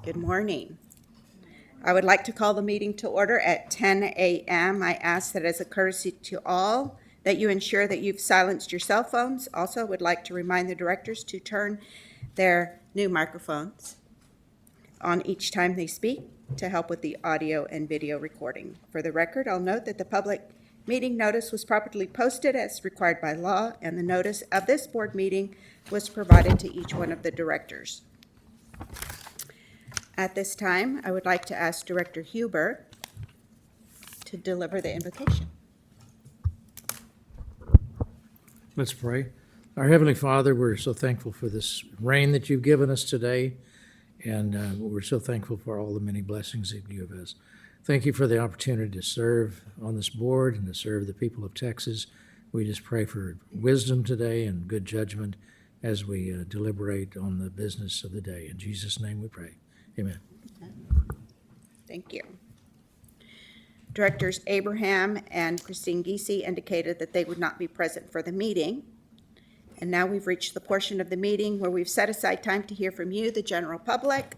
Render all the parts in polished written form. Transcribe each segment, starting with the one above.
Good morning. I would like to call the meeting to order at 10 a.m. I ask that as a courtesy to all, that you ensure that you've silenced your cell phones. Also, would like to remind the directors to turn their new microphones on each time they speak to help with the audio and video recording. For the record, I'll note that the public meeting notice was properly posted as required by law, and the notice of this board meeting was provided to each one of the directors. At this time, I would like to ask Director Huber to deliver the invocation. Let's pray. Our Heavenly Father, we're so thankful for this rain that you've given us today, and we're so thankful for all the many blessings that you give us. Thank you for the opportunity to serve on this board and to serve the people of Texas. We just pray for wisdom today and good judgment as we deliberate on the business of the day. In Jesus' name we pray. Amen. Thank you. Directors Abraham and Christine Giese indicated that they would not be present for the meeting. And now we've reached the portion of the meeting where we've set aside time to hear from you, the general public.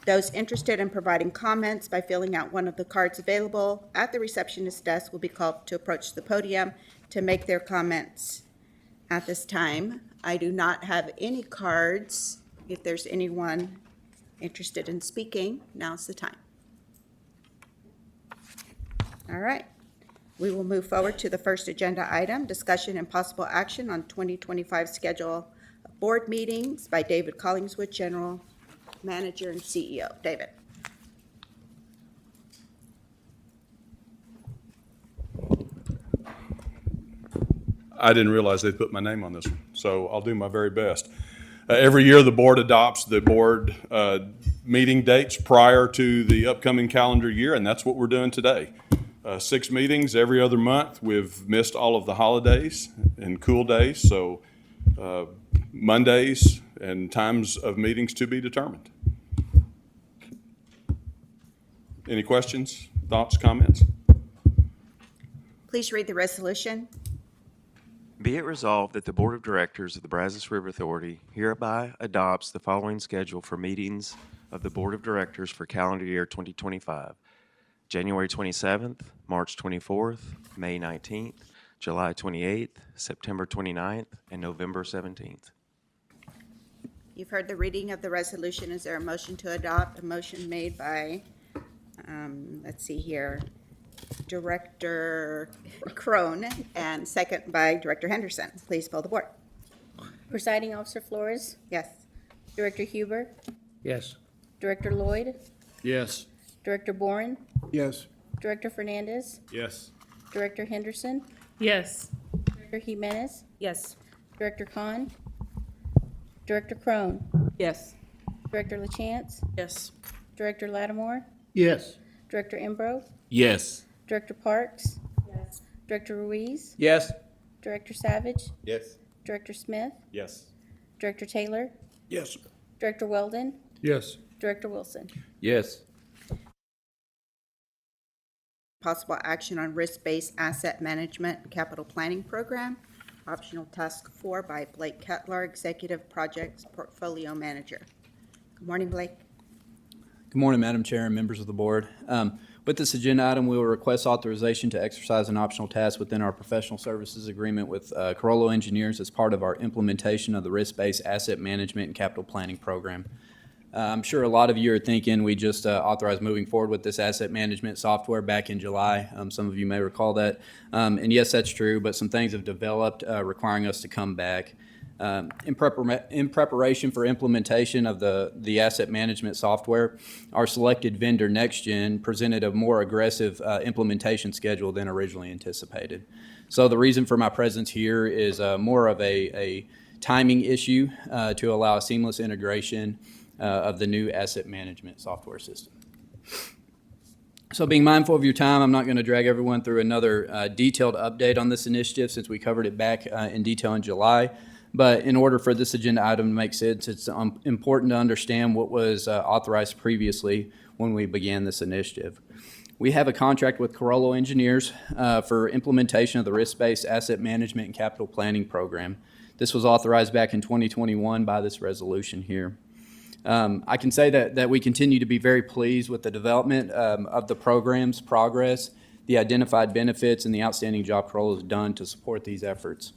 Those interested in providing comments by filling out one of the cards available at the receptionist's desk will be called to approach the podium to make their comments at this time. I do not have any cards. If there's anyone interested in speaking, now's the time. All right. We will move forward to the first agenda item, discussion and possible action on 2025 schedule of board meetings by David Collingswood, General Manager and CEO. David. I didn't realize they put my name on this one, so I'll do my very best. Every year, the board adopts the board meeting dates prior to the upcoming calendar year, and that's what we're doing today. 6 meetings every other month. We've missed all of the holidays and cool days, so Mondays and times of meetings to be determined. Any questions, thoughts, comments? Please read the resolution. Be it resolved that the Board of Directors of the Brazos River Authority hereby adopts the following schedule for meetings of the Board of Directors for calendar year 2025. January 27th, March 24th, May 19th, July 28th, September 29th, and November 17th. You've heard the reading of the resolution. Is there a motion to adopt? A motion made by, let's see here, Director Crone, and second by Director Henderson. Please poll the board. Presiding Officer Flores, Yes. Director Huber, Yes. Director Lloyd, Yes. Director Boren, Yes. Director Fernandez, Yes. Director Henderson, Yes. Director Jimenez, Yes. Director Khan, Director Crone, Yes. Director LaChance, Yes. Director Lattimore, Yes. Director Embro, Yes. Director Parks, Director Ruiz, Yes. Director Savage, Yes. Director Smith, Yes. Director Taylor, Yes. Director Weldon, Yes. Director Wilson. Yes. Possible action on risk-based asset management and capital planning program. Optional task 4 by Blake Kettler, Executive Projects Portfolio Manager. Good morning, Blake. Good morning, Madam Chair and members of the board. With this agenda item, we will request authorization to exercise an optional task within our professional services agreement with Carollo Engineers as part of our implementation of the risk-based asset management and capital planning program. I'm sure a lot of you are thinking we just authorized moving forward with this asset management software back in July. Some of you may recall that. And yes, that's true, but some things have developed requiring us to come back. In preparation for implementation of the asset management software, our selected vendor, NextGen, presented a more aggressive implementation schedule than originally anticipated. So the reason for my presence here is more of a timing issue to allow a seamless integration of the new asset management software system. So being mindful of your time, I'm not going to drag everyone through another detailed update on this initiative since we covered it back in detail in July. But in order for this agenda item to make sense, it's important to understand what was authorized previously when we began this initiative. We have a contract with Carollo Engineers for implementation of the risk-based asset management and capital planning program. This was authorized back in 2021 by this resolution here. I can say that we continue to be very pleased with the development of the program's progress, the identified benefits, and the outstanding job Corolla has done to support these efforts.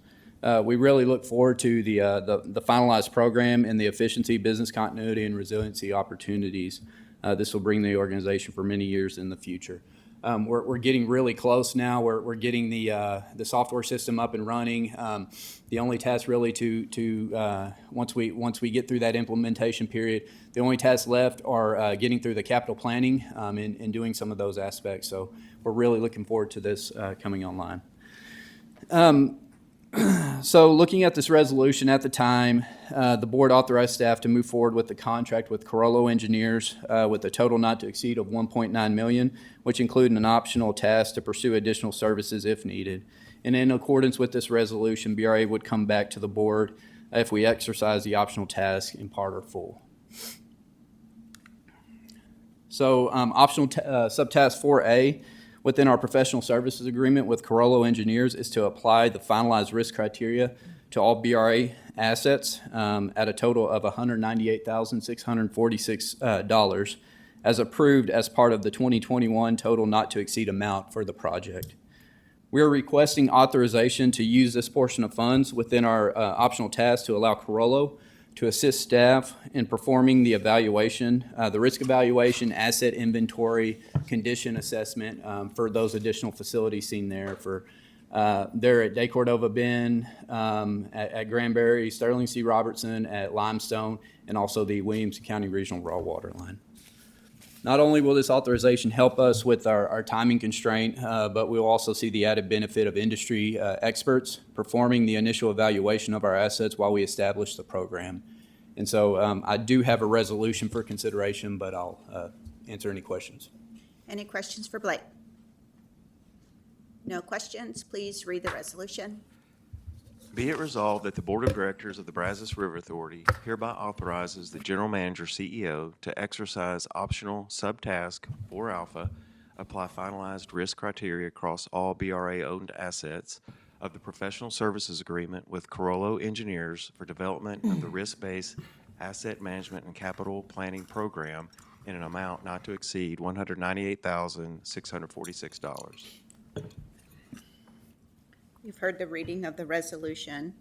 We really look forward to the finalized program and the efficiency, business continuity, and resiliency opportunities this will bring the organization for many years in the future. We're getting really close now. We're getting the software system up and running. The only task really once we get through that implementation period, the only tasks left are getting through the capital planning and doing some of those aspects. So we're really looking forward to this coming online. So looking at this resolution at the time, the board authorized staff to move forward with the contract with Carollo Engineers with a total not to exceed of $1.9 million, which included an optional task to pursue additional services if needed. And in accordance with this resolution, BRA would come back to the board if we exercise the optional task in part or full. So optional subtask 4A within our professional services agreement with Carollo Engineers is to apply the finalized risk criteria to all BRA assets at a total of $198,646 as approved as part of the 2021 total not to exceed amount for the project. We are requesting authorization to use this portion of funds within our optional task to allow Carollo to assist staff in performing the evaluation, the risk evaluation, asset inventory, condition assessment for those additional facilities seen there for there at De Cordova Bend, at Granbury, Sterling C. Robertson, at Limestone, and also the Williamson County Regional Raw Water Line. Not only will this authorization help us with our timing constraint, but we'll also see the added benefit of industry experts performing the initial evaluation of our assets while we establish the program. And so I do have a resolution for consideration, but I'll answer any questions. Any questions for Blake? No questions? Please read the resolution. Be it resolved that the Board of Directors of the Brazos River Authority hereby authorizes the General Manager, CEO, to exercise optional subtask 4 Alpha, apply finalized risk criteria across all BRA-owned assets of the professional services agreement with Carollo Engineers for development of the risk-based asset management and capital planning program in an amount not to exceed $198,646. You've heard the reading of the resolution.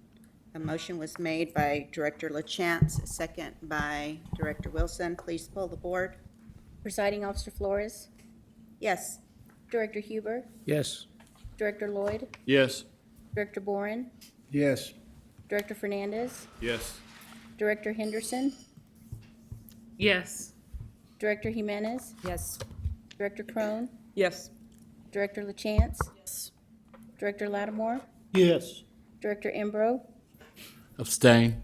A motion was made by Director LaChance, a second by Director Wilson. Please pull the board. Presiding Officer Flores, Yes. Director Huber, Yes. Director Lloyd, Yes. Director Boren, Yes. Director Fernandez, Yes. Director Henderson, Yes. Director Jimenez, Yes. Director Crone, Yes. Director LaChance, Yes. Director Lattimore, Yes. Director Embro, Abstain.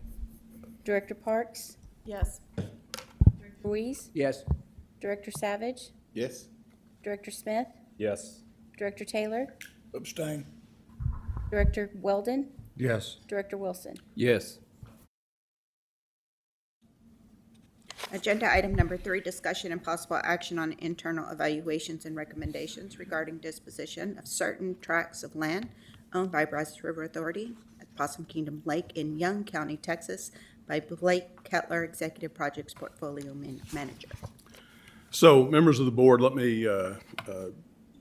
Director Parks, Yes. Director Ruiz, Yes. Director Savage, Yes. Director Smith, Yes. Director Taylor, Abstain. Director Weldon, Yes. Director Wilson. Yes. Agenda item number 3, discussion and possible action on internal evaluations and recommendations regarding disposition of certain tracts of land owned by Brazos River Authority at Possum Kingdom Lake in Young County, Texas, by Blake Kettler, Executive Projects Portfolio Manager. So, members of the board, let me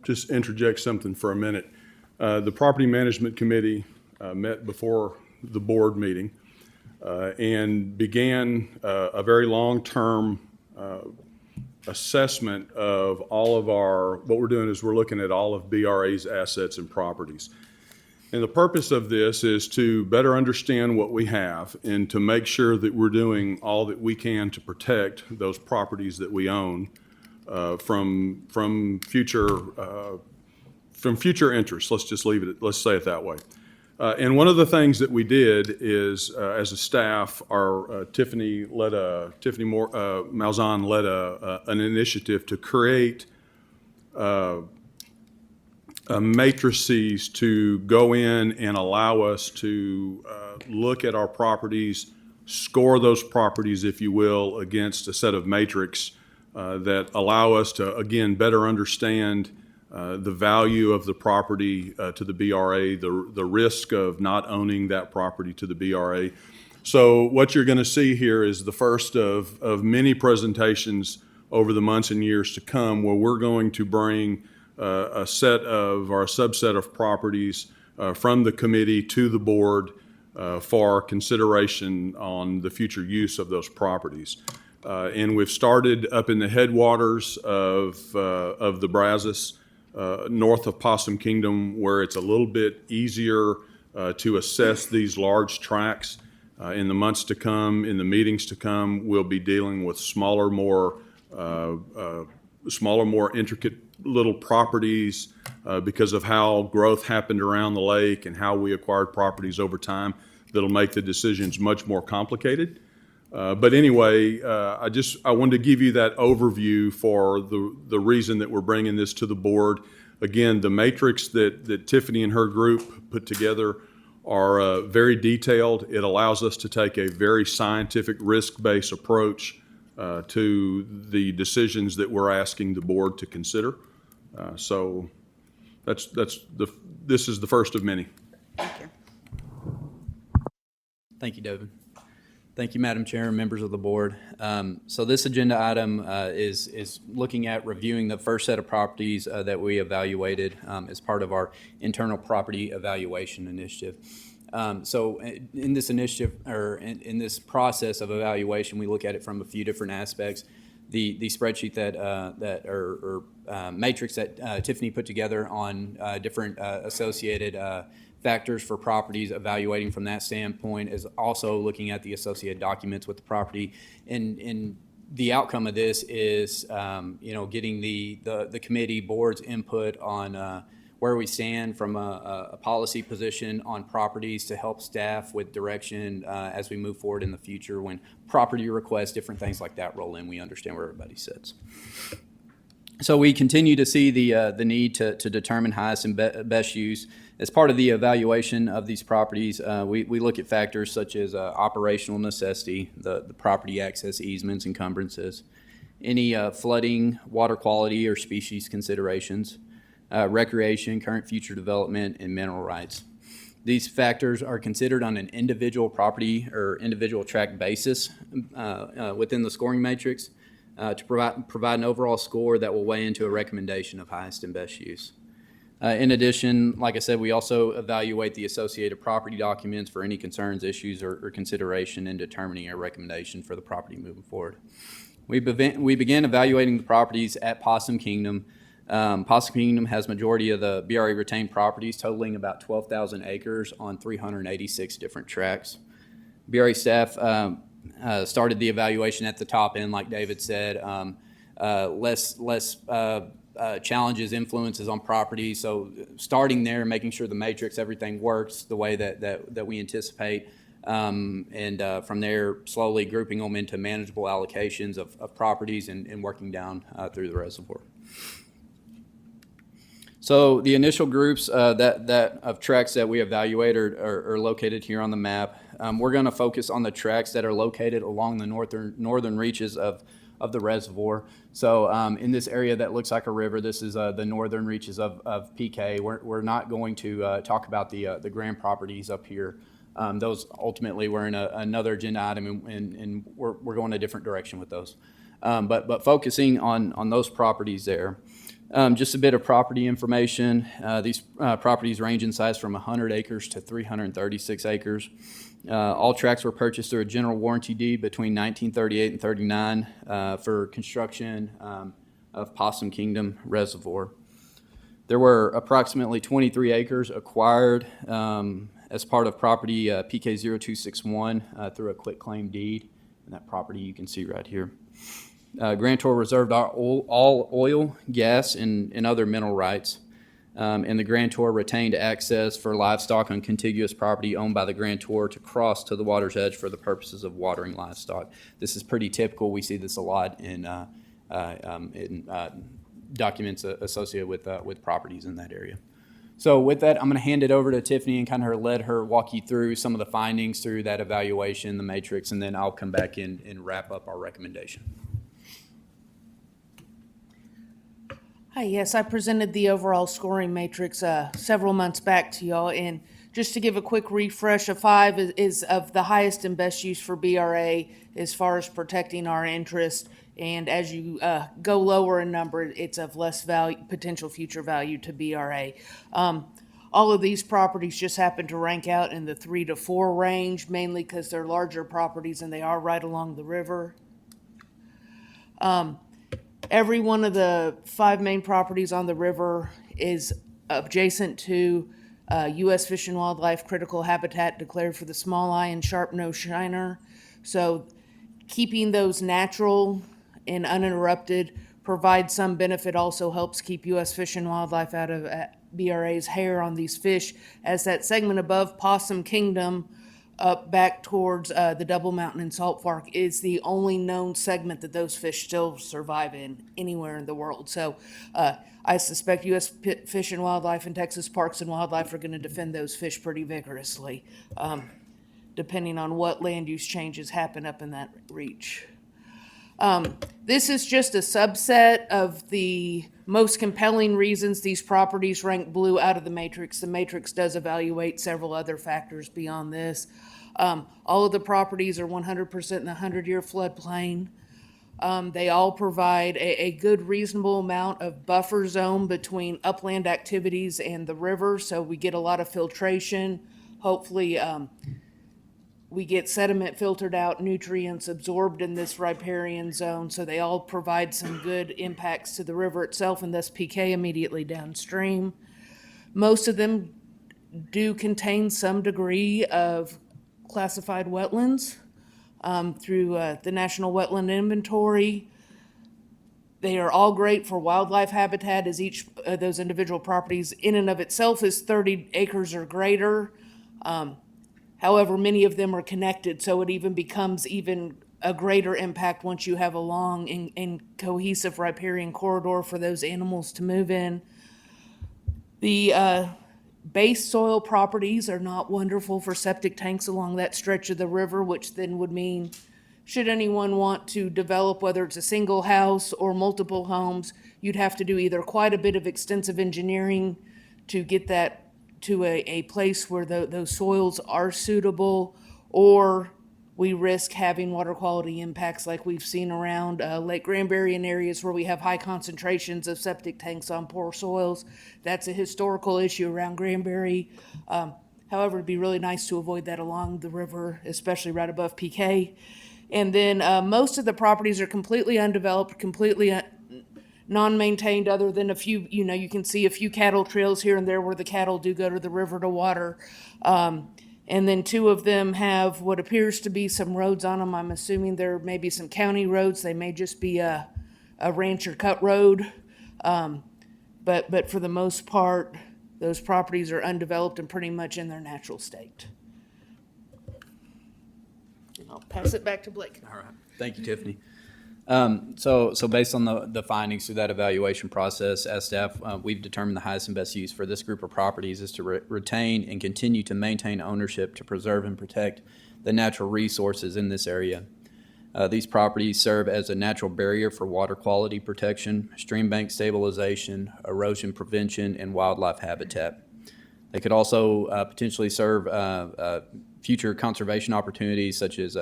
just interject something for a minute. The Property Management Committee met before the board meeting and began a very long-term assessment of all of what we're doing is we're looking at all of BRA's assets and properties. And the purpose of this is to better understand what we have and to make sure that we're doing all that we can to protect those properties that we own from future interests. Let's just leave it. Let's say it that way. And one of the things that we did is, as a staff, Tiffany Malzahn led an initiative to create matrices to go in and allow us to look at our properties, score those properties, if you will, against a set of matrix that allow us to, again, better understand the value of the property to the BRA, the risk of not owning that property to the BRA, So what you're going to see here is the first of many presentations over the months and years to come, where we're going to bring a subset of properties from the committee to the board for consideration on the future use of those properties. And we've started up in the headwaters of the Brazos, north of Possum Kingdom, where it's a little bit easier to assess these large tracts. In the months to come, in the meetings to come, we'll be dealing with smaller, more intricate little properties because of how growth happened around the lake and how we acquired properties over time that'll make the decisions much more complicated. But anyway, I wanted to give you that overview for the reason that we're bringing this to the board. Again, the matrix that Tiffany and her group put together are very detailed. It allows us to take a very scientific, risk-based approach to the decisions that we're asking the board to consider. So this is the first of many. Thank you. Thank you, David. Thank you, Madam Chair and members of the board. So this agenda item is looking at reviewing the first set of properties that we evaluated as part of our internal property evaluation initiative. So in this initiative, or in this process of evaluation, we look at it from a few different aspects. The spreadsheet or matrix that Tiffany put together on different associated factors for properties, evaluating from that standpoint, is also looking at the associated documents with the property. And the outcome of this is, getting the committee board's input on where we stand from a policy position on properties to help staff with direction as we move forward in the future. When property requests, different things like that roll in, we understand where everybody sits. So we continue to see the need to determine highest and best use. As part of the evaluation of these properties, we look at factors such as operational necessity, the property access easements, encumbrances, any flooding, water quality, or species considerations, recreation, current future development, and mineral rights. These factors are considered on an individual property or individual tract basis within the scoring matrix to provide an overall score that will weigh into a recommendation of highest and best use. In addition, like I said, we also evaluate the associated property documents for any concerns, issues, or consideration in determining a recommendation for the property moving forward. We began evaluating the properties at Possum Kingdom. Possum Kingdom has majority of the BRA retained properties, totaling about 12,000 acres on 386 different tracts. BRA staff started the evaluation at the top end, like David said. Less challenges, influences on property. So starting there, making sure the matrix, everything works the way that we anticipate. And from there, slowly grouping them into manageable allocations of properties and working down through the reservoir. So the initial groups that of tracts that we evaluate are located here on the map. We're going to focus on the tracts that are located along the northern reaches of the reservoir. So in this area that looks like a river, this is the northern reaches of PK. We're not going to talk about the grand properties up here. Those ultimately were in another agenda item, and we're going a different direction with those. But focusing on those properties there. Just a bit of property information. These properties range in size from 100 acres to 336 acres. All tracts were purchased through a general warranty deed between 1938 and 39 for construction of Possum Kingdom Reservoir. There were approximately 23 acres acquired as part of property PK 0261 through a quitclaim deed. And that property you can see right here. Grantor reserved all oil, gas, and other mineral rights. And the grantor retained access for livestock on contiguous property owned by the grantor to cross to the water's edge for the purposes of watering livestock. This is pretty typical. We see this a lot in documents associated with properties in that area. So with that, I'm going to hand it over to Tiffany and kind of let her walk you through some of the findings through that evaluation, the matrix, and then I'll come back in and wrap up our recommendation. Hi, yes, I presented the overall scoring matrix several months back to y'all, and just to give a quick refresh, a 5 is of the highest and best use for BRA as far as protecting our interest, and as you go lower in number, it's of less value, potential future value to BRA. All of these properties just happen to rank out in the 3 to 4 range, mainly because they're larger properties and they are right along the river. Every one of the 5 main properties on the river is adjacent to U.S. Fish and Wildlife critical habitat declared for the smalleye and sharp-nosed shiner. So keeping those natural and uninterrupted provides some benefit, also helps keep U.S. Fish and Wildlife out of BRA's hair on these fish, as that segment above Possum Kingdom up back towards the Double Mountain and Salt Fork is the only known segment that those fish still survive in anywhere in the world. So I suspect U.S. Fish and Wildlife and Texas Parks and Wildlife are going to defend those fish pretty vigorously, depending on what land use changes happen up in that reach. This is just a subset of the most compelling reasons these properties rank blue out of the matrix. The matrix does evaluate several other factors beyond this. All of the properties are 100% in the 100-year floodplain. They all provide a good, reasonable amount of buffer zone between upland activities and the river, so we get a lot of filtration. Hopefully, we get sediment filtered out, nutrients absorbed in this riparian zone, so they all provide some good impacts to the river itself and thus PK immediately downstream. Most of them do contain some degree of classified wetlands through the National Wetland Inventory. They are all great for wildlife habitat, as each of those individual properties in and of itself is 30 acres or greater. However, many of them are connected, so it even becomes even a greater impact once you have a long and cohesive riparian corridor for those animals to move in. The base soil properties are not wonderful for septic tanks along that stretch of the river, which then would mean, should anyone want to develop, whether it's a single house or multiple homes, you'd have to do either quite a bit of extensive engineering to get that to a place where those soils are suitable, or we risk having water quality impacts like we've seen around Lake Granbury in areas where we have high concentrations of septic tanks on poor soils. That's a historical issue around Granbury. However, it'd be really nice to avoid that along the river, especially right above PK. And then most of the properties are completely undeveloped, completely non-maintained, other than a few, you can see a few cattle trails here and there where the cattle do go to the river to water. And then 2 of them have what appears to be some roads on them. I'm assuming there may be some county roads. They may just be a rancher cut road. But for the most part, those properties are undeveloped and pretty much in their natural state. And I'll pass it back to Blake. All right. Thank you, Tiffany. So based on the findings through that evaluation process, as staff, we've determined the highest and best use for this group of properties is to retain and continue to maintain ownership to preserve and protect the natural resources in this area. These properties serve as a natural barrier for water quality protection, stream bank stabilization, erosion prevention, and wildlife habitat. They could also potentially serve future conservation opportunities, such as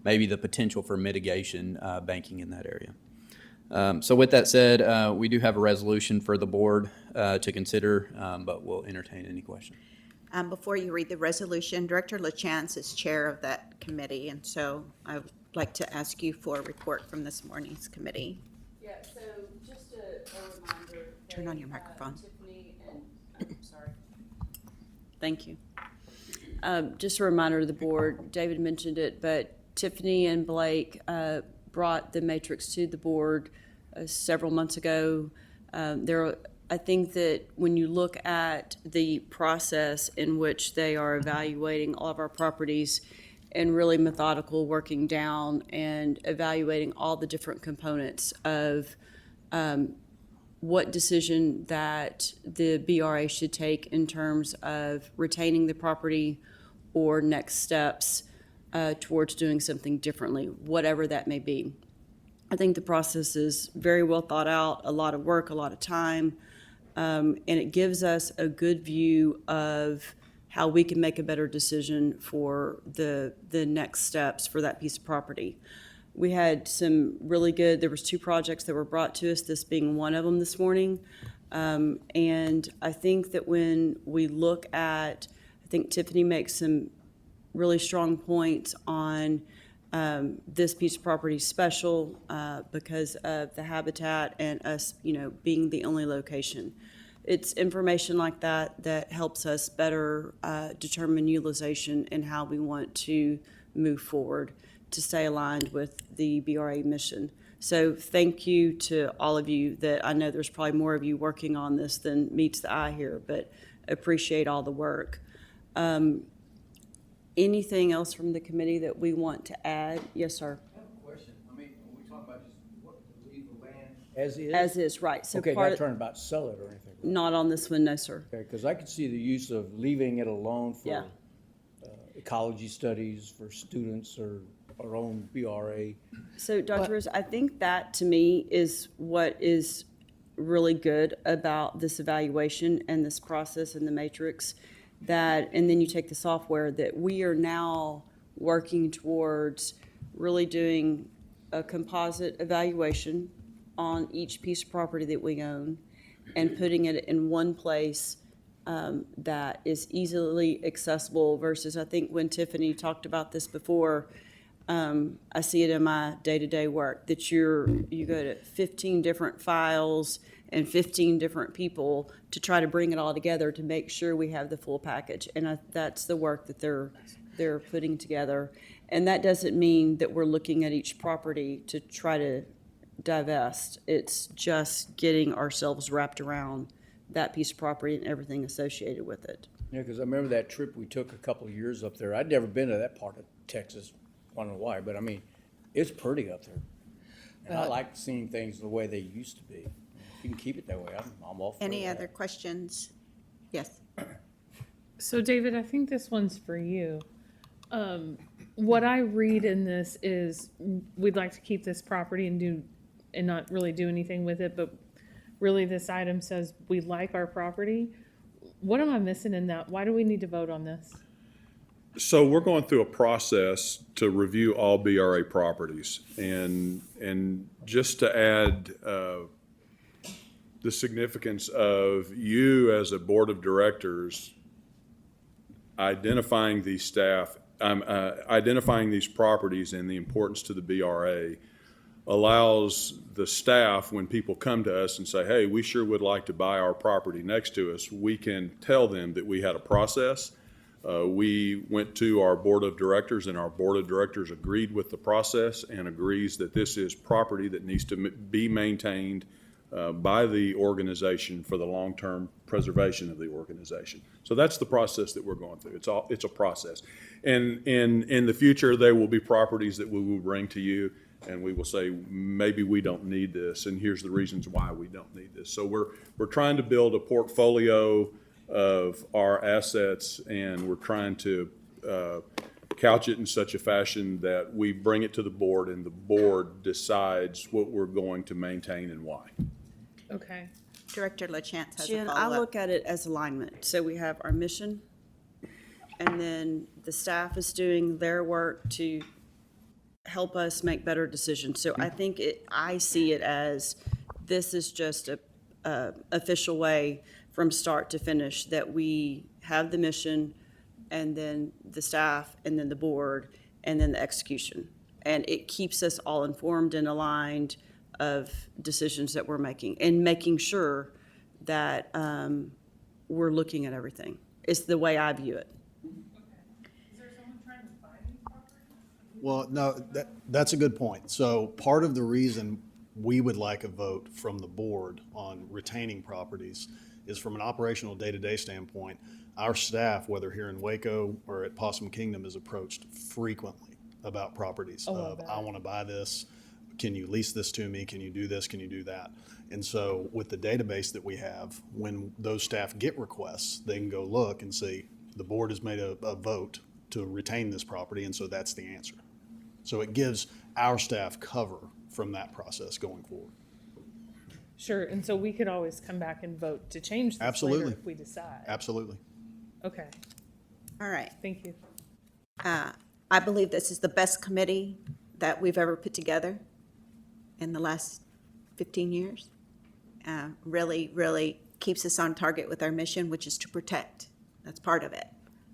maybe the potential for mitigation banking in that area. So with that said, we do have a resolution for the board to consider, but we'll entertain any questions. Before you read the resolution, Director LaChance is chair of that committee, and so I would like to ask you for a report from this morning's committee. Yeah, so just a reminder. Turn on your microphone. Tiffany and, sorry. Thank you. Just a reminder to the board, David mentioned it, but Tiffany and Blake brought the matrix to the board several months ago. I think that when you look at the process in which they are evaluating all of our properties and really methodical, working down and evaluating all the different components of what decision that the BRA should take in terms of retaining the property or next steps towards doing something differently, whatever that may be. I think the process is very well thought out, a lot of work, a lot of time, and it gives us a good view of how we can make a better decision for the next steps for that piece of property. We had some really good, there was 2 projects that were brought to us, this being one of them this morning. And I think that when we look at, I think Tiffany makes some really strong points on this piece of property special because of the habitat and us, being the only location. It's information like that that helps us better determine utilization and how we want to move forward to stay aligned with the BRA mission. So thank you to all of you that I know there's probably more of you working on this than meets the eye here, but appreciate all the work. Anything else from the committee that we want to add? Yes, sir. Question, I mean, when we talk about just what, leave the land as is? As is, right. So Okay, part not of, turn about sell it or anything. not on this one, no, sir. Okay, because I could see the use of leaving it alone Yeah. for ecology studies for students or our own BRA. So, Dr. Rose, I think that to me is what is really good about this evaluation and this process and the matrix, that, and then you take the software, that we are now working towards really doing a composite evaluation on each piece of property that we own and putting it in one place that is easily accessible versus, I think when Tiffany talked about this before, I see it in my day-to-day work, that you go to 15 different files and 15 different people to try to bring it all together to make sure we have the full package. And that's the work that they're putting together. And that doesn't mean that we're looking at each property to try to divest. It's just getting ourselves wrapped around that piece of property and everything associated with it. Yeah, because I remember that trip we took a couple of years up there. I'd never been to that part of Texas. I don't know why, but I mean, it's pretty up there. And I like seeing things the way they used to be. If you can keep it that way, I'm all for Any that. other questions? Yes. So David, I think this one's for you. What I read in this is we'd like to keep this property and not really do anything with it, but really this item says we like our property. What am I missing in that? Why do we need to vote on this? So we're going through a process to review all BRA properties, and just to add the significance of you as a board of directors identifying these staff, identifying these properties and the importance to the BRA allows the staff, when people come to us and say, hey, we sure would like to buy our property next to us, we can tell them that we had a process. We went to our board of directors, and our board of directors agreed with the process and agrees that this is property that needs to be maintained by the organization for the long-term preservation of the organization. So that's the process that we're going through. It's a process. And in the future, there will be properties that we will bring to you, and we will say, maybe we don't need this, and here's the reasons why we don't need this. So we're trying to build a portfolio of our assets, and we're trying to couch it in such a fashion that we bring it to the board, and the board decides what we're going to maintain and why. Okay. Director LaChance has a Jen, I follow-up. look at it as alignment. So we have our mission, and then the staff is doing their work to help us make better decisions. So I think I see it as this is just a official way from start to finish that we have the mission, and then the staff, and then the board, and then the execution. And it keeps us all informed and aligned of decisions that we're making, and making sure that we're looking at everything. It's the way I view it. Well, no, that's a good point. So part of the reason we would like a vote from the board on retaining properties is from an operational day-to-day standpoint, our staff, whether here in Waco or at Possum Kingdom, is approached frequently about properties of, I want to buy this. Can you lease this to me? Can you do this? Can you do that? And so with the database that we have, when those staff get requests, they can go look and see the board has made a vote to retain this property, and so that's the answer. So it gives our staff cover from that process going forward. Sure, and so we could always come back and vote to change this later Absolutely. if we decide. Absolutely. Okay, All right. thank you. I believe this is the best committee that we've ever put together in the last 15 years. Really, really keeps us on target with our mission, which is to protect. That's part of it.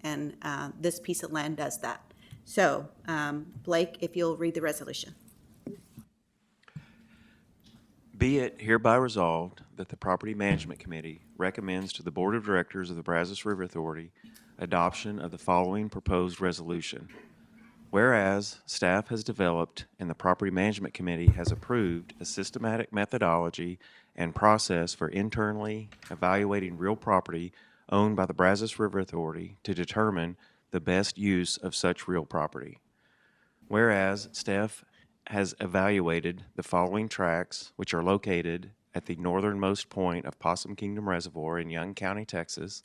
And this piece of land does that. So, Blake, if you'll read the resolution. Be it hereby resolved that the Property Management Committee recommends to the Board of Directors of the Brazos River Authority adoption of the following proposed resolution. Whereas staff has developed and the Property Management Committee has approved a systematic methodology and process for internally evaluating real property owned by the Brazos River Authority to determine the best use of such real property. Whereas staff has evaluated the following tracts, which are located at the northernmost point of Possum Kingdom Reservoir in Young County, Texas,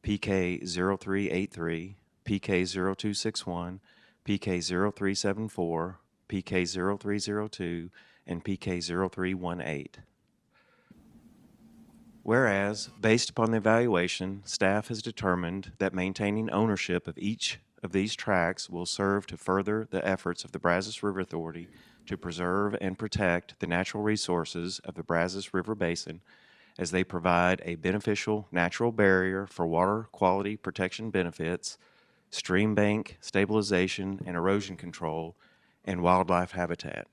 PK 0383, PK 0261, PK 0374, PK 0302, and PK 0318. Whereas, based upon the evaluation, staff has determined that maintaining ownership of each of these tracts will serve to further the efforts of the Brazos River Authority to preserve and protect the natural resources of the Brazos River Basin as they provide a beneficial natural barrier for water quality protection benefits, stream bank stabilization and erosion control, and wildlife habitat.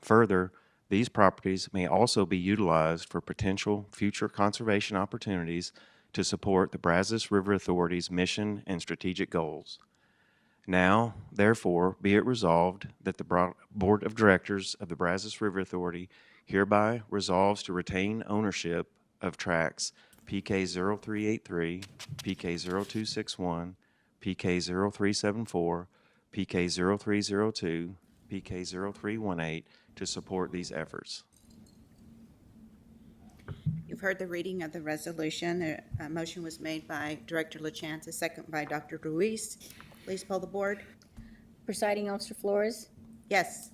Further, these properties may also be utilized for potential future conservation opportunities to support the Brazos River Authority's mission and strategic goals. Now, therefore, be it resolved that the Board of Directors of the Brazos River Authority hereby resolves to retain ownership of tracts PK 0383, PK 0261, PK 0374, PK 0302, PK 0318 to support these efforts. You've heard the reading of the resolution. A motion was made by Director LaChance, a second by Dr. Ruiz. Please poll the board. Presiding Officer Flores, Yes.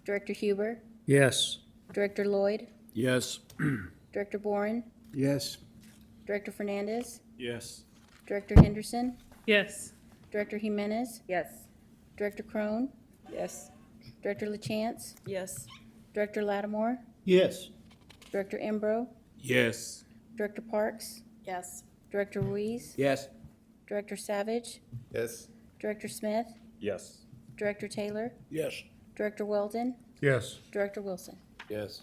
Director Huber, Yes. Director Lloyd, Yes. Director Boren, Yes. Director Fernandez, Yes. Director Henderson, Yes, Director Jimenez, Yes. Director Crone, Yes. Director LaChance, Yes. Director Lattimore, Yes. Director Embro, Yes. Director Parks, Yes. Director Ruiz, Yes. Director Savage, Yes. Director Smith, Yes. Director Taylor, Yes. Director Weldon, Yes. Director Wilson. Yes.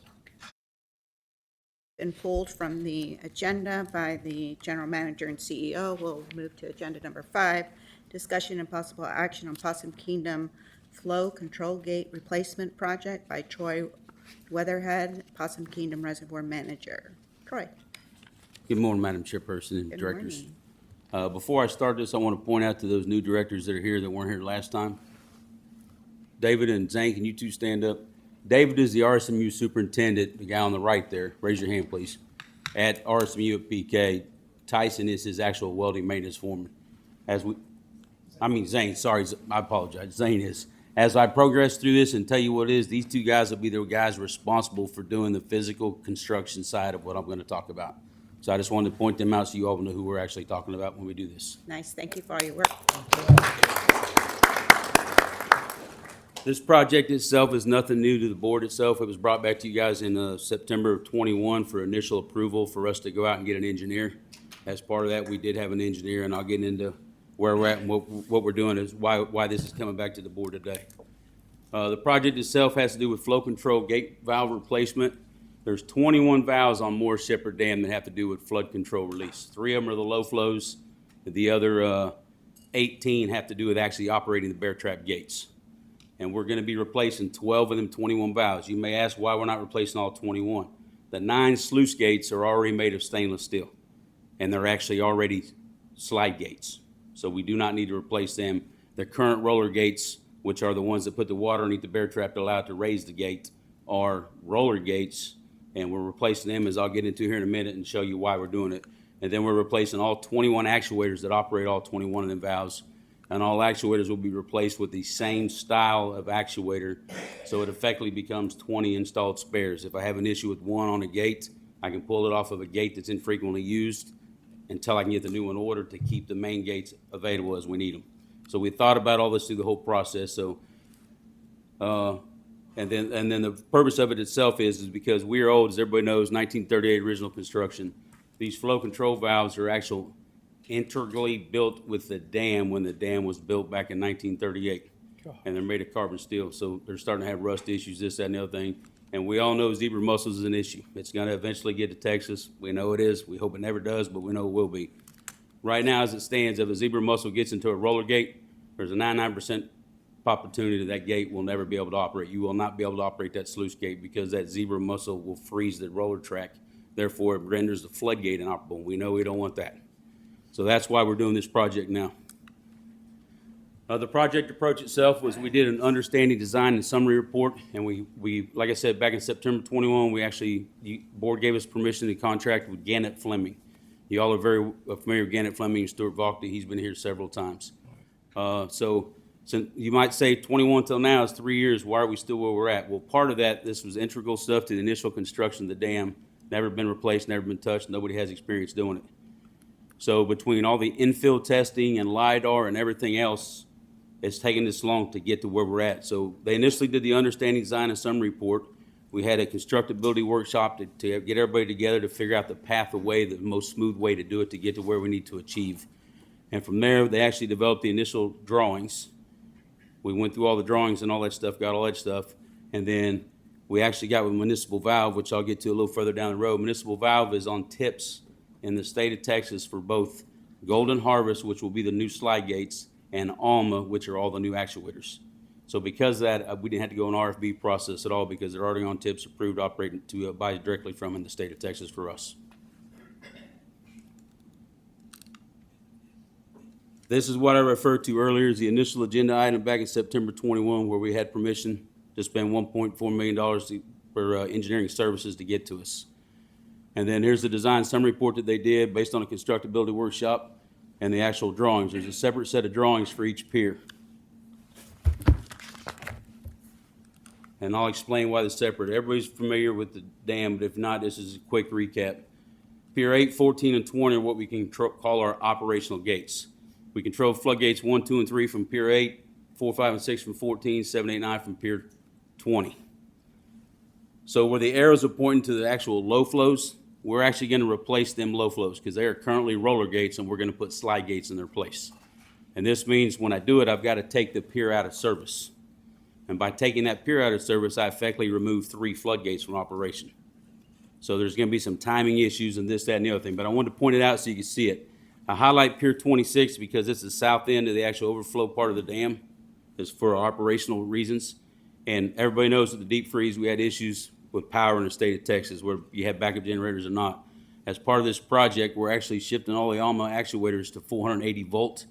Been pulled from the agenda by the General Manager and CEO. We'll move to agenda number 5, discussion and possible action on Possum Kingdom Flow Control Gate Replacement Project by Troy Weatherhead, Possum Kingdom Reservoir Manager. Troy. Good morning, Madam Chairperson and Good Directors. morning. Before I start this, I want to point out to those new directors that are here that weren't here last time. David and Zane, can you two stand up? David is the RSMU superintendent, the guy on the right there. Raise your hand, please. At RSMU at PK. Tyson is his actual welding maintenance foreman. Zane, sorry, I apologize. Zane is. As I progress through this and tell you what it is, these two guys will be the guys responsible for doing the physical construction side of what I'm going to talk about. So I just wanted to point them out so you all know who we're actually talking about when we do this. Nice. Thank you for all your work. This project itself is nothing new to the board itself. It was brought back to you guys in September of '21 for initial approval for us to go out and get an engineer. As part of that, we did have an engineer, and I'll get into where we're at and what we're doing is why this is coming back to the board today. The project itself has to do with flow control gate valve replacement. There's 21 valves on Morris Shepherd Dam that have to do with flood control release. 3 of them are the low flows. The other 18 have to do with actually operating the bear trap gates. And we're going to be replacing 12 of them 21 valves. You may ask why we're not replacing all 21. The 9 sluice gates are already made of stainless steel, and they're actually already slide gates. So we do not need to replace them. The current roller gates, which are the ones that put the water underneath the bear trap to allow it to raise the gate, are roller gates, and we're replacing them, as I'll get into here in a minute and show you why we're doing it. And then we're replacing all 21 actuators that operate all 21 of them valves. and all actuators will be replaced with the same style of actuator, so it effectively becomes 20 installed spares. If I have an issue with one on a gate, I can pull it off of a gate that's infrequently used until I can get the new one ordered to keep the main gates available as we need them. So we thought about all this through the whole process, so, and then the purpose of it itself is because we are old, as everybody knows, 1938 original construction. These flow control valves are actual integrally built with the dam when the dam was built back in 1938. And they're made of carbon steel, so they're starting to have rust issues, this, that, and the other thing. And we all know zebra mussels is an issue. It's gonna eventually get to Texas. We know it is. We hope it never does, but we know it will be. Right now, as it stands, if a zebra mussel gets into a roller gate, there's a 99% opportunity that gate will never be able to operate. You will not be able to operate that sluice gate because that zebra mussel will freeze the roller track. Therefore, it renders the floodgate inoperable. We know we don't want that. So that's why we're doing this project now. The project approach itself was we did an understanding design and summary report, and we like I said, back in September 21, the board gave us permission to contract with Gannett Fleming. You all are very familiar with Gannett Fleming and Stuart Vaughney. He's been here several times. So you might say 21 till now is 3 years. Why are we still where we're at? Well, part of that, this was integral stuff to the initial construction of the dam. Never been replaced, never been touched. Nobody has experience doing it. So between all the infill testing and LiDAR and everything else, it's taken this long to get to where we're at. So they initially did the understanding, design, and summary report. We had a constructability workshop to get everybody together to figure out the pathway, the most smooth way to do it to get to where we need to achieve. And from there, they actually developed the initial drawings. We went through all the drawings and all that stuff, got all that stuff. And then we actually got with Municipal Valve, which I'll get to a little further down the road. Municipal Valve is on tips in the state of Texas for both Golden Harvest, which will be the new slide gates, and Alma, which are all the new actuators. So because of that, we didn't have to go an RFB process at all because they're already on tips approved operating to buy directly from in the state of Texas for us. This is what I referred to earlier as the initial agenda item back in September 21, where we had permission to spend $1.4 million for engineering services to get to us. And then here's the design summary report that they did based on a constructability workshop and the actual drawings. There's a separate set of drawings for each pier. And I'll explain why they're separate. Everybody's familiar with the dam, but if not, this is a quick recap. Pier 8, 14, and 20 are what we can call our operational gates. We control floodgates 1, 2, and 3 from Pier 8, 4, 5, and 6 from 14, 7, 8, 9 from Pier 20. So where the arrows are pointing to the actual low flows, we're actually going to replace them low flows because they are currently roller gates and we're going to put slide gates in their place. And this means when I do it, I've got to take the pier out of service. And by taking that pier out of service, I effectively remove 3 floodgates from operation. So there's going to be some timing issues and this, that, and the other thing. But I wanted to point it out so you can see it. I highlight Pier 26 because it's the south end of the actual overflow part of the dam. It's for operational reasons. And everybody knows with the deep freeze, we had issues with power in the state of Texas, where you have backup generators or not. As part of this project, we're actually shifting all the Alma actuators to 480 volt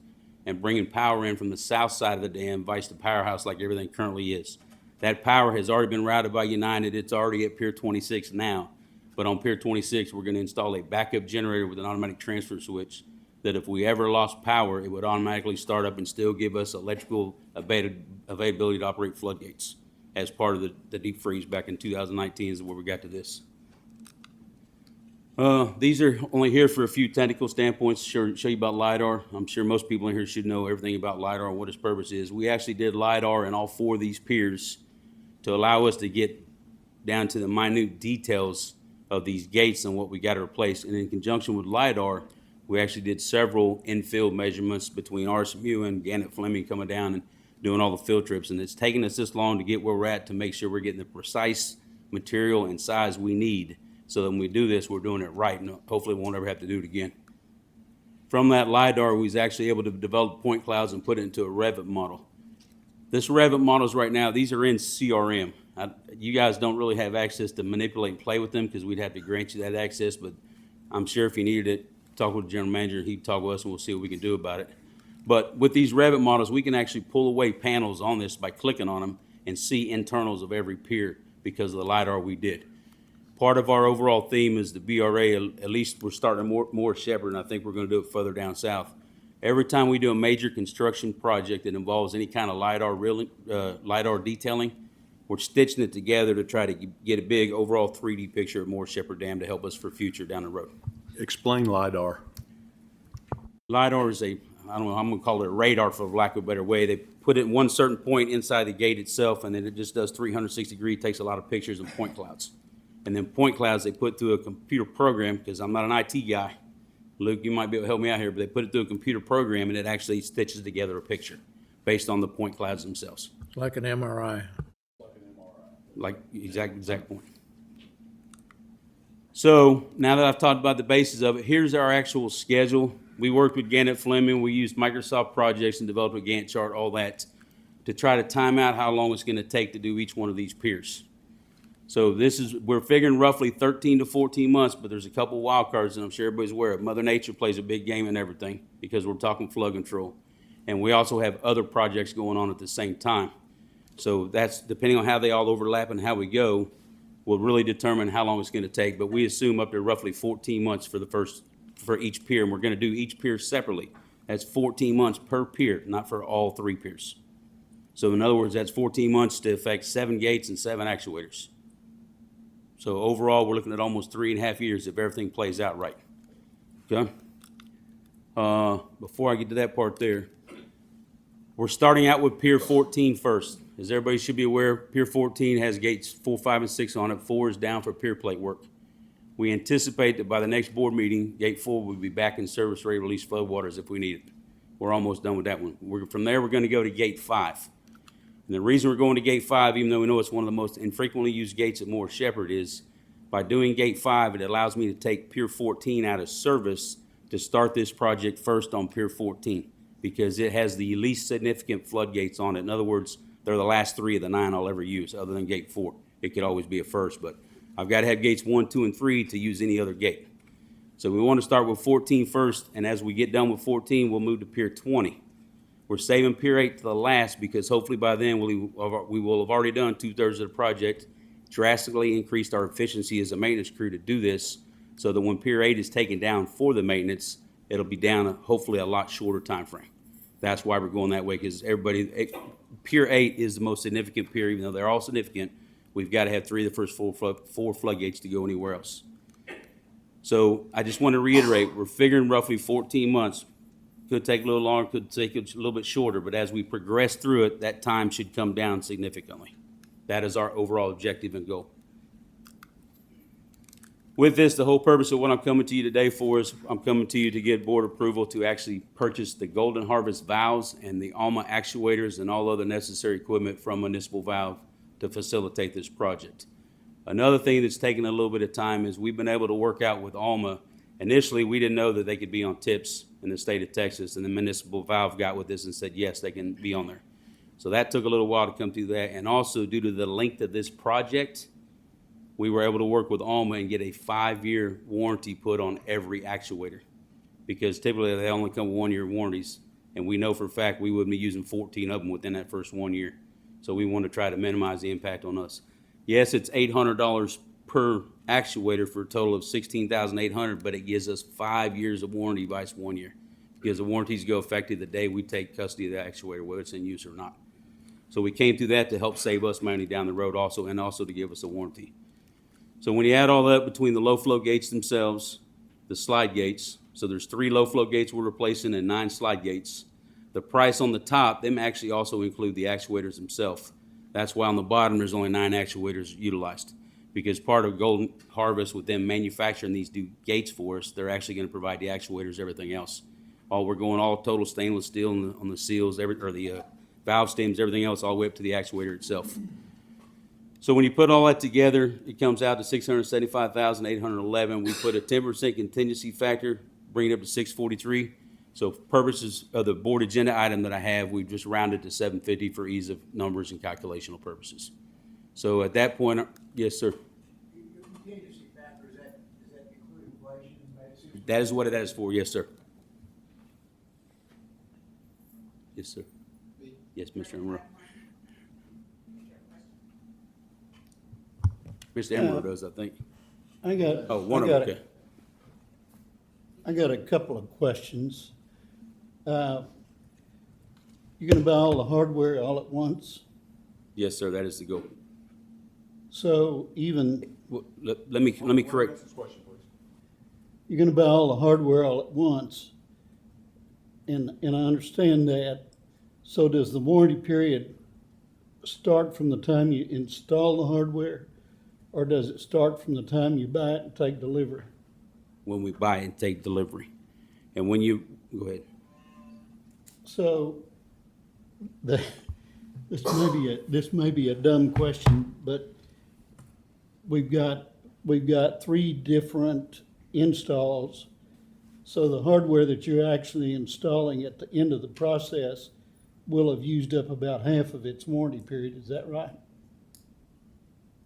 and bringing power in from the south side of the dam, vice the powerhouse like everything currently is. That power has already been routed by United. It's already at Pier 26 now. But on Pier 26, we're going to install a backup generator with an automatic transfer switch that if we ever lost power, it would automatically start up and still give us electrical availability to operate floodgates. As part of the deep freeze back in 2019 is where we got to this. These are only here for a few technical standpoints, show you about LiDAR. I'm sure most people in here should know everything about LiDAR and what its purpose is. We actually did LiDAR in all 4 of these piers to allow us to get down to the minute details of these gates and what we got to replace. And in conjunction with LiDAR, we actually did several in-field measurements between RSMU and Gannett Fleming coming down and doing all the field trips, and it's taken us this long to get where we're at to make sure we're getting the precise material and size we need. So that when we do this, we're doing it right, and hopefully we won't ever have to do it again. From that LiDAR, we was actually able to develop point clouds and put it into a Revit model. This Revit models right now, these are in CRM. You guys don't really have access to manipulate and play with them because we'd have to grant you that access, but I'm sure if you needed it, talk with the general manager, he'd talk with us and we'll see what we can do about it. But with these Revit models, we can actually pull away panels on this by clicking on them and see internals of every pier because of the LiDAR we did. Part of our overall theme is the BRA, at least we're starting more Shepherd, and I think we're going to do it further down south, Every time we do a major construction project that involves any kind of LiDAR detailing, we're stitching it together to try to get a big overall 3D picture of Moore Shepherd Dam to help us for future down the road. Explain LiDAR. LiDAR is I don't know, I'm gonna call it a radar for lack of a better way. They put it in one certain point inside the gate itself, and then it just does 360 degree, takes a lot of pictures of point clouds. And then point clouds they put through a computer program, because I'm not an IT guy. Luke, you might be able to help me out here, but they put it through a computer program, and it actually stitches together a picture based on the point clouds themselves. Like an MRI. Like, exact point. So, now that I've talked about the basis of it, here's our actual schedule. We worked with Gannett Fleming, we used Microsoft projects and developed a Gantt chart, all that, to try to time out how long it's gonna take to do each one of these piers. So we're figuring roughly 13 to 14 months, but there's a couple wild cards that I'm sure everybody's aware of. Mother Nature plays a big game in everything, because we're talking flood control. And we also have other projects going on at the same time. So that's, depending on how they all overlap and how we go, will really determine how long it's gonna take. But we assume up to roughly 14 months for each pier, and we're gonna do each pier separately. That's 14 months per pier, not for all 3 piers. So in other words, that's 14 months to affect 7 gates and 7 actuators. So overall, we're looking at almost 3.5 years if everything plays out right. Okay? Before I get to that part there, we're starting out with Pier 14 first. As everybody should be aware, Pier 14 has gates 4, 5, and 6 on it. 4 is down for pier plate work. We anticipate that by the next board meeting, Gate 4 will be back in service, ready to release floodwaters if we need it. We're almost done with that one. From there, we're going to go to Gate 5. And the reason we're going to Gate 5, even though we know it's one of the most infrequently used gates at Moore Shepherd, is by doing Gate 5, it allows me to take Pier 14 out of service to start this project first on Pier 14, because it has the least significant floodgates on it. In other words, they're the last 3 of the 9 I'll ever use, other than Gate 4. It could always be a first, but I've got to have gates 1, 2, and 3 to use any other gate. So we want to start with 14 first, and as we get done with 14, we'll move to Pier 20. We're saving Pier 8 to the last, because hopefully by then we will have already done 2/3 of the project, drastically increased our efficiency as a maintenance crew to do this, so that when Pier 8 is taken down for the maintenance, it'll be down hopefully a lot shorter time frame. That's why we're going that way, because Pier 8 is the most significant pier, even though they're all significant. We've got to have 3 of the first 4 floodgates to go anywhere else. So I just want to reiterate, we're figuring roughly 14 months. Could take a little longer, could take a little bit shorter, but as we progress through it, that time should come down significantly. That is our overall objective and goal. With this, the whole purpose of what I'm coming to you today for is I'm coming to you to get board approval to actually purchase the Golden Harvest valves and the Alma actuators and all other necessary equipment from Municipal Valve to facilitate this project. Another thing that's taken a little bit of time is we've been able to work out with Alma. Initially, we didn't know that they could be on tips in the state of Texas, and the Municipal Valve got with us and said, yes, they can be on there. So that took a little while to come through that, and also due to the length of this project, we were able to work with Alma and get a 5-year warranty put on every actuator, because typically they only come with 1-year warranties, and we know for a fact we would be using 14 of them within that first 1 year. So we want to try to minimize the impact on us. Yes, it's $800 per actuator for a total of $16,800, but it gives us 5 years of warranty vice 1 year, because the warranties go effective the day we take custody of the actuator, whether it's in use or not. So we came through that to help save us money down the road also, and also to give us a warranty. So when you add all that between the low flow gates themselves, the slide gates, so there's 3 low flow gates we're replacing and 9 slide gates. The price on the top, them actually also include the actuators themselves. That's why on the bottom, there's only 9 actuators utilized, because part of Golden Harvest with them manufacturing these new gates for us, they're actually going to provide the actuators, everything else. We're going all total stainless steel on the seals, the valve stems, everything else, all the way up to the actuator itself. So when you put all that together, it comes out to $675,811. We put a 10% contingency factor, bring it up to $643. So for purposes of the board agenda item that I have, we've just rounded to $750 for ease of numbers and calculational purposes. So at that point, yes, sir. Your contingency factor, does that include inflation? That is what it is for, yes, sir. Yes, sir. Yes, Mr. Emerald. Mr. Emerald does, I think. I Oh, one of them, okay. I got a couple of questions. You're gonna buy all the hardware all at once? Yes, sir, that is the goal. So even, Well, let me correct. you're gonna buy all the hardware all at once, and I understand that. So does the warranty period start from the time you install the hardware? Or does it start from the time you buy it and take delivery? When we buy and take delivery. And when you, go ahead. So, this may be a dumb question, but we've got 3 different installs. So the hardware that you're actually installing at the end of the process will have used up about half of its warranty period, is that right?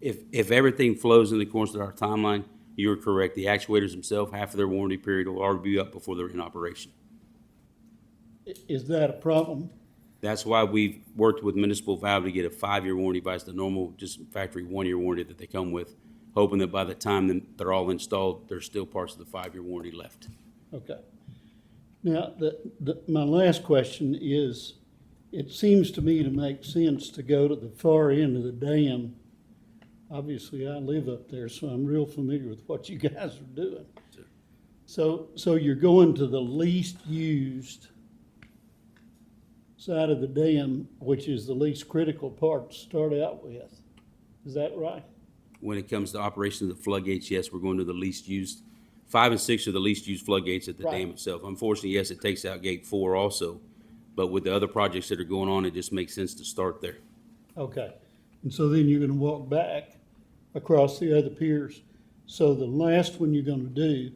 If everything flows in the course of our timeline, you're correct. The actuators themselves, half of their warranty period will already be up before they're in operation. Is that a problem? That's why we've worked with Municipal Valve to get a 5-year warranty versus the normal, just factory 1-year warranty that they come with, hoping that by the time they're all installed, there's still parts of the 5-year warranty left. Okay. Now, my last question is, it seems to me to make sense to go to the far end of the dam. Obviously, I live up there, so I'm real familiar with what you guys are doing. So you're going to the least used side of the dam, which is the least critical part to start out with. Is that right? When it comes to operation of the floodgates, yes, we're going to the least used. 5 and 6 are the least used floodgates at the Right. dam itself. Unfortunately, yes, it takes out gate 4 also. But with the other projects that are going on, it just makes sense to start there. Okay. And so then you're gonna walk back across the other piers. So the last one you're gonna do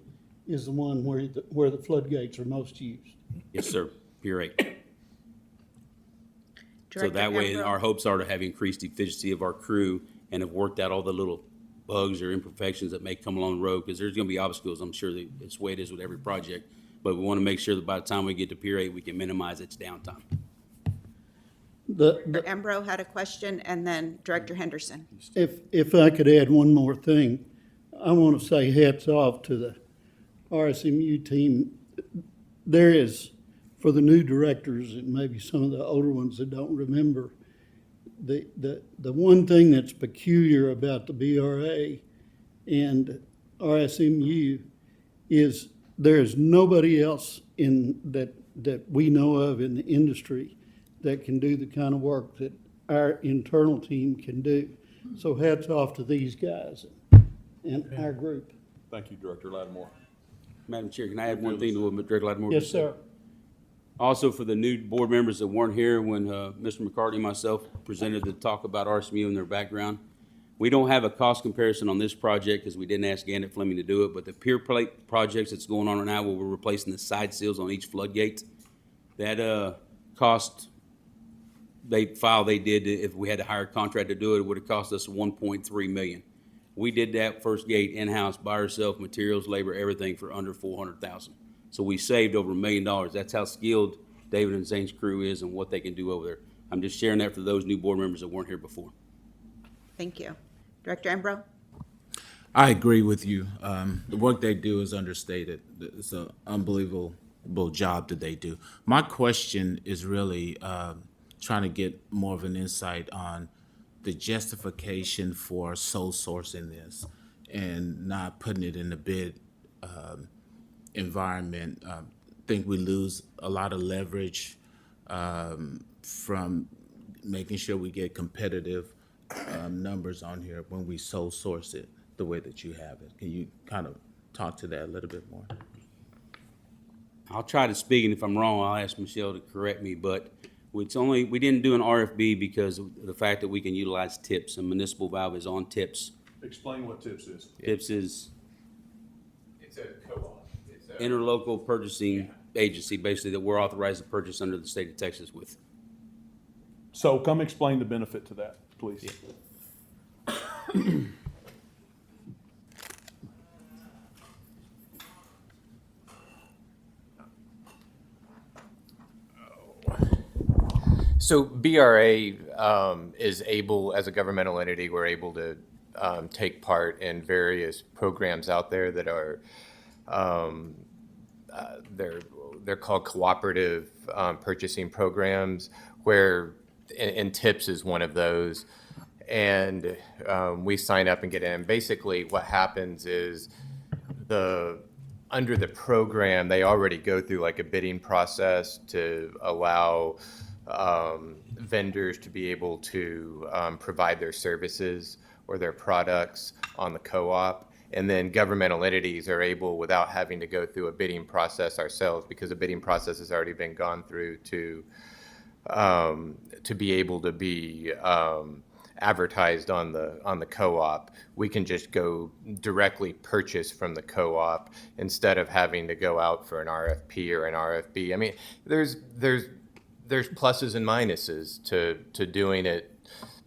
is the one where the floodgates are most used. Yes, sir. Pier 8. So Director that way, Pembroke? our hopes are to have increased efficiency of our crew and have worked out all the little bugs or imperfections that may come along the road, because there's gonna be obstacles. I'm sure that it's the way it is with every project. But we want to make sure that by the time we get to Pier 8, we can minimize its downtime. Director Embro had a question, and then Director Henderson. If I could add one more thing, I want to say hats off to the RSMU team. There is, for the new directors and maybe some of the older ones that don't remember, the one thing that's peculiar about the BRA and RSMU is there is nobody else that we know of in the industry that can do the kind of work that our internal team can do. So hats off to these guys and our group. Thank you, Director Lattimore. Madam Chair, can I add one thing to what Director Lattimore Yes, just said? sir. Also, for the new board members that weren't here when Mr. McCartney and myself presented the talk about RSMU and their background, we don't have a cost comparison on this project because we didn't ask Gannett Fleming to do it, but the pier plate projects that's going on right now where we're replacing the side seals on each floodgate, that cost, they did, if we had to hire a contractor to do it, it would have cost us $1.3 million. We did that first gate in-house by ourselves, materials, labor, everything for under $400,000. So we saved over $1 million. That's how skilled David and Zane's crew is and what they can do over there. I'm just sharing that for those new board members that weren't here before. Thank you. Director Embro? I agree with you. The work they do is understated. It's an unbelievable job that they do. My question is really trying to get more of an insight on the justification for sole sourcing this and not putting it in the bid environment. I think we lose a lot of leverage from making sure we get competitive numbers on here when we sole source it the way that you have it. Can you kind of talk to that a little bit more? I'll try to speak, and if I'm wrong, I'll ask Michelle to correct me, but we didn't do an RFB because of the fact that we can utilize TIPS, and Municipal Valve is on TIPS. Explain what TIPS is. TIPS is It's a co-op. It's a interlocal purchasing agency, basically, that we're authorized to purchase under the state of Texas with. So come explain the benefit to that, please. So BRA is able, as a governmental entity, we're able to take part in various programs out there that are they're called cooperative purchasing programs, where and TIPS is one of those. And we sign up and get in. Basically, what happens is under the program, they already go through like a bidding process to allow vendors to be able to provide their services or their products on the co-op. And then governmental entities are able, without having to go through a bidding process ourselves, because the bidding process has already been gone through, to be able to be advertised on the co-op. We can just go directly purchase from the co-op instead of having to go out for an RFP or an RFB. I mean, there's pluses and minuses to doing it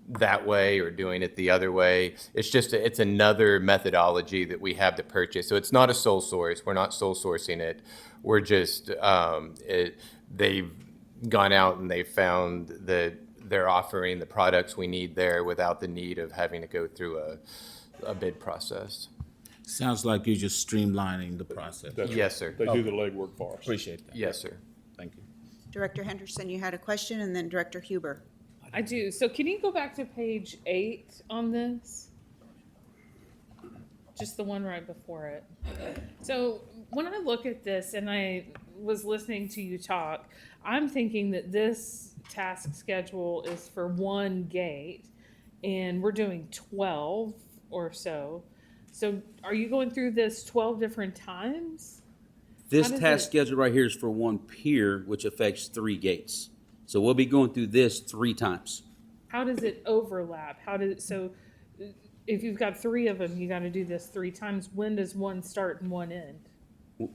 that way or doing it the other way. It's another methodology that we have to purchase. So it's not a sole source. We're not sole sourcing it. We're just, they've gone out and they've found that they're offering the products we need there without the need of having to go through a bid process. Sounds like you're just streamlining the process. Yes, sir. They do the legwork for us. Appreciate that. Yes, sir. Thank you. Director Henderson, you had a question, and then Director Huber. I do. So can you go back to page 8 on this? Just the one right before it. So when I look at this and I was listening to you talk, I'm thinking that this task schedule is for one gate and we're doing 12 or so. So are you going through this 12 different times? This How does task it- schedule right here is for one pier, which affects 3 gates. So we'll be going through this 3 times. How does it overlap? So if you've got 3 of them, you got to do this 3 times. When does one start and one end?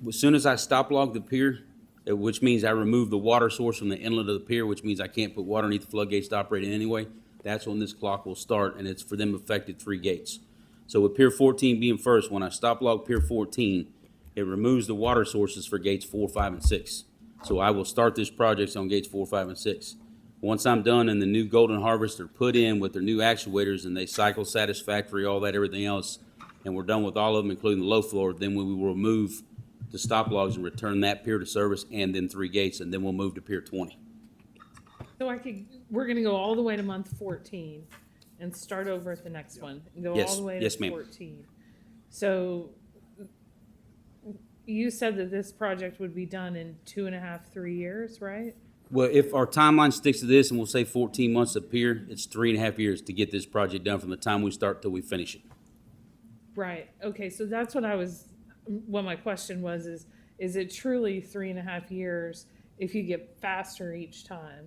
As soon as I stop log the pier, which means I remove the water source from the inlet of the pier, which means I can't put water underneath the floodgates to operate it anyway, that's when this clock will start, and it's for them affected 3 gates. So with Pier 14 being first, when I stop log Pier 14, it removes the water sources for gates 4, 5, and 6. So I will start this project on gates 4, 5, and 6. Once I'm done and the new Golden Harvest are put in with their new actuators and they cycle satisfactory, all that, everything else, and we're done with all of them, including the low floor, then we will remove the stop logs and return that pier to service and then 3 gates, and then we'll move to Pier 20. So we're gonna go all the way to month 14 and start over at the next one and go all Yes. the way Yes, to ma'am. 14. So you said that this project would be done in 2.5, 3 years, right? Well, if our timeline sticks to this and we'll say 14 months a pier, it's 3.5 years to get this project done from the time we start till we finish it. Right. Okay. So that's what my question was, is it truly 3.5 years if you get faster each time?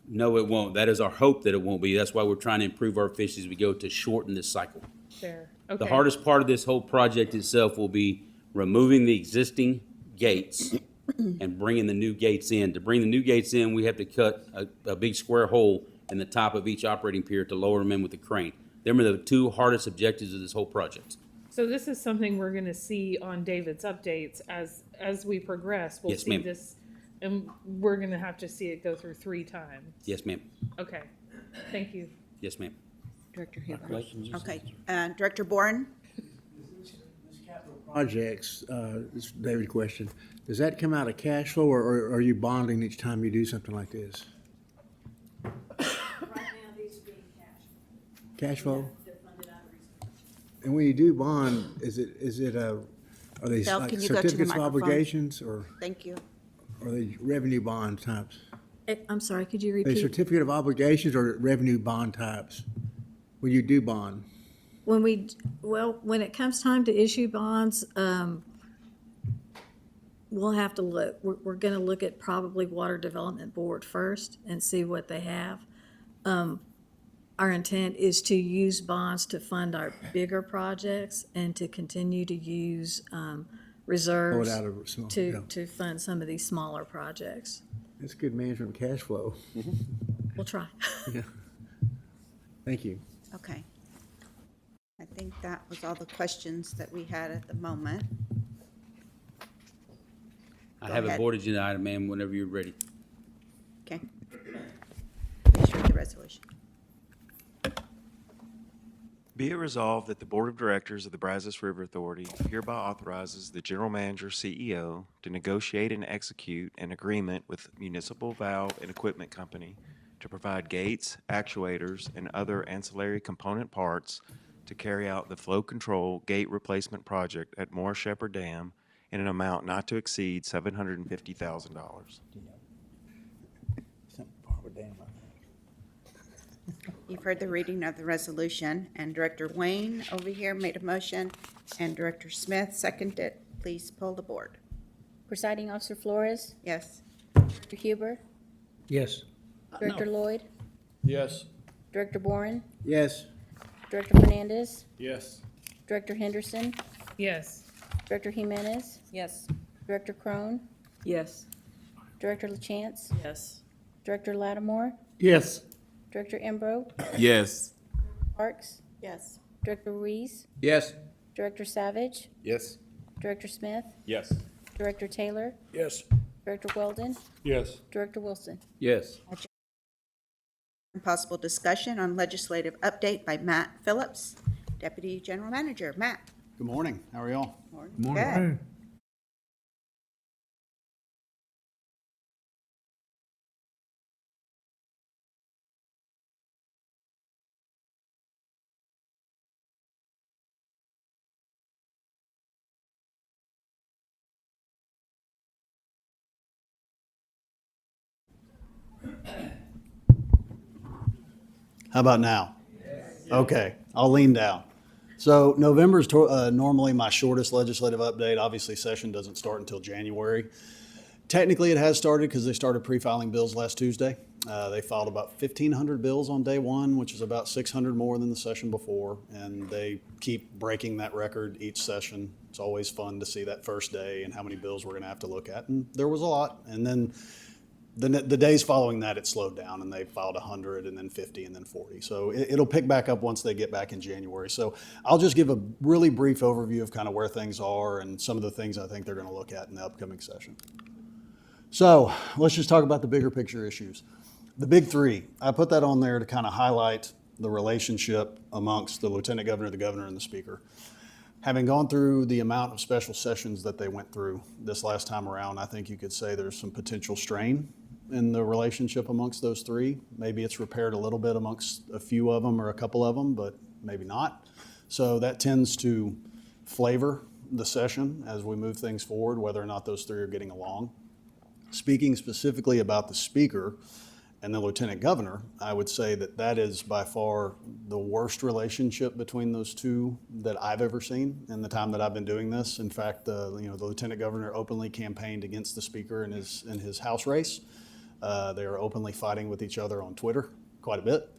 No, it won't. That is our hope that it won't be. That's why we're trying to improve our efficiency as we go to shorten this cycle. There. Okay. The hardest part of this whole project itself will be removing the existing gates and bringing the new gates in. To bring the new gates in, we have to cut a big square hole in the top of each operating pier to lower them in with the crane. Them are the 2 hardest objectives of this whole project. So this is something we're going to see on David's updates as we progress. We'll Yes, see ma'am. this, and we're going to have to see it go through 3 times. Yes, ma'am. Okay. Thank you. Yes, ma'am. Director Huber. Okay. Director Boren? Projects, this is David's question, does that come out of cash flow, or are you bonding each time you do something like this? Right now, these are being cashed. Cash flow? They're funded out of reserve. And when you do bond, are they Val, like can you go to the certificates of microphone? obligations, or Thank you. are they revenue bond types? I'm sorry, could you Are they repeat? certificate of obligations or revenue bond types when you do bond? When it comes time to issue bonds, we'll have to look. We're gonna look at probably Water Development Board first and see what they have. Our intent is to use bonds to fund our bigger projects and to continue to use reserves Pull it out of small, yeah. to fund some of these smaller projects. That's good management of cash flow. We'll try. Thank you. Okay. I think that was all the questions that we had at the moment. I Go have a ahead. board agenda item, ma'am, whenever you're ready. Okay. Please read the resolution. Be it resolved that the Board of Directors of the Brazos River Authority hereby authorizes the General Manager, CEO, to negotiate and execute an agreement with Municipal Valve and Equipment Company to provide gates, actuators, and other ancillary component parts to carry out the flow control gate replacement project at Morris Shepherd Dam in an amount not to exceed $750,000. You've heard the reading of the resolution, and Director Wayne over here made a motion, and Director Smith seconded. Please poll the board. Presiding Officer Flores, Yes. Director Huber, Yes. Director Lloyd, Yes. Director Boren, Yes. Director Fernandez, Yes. Director Henderson, Yes. Director Jimenez, Yes. Director Crone, Yes. Director LaChance, Yes. Director Lattimore, Yes. Director Embro, Yes. Parks, Yes. Director Ruiz, Yes. Director Savage, Yes. Director Smith, Yes. Director Taylor, Yes. Director Weldon, Yes. Director Wilson. Yes. Possible discussion on legislative update by Matt Phillips, Deputy General Manager. Matt? Good morning. How are y'all? Good. How about now? Okay, I'll lean down. So November is normally my shortest legislative update. Obviously, session doesn't start until January. Technically, it has started because they started pre-filing bills last Tuesday. They filed about 1,500 bills on day one, which is about 600 more than the session before, and they keep breaking that record each session. It's always fun to see that first day and how many bills we're going to have to look at, and there was a lot. And then the days following that, it slowed down, and they filed 100, and then 50, and then 40. So it'll pick back up once they get back in January. So I'll just give a really brief overview of kind of where things are and some of the things I think they're going to look at in the upcoming session. So let's just talk about the bigger picture issues. The big three, I put that on there to kind of highlight the relationship amongst the Lieutenant Governor, the Governor, and the Speaker. Having gone through the amount of special sessions that they went through this last time around, I think you could say there's some potential strain in the relationship amongst those three. Maybe it's repaired a little bit amongst a few of them or a couple of them, but maybe not. So that tends to flavor the session as we move things forward, whether or not those three are getting along. Speaking specifically about the Speaker and the Lieutenant Governor, I would say that that is by far the worst relationship between those two that I've ever seen in the time that I've been doing this. In fact, the Lieutenant Governor openly campaigned against the Speaker in his House race. They are openly fighting with each other on Twitter quite a bit.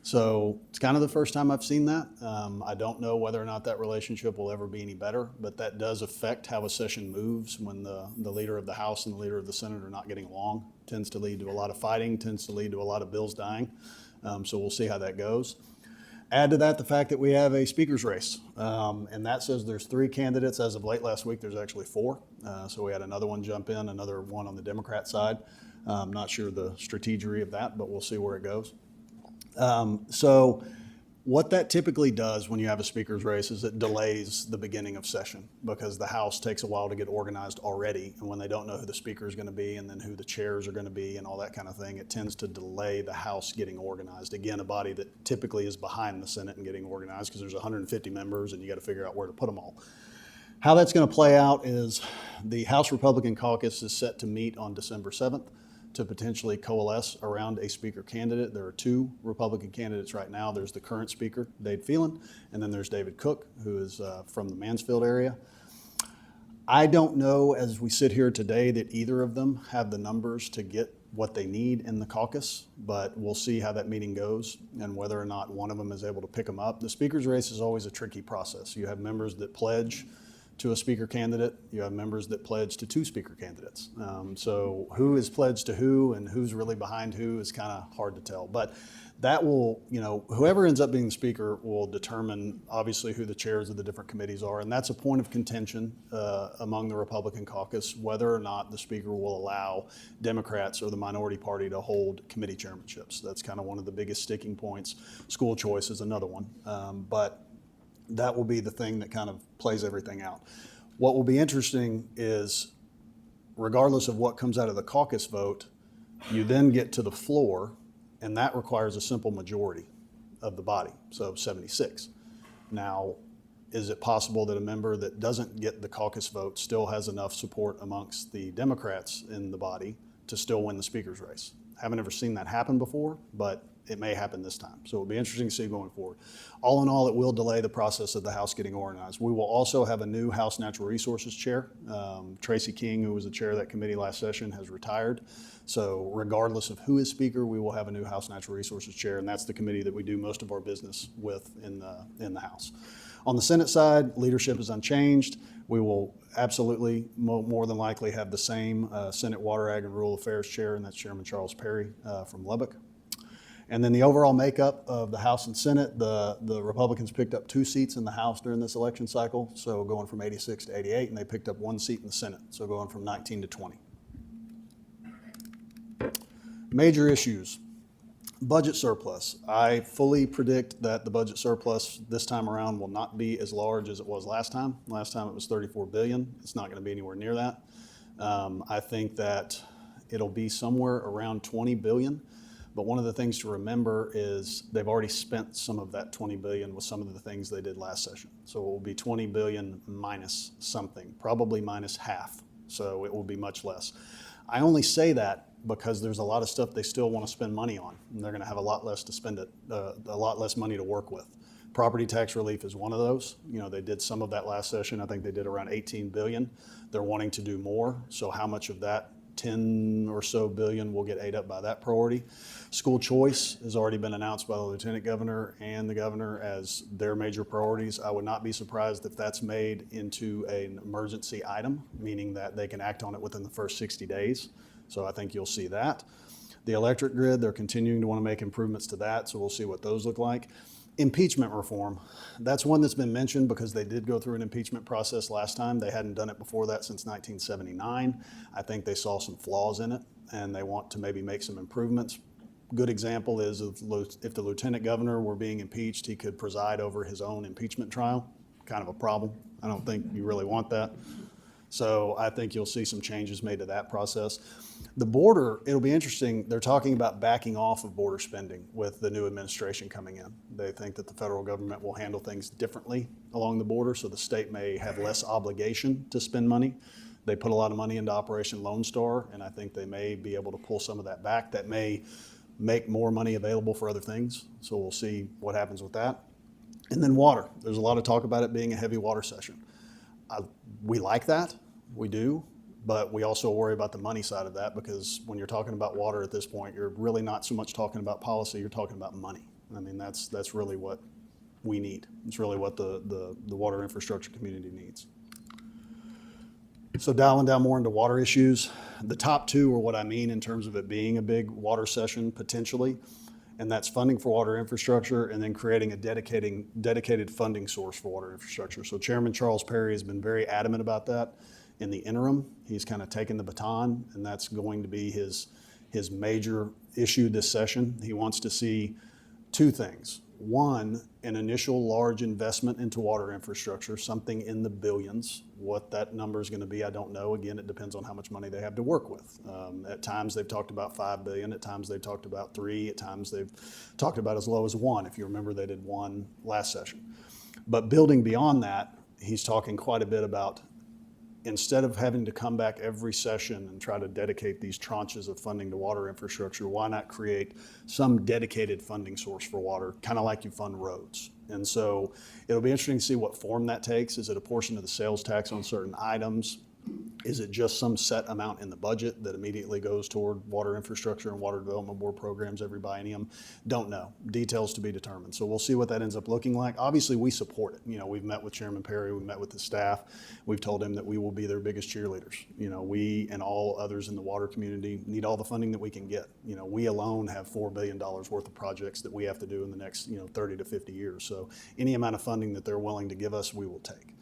So it's kind of the first time I've seen that. I don't know whether or not that relationship will ever be any better, but that does affect how a session moves when the leader of the House and the leader of the Senate are not getting along. Tends to lead to a lot of fighting, tends to lead to a lot of bills dying. So we'll see how that goes. Add to that the fact that we have a speaker's race, and that says there's 3 candidates. As of late last week, there's actually 4. So we had another one jump in, another one on the Democrat side. I'm not sure the strategy of that, but we'll see where it goes. So what that typically does when you have a speaker's race is it delays the beginning of session because the House takes a while to get organized already. And when they don't know who the speaker is going to be and then who the chairs are going to be and all that kind of thing, it tends to delay the House getting organized. Again, a body that typically is behind the Senate and getting organized because there's 150 members and you got to figure out where to put them all. How that's going to play out is the House Republican Caucus is set to meet on December 7th. To potentially coalesce around a speaker candidate. There are 2 Republican candidates right now. There's the current speaker, Dade Phelan, and then there's David Cook, who is from the Mansfield area. I don't know, as we sit here today, that either of them have the numbers to get what they need in the caucus, but we'll see how that meeting goes and whether or not one of them is able to pick them up. The speaker's race is always a tricky process. You have members that pledge to a speaker candidate. You have members that pledge to 2 speaker candidates. So who is pledged to who and who's really behind who is kind of hard to tell. But that will, whoever ends up being the speaker will determine obviously who the chairs of the different committees are. And that's a point of contention among the Republican caucus, whether or not the speaker will allow Democrats or the minority party to hold committee chairmanships. That's kind of one of the biggest sticking points. School choice is another one. But that will be the thing that kind of plays everything out. What will be interesting is, regardless of what comes out of the caucus vote, you then get to the floor, and that requires a simple majority of the body, so 76. Now, is it possible that a member that doesn't get the caucus vote still has enough support amongst the Democrats in the body to still win the speaker's race? Haven't ever seen that happen before, but it may happen this time. So it'll be interesting to see going forward. All in all, it will delay the process of the House getting organized. We will also have a new House Natural Resources Chair. Tracy King, who was the chair of that committee last session, has retired. So regardless of who is speaker, we will have a new House Natural Resources Chair, and that's the committee that we do most of our business with in the House. On the Senate side, leadership is unchanged. We will absolutely more than likely have the same Senate Water, Ag, and Rural Affairs Chair, and that's Chairman Charles Perry from Lubbock. And then the overall makeup of the House and Senate, the Republicans picked up 2 seats in the House during this election cycle, so going from 86 to 88, and they picked up 1 seat in the Senate, so going from 19 to 20. Major issues. Budget surplus. I fully predict that the budget surplus this time around will not be as large as it was last time. Last time it was $34 billion. It's not going to be anywhere near that. I think that it'll be somewhere around $20 billion. But one of the things to remember is they've already spent some of that $20 billion with some of the things they did last session. So it will be $20 billion minus something, probably minus half. So it will be much less. I only say that because there's a lot of stuff they still want to spend money on, and they're going to have a lot less to spend it, a lot less money to work with. Property tax relief is one of those. You know, they did some of that last session. I think they did around $18 billion. They're wanting to do more. So how much of that 10 or so billion will get ate up by that priority? School choice has already been announced by the Lieutenant Governor and the Governor as their major priorities. I would not be surprised if that's made into an emergency item, meaning that they can act on it within the first 60 days. So I think you'll see that. The electric grid, they're continuing to want to make improvements to that, so we'll see what those look like. Impeachment reform, that's one that's been mentioned because they did go through an impeachment process last time. They hadn't done it before that since 1979. I think they saw some flaws in it, and they want to maybe make some improvements. Good example is if the Lieutenant Governor were being impeached, he could preside over his own impeachment trial. Kind of a problem. I don't think you really want that. So I think you'll see some changes made to that process. The border, it'll be interesting. They're talking about backing off of border spending with the new administration coming in. They think that the federal government will handle things differently along the border, so the state may have less obligation to spend money. They put a lot of money into Operation Lone Star, and I think they may be able to pull some of that back. That may make more money available for other things, so we'll see what happens with that. And then water. There's a lot of talk about it being a heavy water session. We like that, we do, but we also worry about the money side of that, because when you're talking about water at this point, you're really not so much talking about policy, you're talking about money. I mean, that's really what we need. It's really what the water infrastructure community needs. So dialing down more into water issues, the top 2 are what I mean in terms of it being a big water session potentially, and that's funding for water infrastructure and then creating a dedicated funding source for water infrastructure. So Chairman Charles Perry has been very adamant about that. In the interim, he's kind of taken the baton, and that's going to be his major issue this session. He wants to see 2 things. One, an initial large investment into water infrastructure, something in the billions. What that number is going to be, I don't know. Again, it depends on how much money they have to work with. At times they've talked about $5 billion. At times they've talked about 3. At times they've talked about as low as 1. If you remember, they did 1 last session. But building beyond that, he's talking quite a bit about, instead of having to come back every session and try to dedicate these tranches of funding to water infrastructure, why not create some dedicated funding source for water, kind of like you fund roads? And so it'll be interesting to see what form that takes. Is it a portion of the sales tax on certain items? Is it just some set amount in the budget that immediately goes toward water infrastructure and water development board programs every biennium? Don't know. Details to be determined. So we'll see what that ends up looking like. Obviously, we support it. You know, we've met with Chairman Perry. We've met with the staff. We've told him that we will be their biggest cheerleaders. You know, we and all others in the water community need all the funding that we can get. You know, we alone have $4 billion worth of projects that we have to do in the next, 30 to 50 years. So any amount of funding that they're willing to give us, we will take.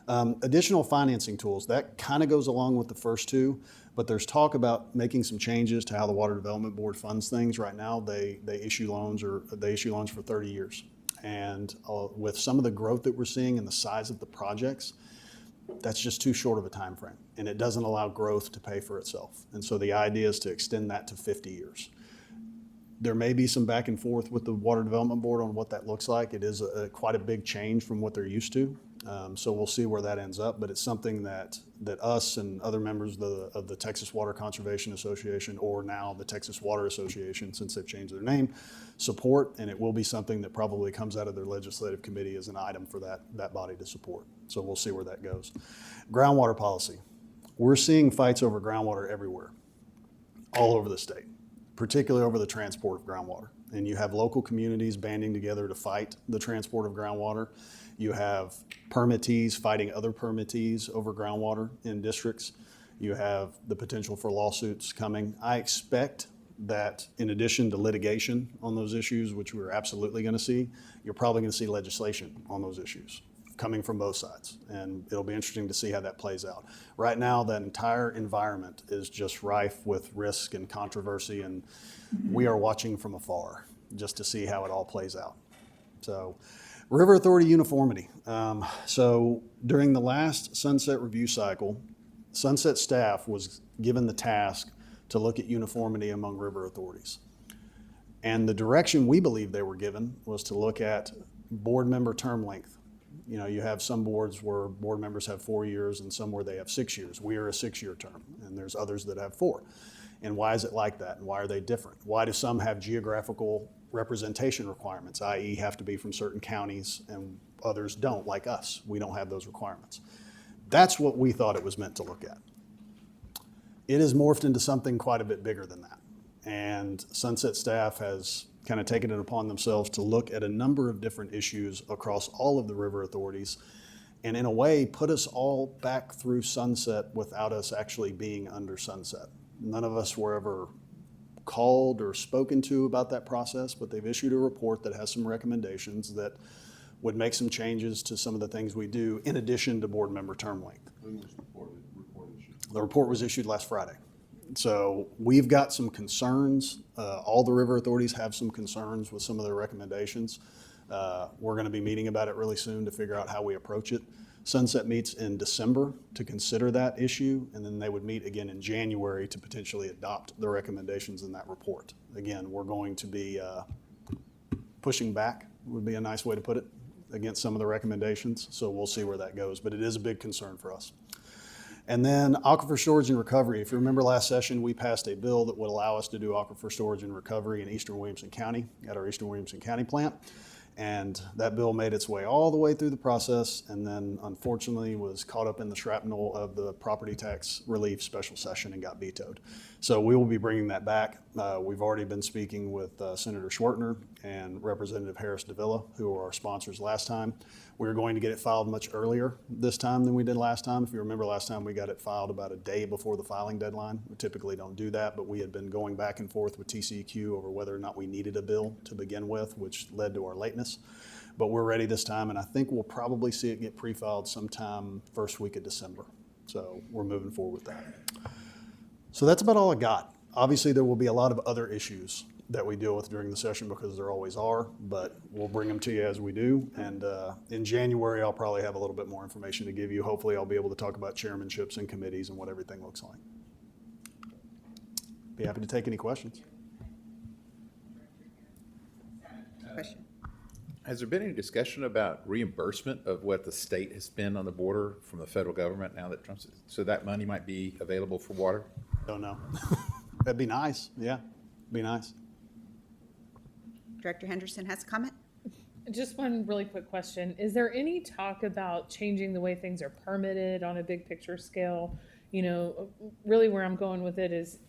Additional financing tools, that kind of goes along with the first 2, but there's talk about making some changes to how the Water Development Board funds things. Right now, they issue loans for 30 years. And with some of the growth that we're seeing and the size of the projects, that's just too short of a time frame, and it doesn't allow growth to pay for itself. And so the idea is to extend that to 50 years. There may be some back and forth with the Water Development Board on what that looks like. It is quite a big change from what they're used to. So we'll see where that ends up, but it's something that us and other members of the Texas Water Conservation Association, or now the Texas Water Association, since they've changed their name, support, and it will be something that probably comes out of their legislative committee as an item for that body to support. So we'll see where that goes. Groundwater policy. We're seeing fights over groundwater everywhere, all over the state, particularly over the transport of groundwater. And you have local communities banding together to fight the transport of groundwater. You have permittees fighting other permittees over groundwater in districts. You have the potential for lawsuits coming. I expect that in addition to litigation on those issues, which we're absolutely going to see, you're probably going to see legislation on those issues coming from both sides. And it'll be interesting to see how that plays out. Right now, that entire environment is just rife with risk and controversy, and we are watching from afar just to see how it all plays out. So, River Authority uniformity. So during the last Sunset review cycle, Sunset staff was given the task to look at uniformity among river authorities. And the direction we believe they were given was to look at board member term length. You know, you have some boards where board members have 4 years and some where they have 6 years. We are a 6-year term, and there's others that have 4. And why is it like that? And why are they different? Why do some have geographical representation requirements, i.e. have to be from certain counties, and others don't, like us? We don't have those requirements. That's what we thought it was meant to look at. It has morphed into something quite a bit bigger than that. And Sunset staff has kind of taken it upon themselves to look at a number of different issues across all of the river authorities, and in a way put us all back through Sunset without us actually being under Sunset. None of us were ever called or spoken to about that process, but they've issued a report that has some recommendations that would make some changes to some of the things we do in addition to board member term length. When was the report issued? The report was issued last Friday. So we've got some concerns. All the river authorities have some concerns with some of their recommendations. We're going to be meeting about it really soon to figure out how we approach it. Sunset meets in December to consider that issue, and then they would meet again in January to potentially adopt the recommendations in that report. Again, we're going to be pushing back, would be a nice way to put it, against some of the recommendations. So we'll see where that goes, but it is a big concern for us. And then aquifer storage and recovery. If you remember last session, we passed a bill that would allow us to do aquifer storage and recovery in Eastern Williamson County at our Eastern Williamson County plant. And that bill made its way all the way through the process, and then unfortunately was caught up in the shrapnel of the property tax relief special session and got vetoed. So we will be bringing that back. We've already been speaking with Senator Schwertner and Representative Harris Davila, who were our sponsors last time. We were going to get it filed much earlier this time than we did last time. If you remember last time, we got it filed about a day before the filing deadline. We typically don't do that, but we had been going back and forth with TCEQ over whether or not we needed a bill to begin with, which led to our lateness. But we're ready this time, and I think we'll probably see it get pre-filed sometime first week of December. So we're moving forward with that. So that's about all I got. Obviously, there will be a lot of other issues that we deal with during the session because there always are, but we'll bring them to you as we do. And in January, I'll probably have a little bit more information to give you. Hopefully, I'll be able to talk about chairmanships and committees and what everything looks like. Be happy to take any questions. Question. Has there been any discussion about reimbursement of what the state has spent on the border from the federal government now that Trump's, so that money might be available for water? Don't know. That'd be nice. Yeah, be nice. Director Henderson has a comment? Just one really quick question. Is there any talk about changing the way things are permitted on a big picture scale? You know, really where I'm going with it is,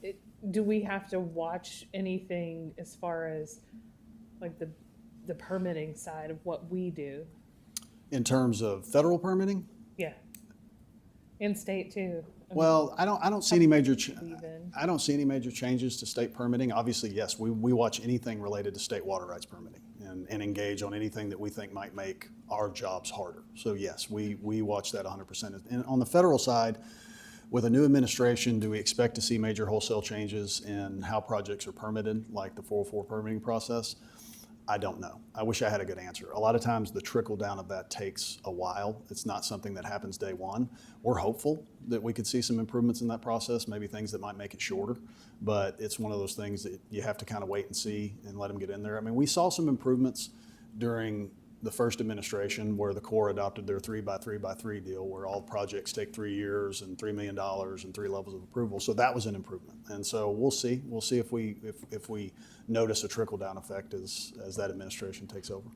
do we have to watch anything as far as like the permitting side of what we do? In terms of federal permitting? Yeah. And state too. Well, I don't see any major changes to state permitting. Obviously, yes, we watch anything related to state water rights permitting and engage on anything that we think might make our jobs harder. So yes, we watch that 100%. And on the federal side, with a new administration, do we expect to see major wholesale changes in how projects are permitted, like the 404 permitting process? I don't know. I wish I had a good answer. A lot of times the trickle down of that takes a while. It's not something that happens day one. We're hopeful that we could see some improvements in that process, maybe things that might make it shorter. But it's one of those things that you have to kind of wait and see and let them get in there. I mean, we saw some improvements during the first administration where the Corps adopted their 3x3x3 deal, where all projects take 3 years and $3 million and 3 levels of approval. So that was an improvement. And so we'll see if we notice a trickle down effect as that administration takes over.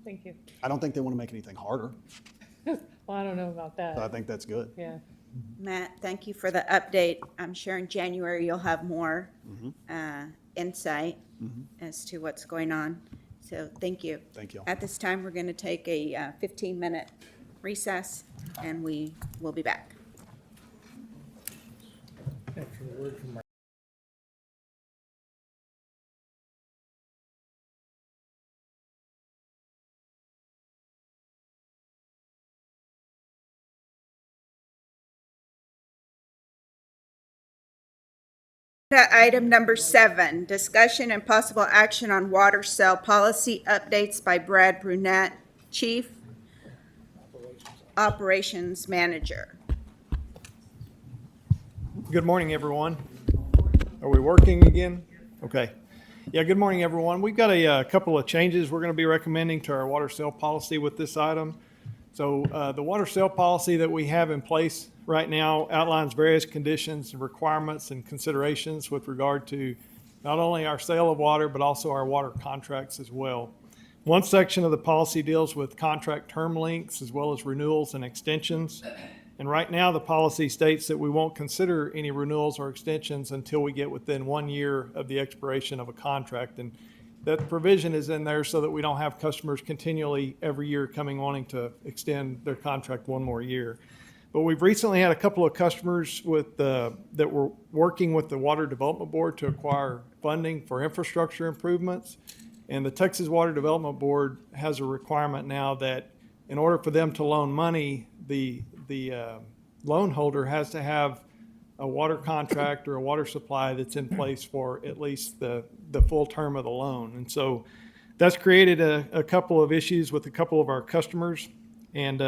Thank you. I don't think they want to make anything harder. Well, I don't know about that. So I think that's good. Yeah. Matt, thank you for the update. I'm sure in January you'll have more insight as to what's going on. So thank you. Thank you. At this time, we're going to take a 15-minute recess, and we will be back. Item number 7, discussion and possible action on water cell policy updates by Brad Brunette, Chief Operations Manager. Good morning, everyone. Are we working again? Okay. Yeah, good morning, everyone. We've got a couple of changes we're going to be recommending to our water sale policy with this item. So the water sale policy that we have in place right now outlines various conditions and requirements and considerations with regard to not only our sale of water, but also our water contracts as well. One section of the policy deals with contract term lengths as well as renewals and extensions. And right now, the policy states that we won't consider any renewals or extensions until we get within 1 year of the expiration of a contract. And that provision is in there so that we don't have customers continually every year coming wanting to extend their contract 1 more year. But we've recently had a couple of customers that were working with the Water Development Board to acquire funding for infrastructure improvements. And the Texas Water Development Board has a requirement now that in order for them to loan money, the loan holder has to have a water contract or a water supply that's in place for at least the full term of the loan. And so that's created a couple of issues with a couple of our customers. And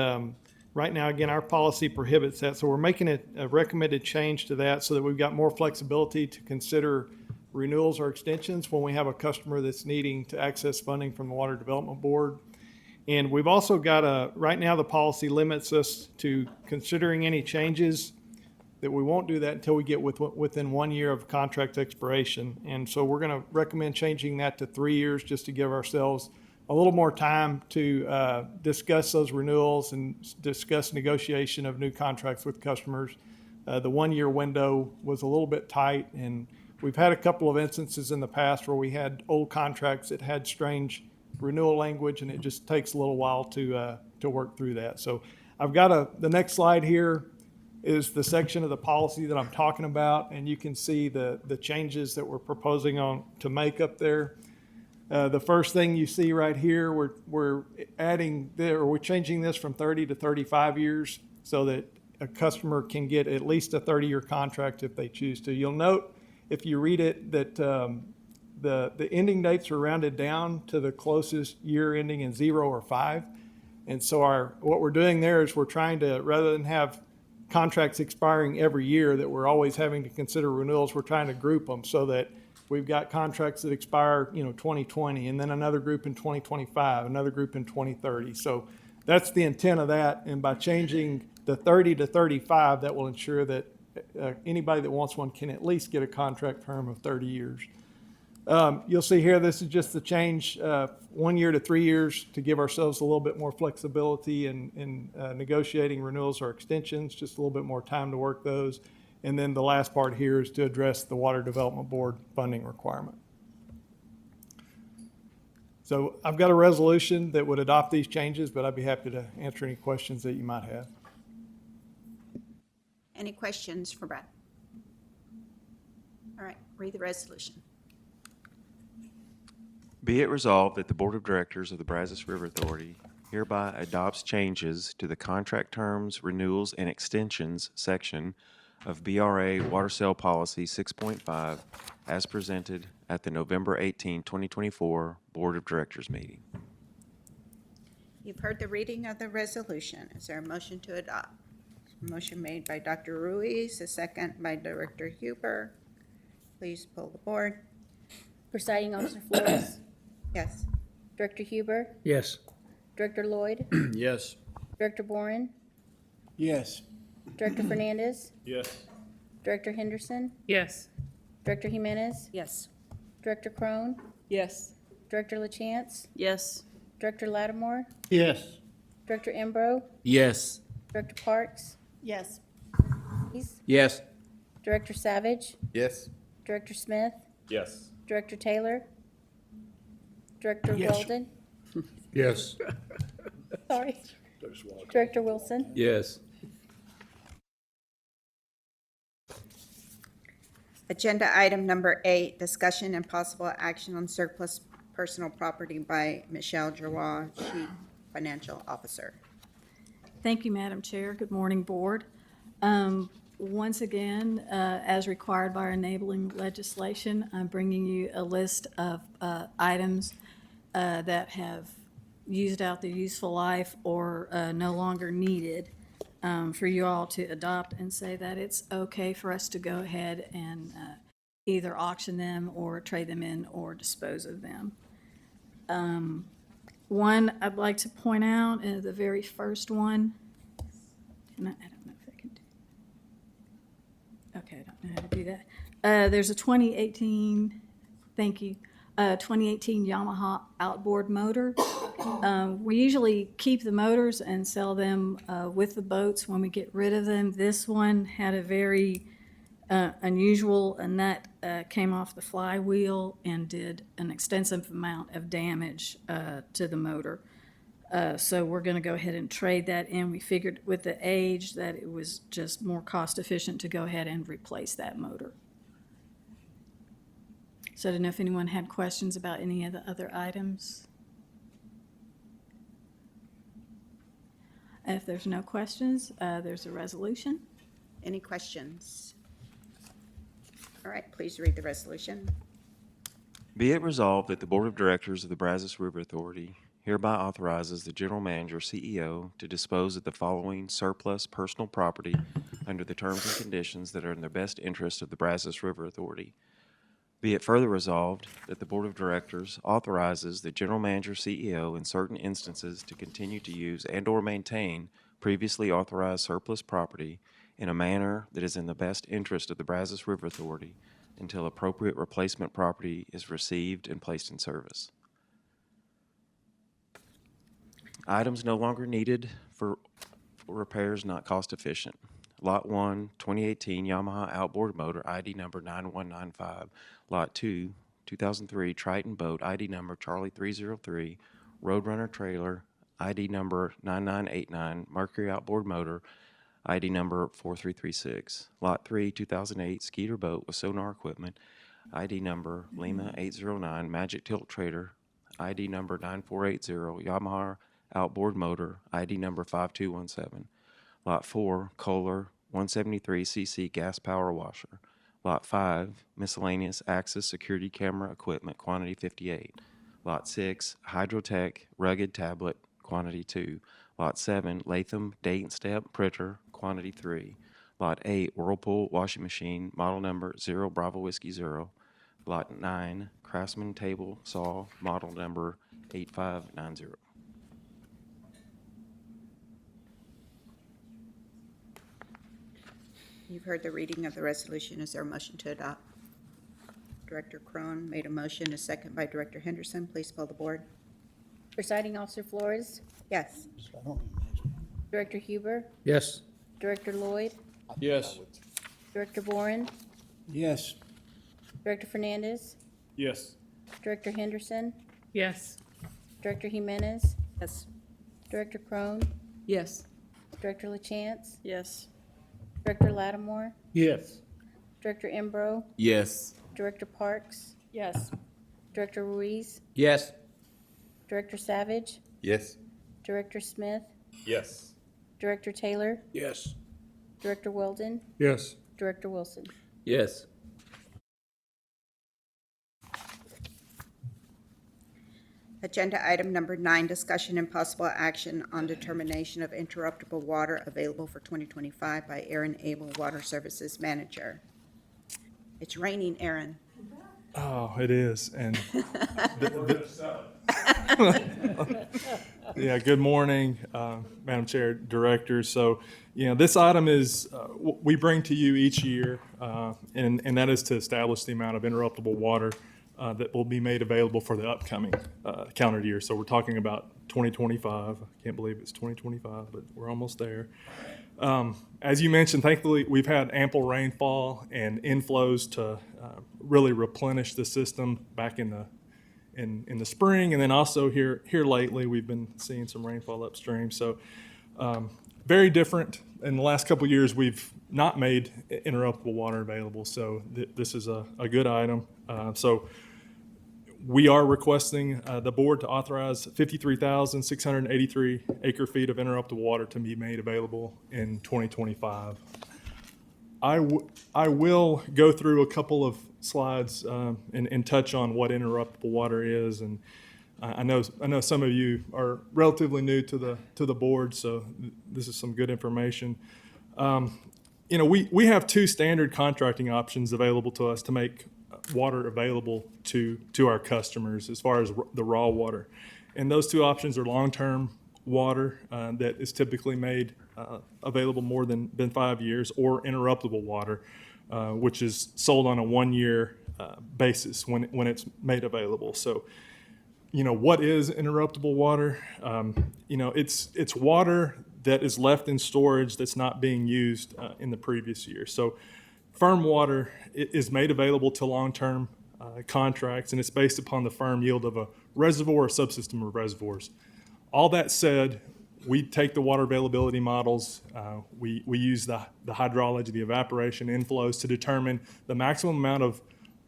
right now, again, our policy prohibits that. So we're making it a recommended change to that so that we've got more flexibility to consider renewals or extensions when we have a customer that's needing to access funding from the Water Development Board. And we've also got right now the policy limits us to considering any changes that we won't do that until we get within 1 year of contract expiration. And so we're going to recommend changing that to 3 years just to give ourselves a little more time to discuss those renewals and discuss negotiation of new contracts with customers. The 1 year window was a little bit tight, and we've had a couple of instances in the past where we had old contracts that had strange renewal language, and it just takes a little while to work through that. So I've got the next slide here is the section of the policy that I'm talking about, and you can see the changes that we're proposing to make up there. The first thing you see right here, we're changing this from 30 to 35 years so that a customer can get at least a 30-year contract if they choose to. You'll note if you read it that the ending dates are rounded down to the closest year ending in 0 or 5. And so what we're doing there is we're trying to, rather than have contracts expiring every year that we're always having to consider renewals, we're trying to group them so that we've got contracts that expire, 2020, and then another group in 2025, another group in 2030. So that's the intent of that. And by changing the 30 to 35, that will ensure that anybody that wants one can at least get a contract term of 30 years. You'll see here, this is just the change 1 year to 3 years to give ourselves a little bit more flexibility in negotiating renewals or extensions, just a little bit more time to work those. And then the last part here is to address the Water Development Board funding requirement. So I've got a resolution that would adopt these changes, but I'd be happy to answer any questions that you might have. Any questions for Brad? All right, read the resolution. Be it resolved that the Board of Directors of the Brazos River Authority hereby adopts changes to the contract terms, renewals, and extensions section of BRA Water Sale Policy 6.5 as presented at the November 18, 2024 Board of Directors meeting. You've heard the reading of the resolution. Is there a motion to adopt? Motion made by Dr. Ruiz, a second by Director Huber. Please pull the board. Presiding Officer Flores, Yes. Director Huber, Yes. Director Lloyd, Yes. Director Boren, Yes. Director Fernandez, Yes. Director Henderson, Yes. Director Jimenez, Yes. Director Crone, Yes. Director LaChance, Yes. Director Lattimore, Yes. Director Embro, Yes. Director Parks, Yes. Yes. Director Savage, Yes. Director Smith, Yes. Director Taylor, Director Yes. Weldon, Yes. sorry, Director Wilson, Yes. Agenda item number 8, discussion and possible action on surplus personal property by Michelle Giroir, Chief Financial Officer. Thank you, Madam Chair. Good morning, Board. Once again, as required by our enabling legislation, I'm bringing you a list of items that have used out their useful life or no longer needed for you all to adopt and say that it's okay for us to go ahead and either auction them or trade them in or dispose of them. One I'd like to point out is the very first one. And I don't know if I can do. Okay, I don't know how to do that. There's a 2018, thank you, 2018 Yamaha outboard motor. We usually keep the motors and sell them with the boats when we get rid of them. This one had a very unusual, a nut came off the flywheel and did an extensive amount of damage to the motor. So we're going to go ahead and trade that in. We figured with the age that it was just more cost efficient to go ahead and replace that motor. So I don't know if anyone had questions about any of the other items. If there's no questions, there's a resolution. Any questions? All right, please read the resolution. Be it resolved that the Board of Directors of the Brazos River Authority hereby authorizes the General Manager, CEO, to dispose of the following surplus personal property under the terms and conditions that are in the best interest of the Brazos River Authority. Be it further resolved that the Board of Directors authorizes the General Manager, CEO, in certain instances to continue to use and/or maintain previously authorized surplus property in a manner that is in the best interest of the Brazos River Authority until appropriate replacement property is received and placed in service. Items no longer needed for repairs not cost efficient. Lot 1, 2018 Yamaha outboard motor, ID number 9195. Lot 2, 2003 Triton boat, ID number Charlie 303. Roadrunner trailer, ID number 9989. Mercury outboard motor, ID number 4336. Lot 3, 2008 Skeeter boat with sonar equipment, ID number Lima 809. Magic tilt trailer, ID number 9480. Yamaha outboard motor, ID number 5217. Lot 4, Kohler 173cc gas power washer. Lot 5, miscellaneous Axis security camera equipment, quantity 58. Lot 6, Hydrotech rugged tablet, quantity 2. Lot 7, Latham date and step printer, quantity 3. Lot 8, Whirlpool washing machine, model number 0 Bravo Whiskey 0. Lot 9, Craftsman table saw, model number 8590. You've heard the reading of the resolution. Is there a motion to adopt? Director Crone made a motion, a second by Director Henderson. Please pull the board. Presiding Officer Flores, Yes. Director Huber, Yes. Director Lloyd, Yes. Director Boren, Yes. Director Fernandez, Yes. Director Henderson, Yes. Director Jimenez, Yes. Director Crone, Yes. Director LaChance, Yes. Director Lattimore, Yes. Director Embro, Yes. Director Parks, Yes. Director Ruiz, Yes. Director Savage, Yes. Director Smith, Yes. Director Taylor, Yes. Director Weldon, Yes. Director Wilson. Yes. Agenda item number 9, discussion and possible action on determination of interruptible water available for 2025 by Aaron Abel, Water Services Manager. It's raining, Aaron. Oh, it is, and yeah. Good morning, Madam Chair, Directors. So, this item is we bring to you each year, and that is to establish the amount of interruptible water that will be made available for the upcoming calendar year. So we're talking about 2025. I can't believe it's 2025, but we're almost there. As you mentioned, thankfully, we've had ample rainfall and inflows to really replenish the system back in the spring, and then also here lately, we've been seeing some rainfall upstream. So very different. In the last couple of years, we've not made interruptible water available, so this is a good item. So we are requesting the board to authorize 53,683 acre feet of interruptible water to be made available in 2025. I will go through a couple of slides and touch on what interruptible water is, and I know some of you are relatively new to the board, so this is some good information. We have 2 standard contracting options available to us to make water available to our customers as far as the raw water. And those 2 options are long-term water that is typically made available more than 5 years, or interruptible water, which is sold on a 1-year basis when it's made available. So, what is interruptible water? It's water that is left in storage that's not being used in the previous year. So firm water is made available to long-term contracts, and it's based upon the firm yield of a reservoir or subsystem of reservoirs. All that said, we take the water availability models, we use the hydrology, the evaporation inflows to determine the maximum amount of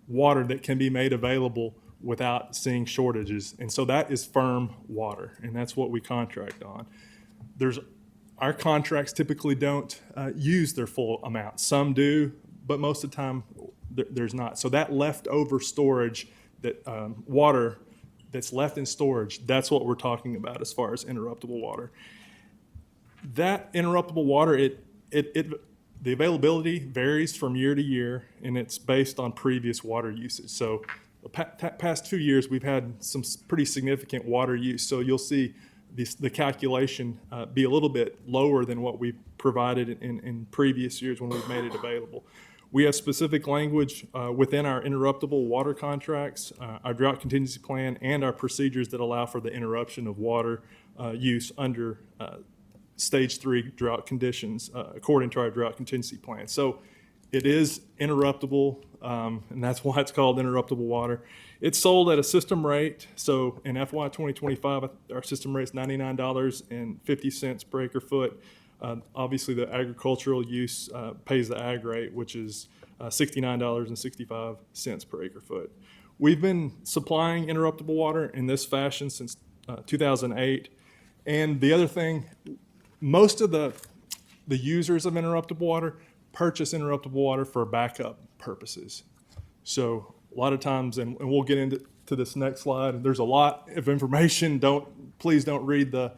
water that can be made available without seeing shortages. And so that is firm water, and that's what we contract on. Our contracts typically don't use their full amount. Some do, but most of the time there's not. So that leftover storage, that water that's left in storage, that's what we're talking about as far as interruptible water. That interruptible water, the availability varies from year to year, and it's based on previous water usage. So the past 2 years, we've had some pretty significant water use. So you'll see the calculation be a little bit lower than what we provided in previous years when we've made it available. We have specific language within our interruptible water contracts, our drought contingency plan, and our procedures that allow for the interruption of water use under stage 3 drought conditions, according to our drought contingency plan. So it is interruptible, and that's why it's called interruptible water. It's sold at a system rate. So in FY 2025, our system rate is $99.50 per acre foot. Obviously, the agricultural use pays the ag rate, which is $69.65 per acre foot. We've been supplying interruptible water in this fashion since 2008. And the other thing, most of the users of interruptible water purchase interruptible water for backup purposes. So a lot of times, and we'll get into this next slide, there's a lot of information. Please don't read the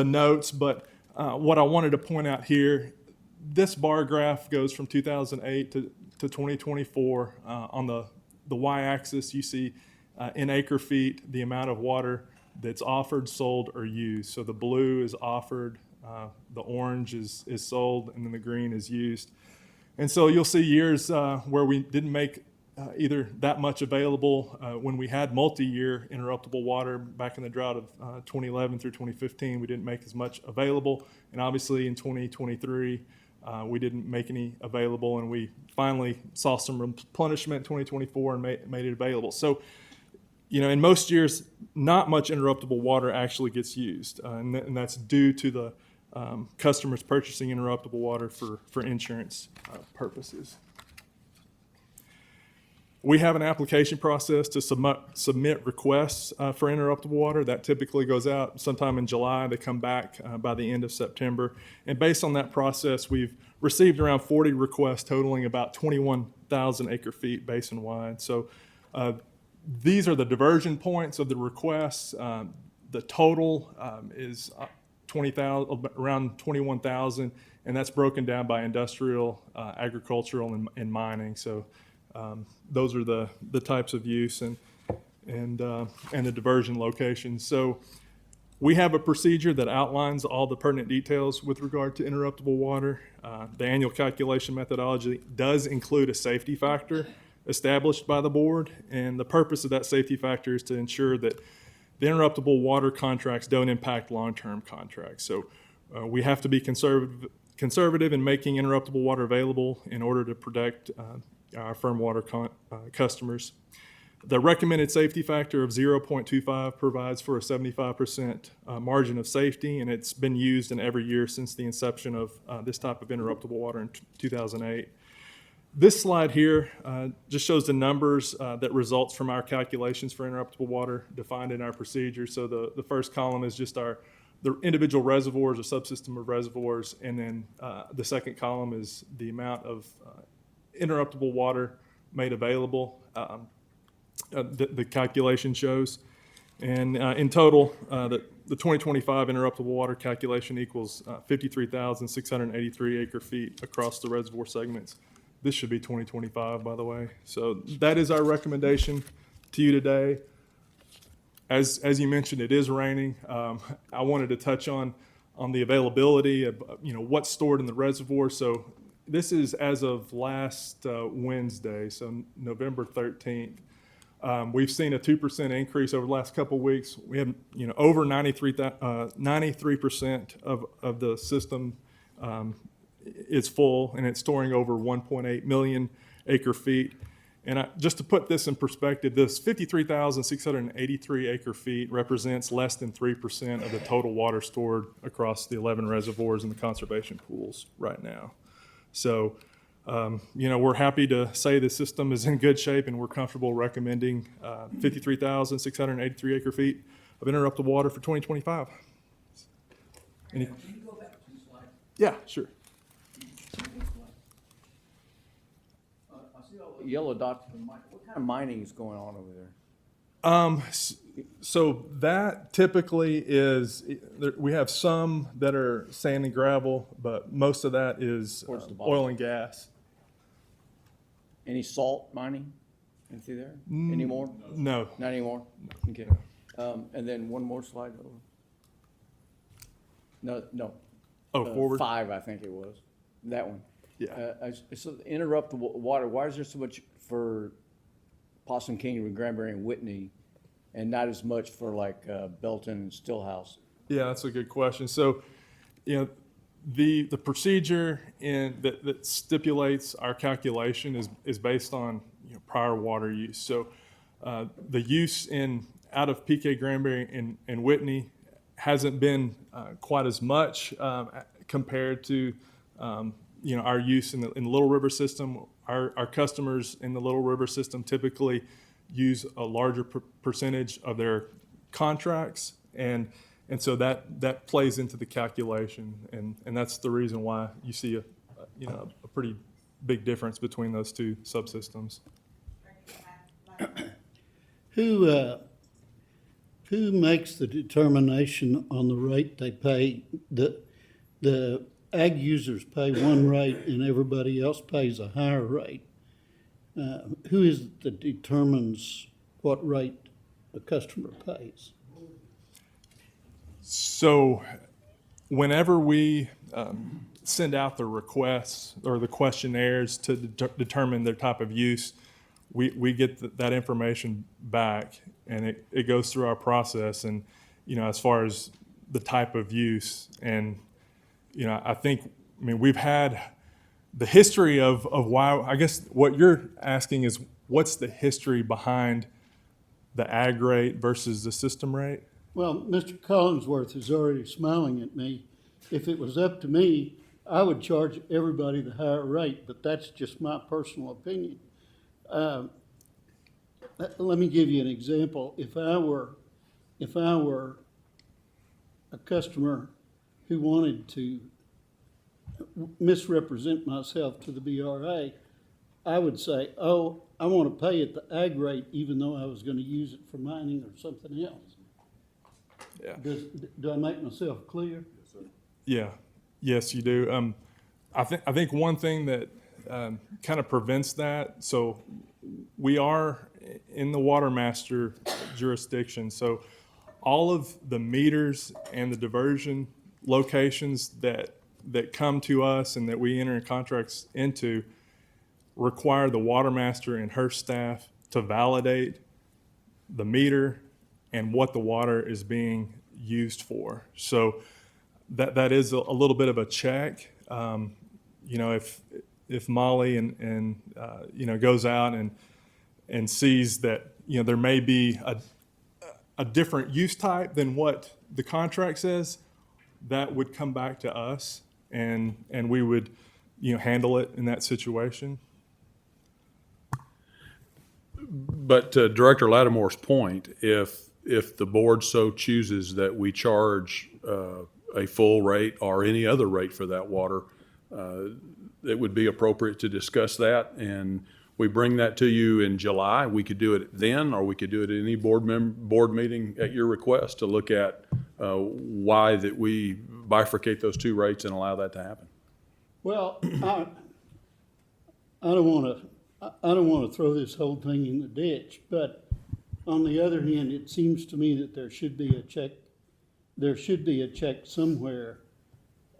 notes, but what I wanted to point out here, this bar graph goes from 2008 to 2024. On the y-axis, you see in acre feet the amount of water that's offered, sold, or used. So the blue is offered, the orange is sold, and then the green is used. And so you'll see years where we didn't make either that much available when we had multi-year interruptible water back in the drought of 2011 through 2015. We didn't make as much available, and obviously in 2023 we didn't make any available, and we finally saw some replenishment in 2024 and made it available. So, in most years, not much interruptible water actually gets used, and that's due to the customers purchasing interruptible water for insurance purposes. We have an application process to submit requests for interruptible water. That typically goes out sometime in July. They come back by the end of September. And based on that process, we've received around 40 requests totaling about 21,000 acre feet basin-wide. So these are the diversion points of the requests. The total is 20,000, around 21,000, and that's broken down by industrial, agricultural, and mining. So those are the types of use and the diversion locations. So we have a procedure that outlines all the pertinent details with regard to interruptible water. The annual calculation methodology does include a safety factor established by the board, and the purpose of that safety factor is to ensure that the interruptible water contracts don't impact long-term contracts. So we have to be conservative in making interruptible water available in order to protect our firm water customers. The recommended safety factor of 0.25 provides for a 75% margin of safety, and it's been used in every year since the inception of this type of interruptible water in 2008. This slide here just shows the numbers that results from our calculations for interruptible water defined in our procedure. So the first column is just the individual reservoirs or subsystem of reservoirs, and then the second column is the amount of interruptible water made available. The calculation shows. And in total, the 2025 interruptible water calculation equals 53,683 acre feet across the reservoir segments. This should be 2025, by the way. So that is our recommendation to you today. As you mentioned, it is raining. I wanted to touch on the availability of what's stored in the reservoir. So this is as of last Wednesday, so November 13th. We've seen a 2% increase over the last couple of weeks. We have over 93% of the system is full, and it's storing over 1.8 million acre feet. And just to put this in perspective, this 53,683 acre feet represents less than 3% of the total water stored across the 11 reservoirs in the conservation pools right now. So, we're happy to say the system is in good shape, and we're comfortable recommending 53,683 acre feet of interruptible water for 2025. Any? Can you go back 2 slides? Yeah, sure. I see all the yellow dots. What kind of mining is going on over there? So that typically is, we have some that are sand and gravel, but most of that is oil and gas. Any salt mining in through there anymore? No. Not anymore? Okay. And then one more slide over. No. Oh, forward? 5, I think it was. That one. Yeah. So interruptible water, why is there so much for Possum Kingdom, Granbury, and Whitney, and not as much for like Belton and Stillhouse? Yeah, that's a good question. So, the procedure that stipulates our calculation is based on prior water use. So, the use out of PK Granbury and Whitney hasn't been quite as much compared to our use in the Little River system. Our customers in the Little River system typically use a larger percentage of their contracts, and so that plays into the calculation, and that's the reason why you see a pretty big difference between those two subsystems. Who makes the determination on the rate they pay? The ag users pay one rate and everybody else pays a higher rate. Who is it that determines what rate the customer pays? So whenever we send out the requests or the questionnaires to determine their type of use, we get that information back, and it goes through our process. And as far as the type of use, and we've had the history of why. I guess what you're asking is what's the history behind the ag rate versus the system rate? Well, Mr. Collinsworth is already smiling at me. If it was up to me, I would charge everybody the higher rate, but that's just my personal opinion. let me give you an example. If I were a customer who wanted to misrepresent myself to the BRA, I would say, oh, I want to pay at the ag rate even though I was going to use it for mining or something else. Yeah. Do I make myself clear? Yeah, yes, you do. I think one thing that kind of prevents that, so we are in the water master jurisdiction, so all of the meters and the diversion locations that come to us and that we enter contracts into require the water master and her staff to validate the meter and what the water is being used for. So that is a little bit of a check. You know, if Molly and you know, goes out and sees that, you know, there may be a different use type than what the contract says, that would come back to us and we would, you know, handle it in that situation. But to Director Lattimore's point, if the board so chooses that we charge a full rate or any other rate for that water, it would be appropriate to discuss that. And we bring that to you in July. We could do it then, or we could do it at any board meeting at your request to look at why that we bifurcate those two rates and allow that to happen. Well, I don't want to throw this whole thing in the ditch, but on the other hand, it seems to me that there should be a check. There should be a check somewhere.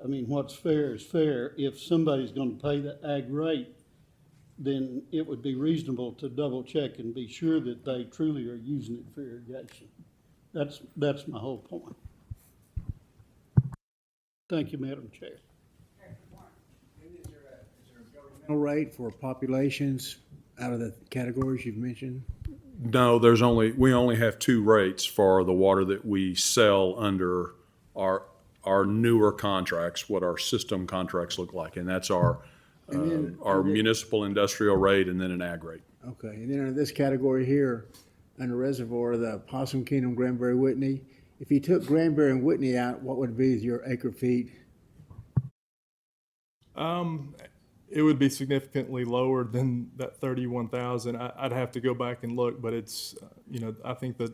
I mean, what's fair is fair. If somebody's going to pay the ag rate, then it would be reasonable to double check and be sure that they truly are using it for irrigation. That's my whole point. Thank you, Madam Chair. No rate for populations out of the categories you've mentioned? No, we only have two rates for the water that we sell under our newer contracts, what our system contracts look like, and that's our municipal industrial rate and then an ag rate. Okay, and then in this category here, under reservoir, the Possum Kingdom, Granbury, Whitney, if you took Granbury and Whitney out, what would be your acre feet? It would be significantly lower than that 31,000. I'd have to go back and look, but it's, you know, I think that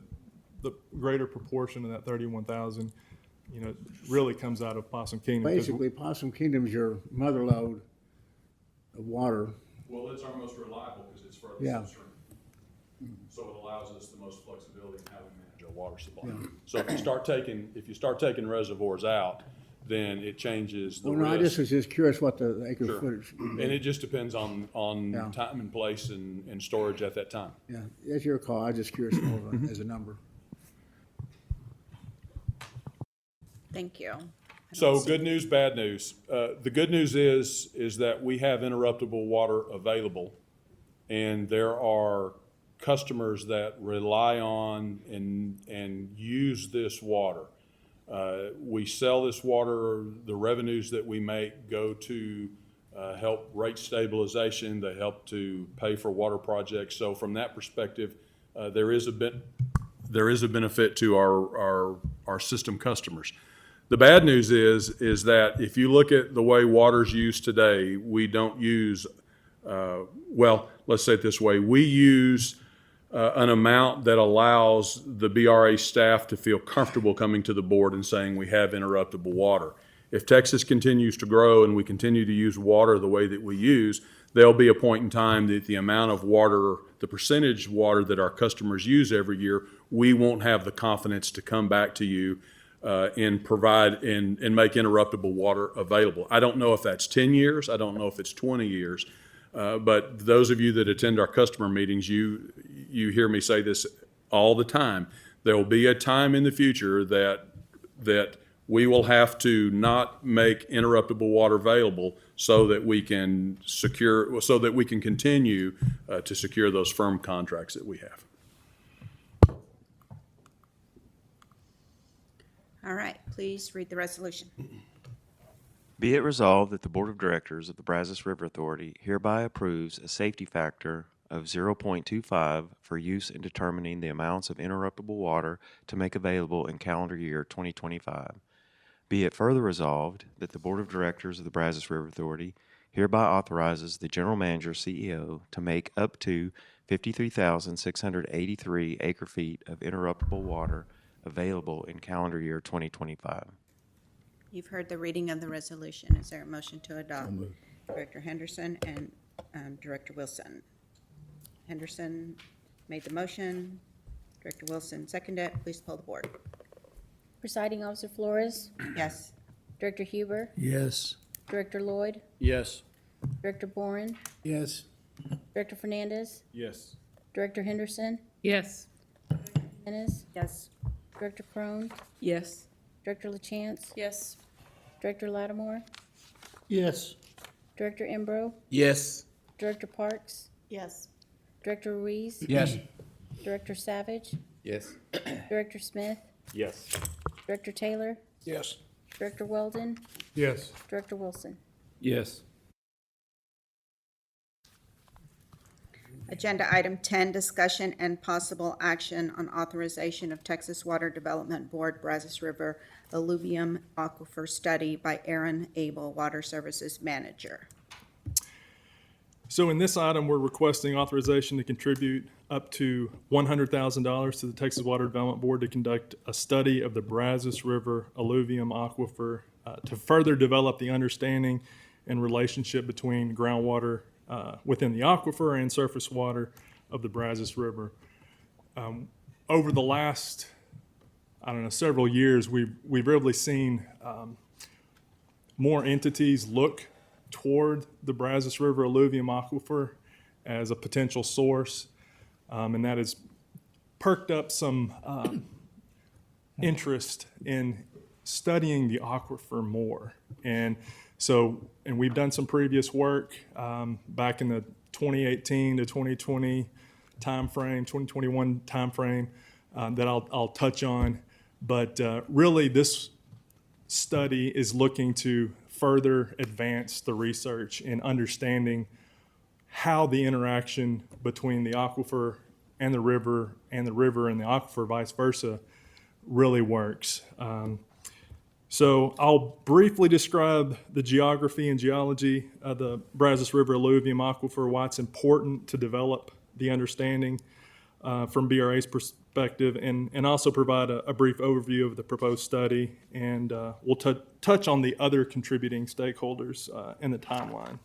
the greater proportion of that 31,000, you know, really comes out of Possum Kingdom. 'Cause Basically, Possum Kingdom is your mother lode of water. Well, it's our most reliable because it's furthest Yeah. upstream. So it allows us the most flexibility in how we manage our water supply. So if you start taking reservoirs out, then it changes the Well, no, I just risk. was just curious what the acre Sure. footage. And it just depends on Yeah. time and place and storage at that time. Yeah, that's your call. I was just curious more of a- as a number. Thank you. So good news, bad news. The good news is that we have interruptible water available, and there are customers that rely on and use this water. We sell this water, the revenues that we make go to help rate stabilization, they help to pay for water projects. So from that perspective, there is a benefit to our system customers. The bad news is that if you look at the way water's used today, we don't use, well, let's say it this way, we use an amount that allows the BRA staff to feel comfortable coming to the board and saying we have interruptible water. If Texas continues to grow and we continue to use water the way that we use, there'll be a point in time that the amount of water, the percentage water that our customers use every year, we won't have the confidence to come back to you and provide and make interruptible water available. I don't know if that's 10 years. I don't know if it's 20 years. But those of you that attend our customer meetings, you hear me say this all the time. There will be a time in the future that we will have to not make interruptible water available so that we can continue to secure those firm contracts that we have. All right, please read the resolution. Be it resolved that the Board of Directors of the Brazos River Authority hereby approves a safety factor of 0.25 for use in determining the amounts of interruptible water to make available in calendar year 2025. Be it further resolved that the Board of Directors of the Brazos River Authority hereby authorizes the General Manager, CEO, to make up to 53,683 acre-feet of interruptible water available in calendar year 2025. You've heard the reading of the resolution. Is there a motion to adopt? Director Henderson and Director Wilson. Henderson made the motion. Director Wilson seconded it. Please poll the board. Presiding Officer Flores, Yes. Director Huber, Yes. Director Lloyd, Yes. Director Boren, Yes. Director Fernandez, Yes. Director Henderson, Yes. Ennis, Yes. Director Crone, Yes. Director LaChance, Yes. Director Lattimore, Yes. Director Embro, Yes. Director Parks, Yes. Director Ruiz, Yes. Director Savage, Yes. Director Smith, Yes. Director Taylor, Yes. Director Weldon, Yes. Director Wilson. Yes. Agenda item 10, discussion and possible action on authorization of Texas Water Development Board Brazos River Alluvium Aquifer Study by Aaron Abel, Water Services Manager. So in this item, we're requesting authorization to contribute up to $100,000 to the Texas Water Development Board to conduct a study of the Brazos River alluvium aquifer to further develop the understanding and relationship between groundwater within the aquifer and surface water of the Brazos River. Over the last, several years, we've really seen more entities look toward the Brazos River alluvium aquifer as a potential source, and that has perked up some interest in studying the aquifer more. And we've done some previous work back in the 2018 to 2020 timeframe, 2021 timeframe that I'll touch on. But really, this study is looking to further advance the research in understanding how the interaction between the aquifer and the river and the aquifer, vice versa, really works. So I'll briefly describe the geography and geology of the Brazos River alluvium aquifer, why it's important to develop the understanding from BRA's perspective, and also provide a brief overview of the proposed study, and we'll touch on the other contributing stakeholders in the timeline.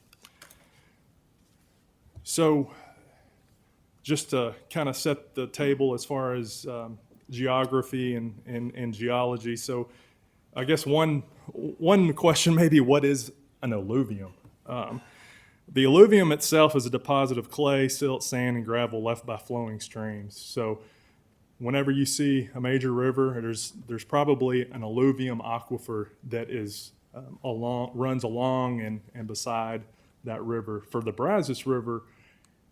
So just to kind of set the table as far as geography and geology. So I guess one question may be, what is an alluvium? The alluvium itself is a deposit of clay, silt, sand, and gravel left by flowing streams. So whenever you see a major river, there's probably an alluvium aquifer that is runs along and beside that river. For the Brazos River,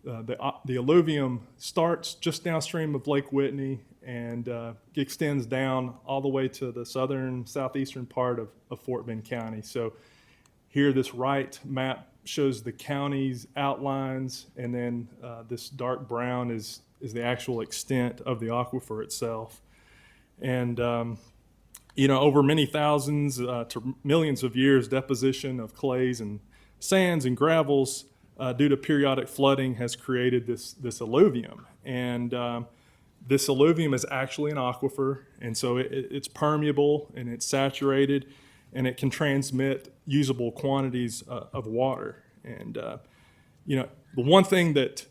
the alluvium starts just downstream of Lake Whitney and extends down all the way to the southeastern part of Fort Bend County. So here, this right map shows the county's outlines, and then this dark brown is the actual extent of the aquifer itself. And over many thousands to millions of years, deposition of clays and sands and gravels due to periodic flooding has created this alluvium. And this alluvium is actually an aquifer, and so it's permeable and it's saturated, and it can transmit usable quantities of water. And the one thing that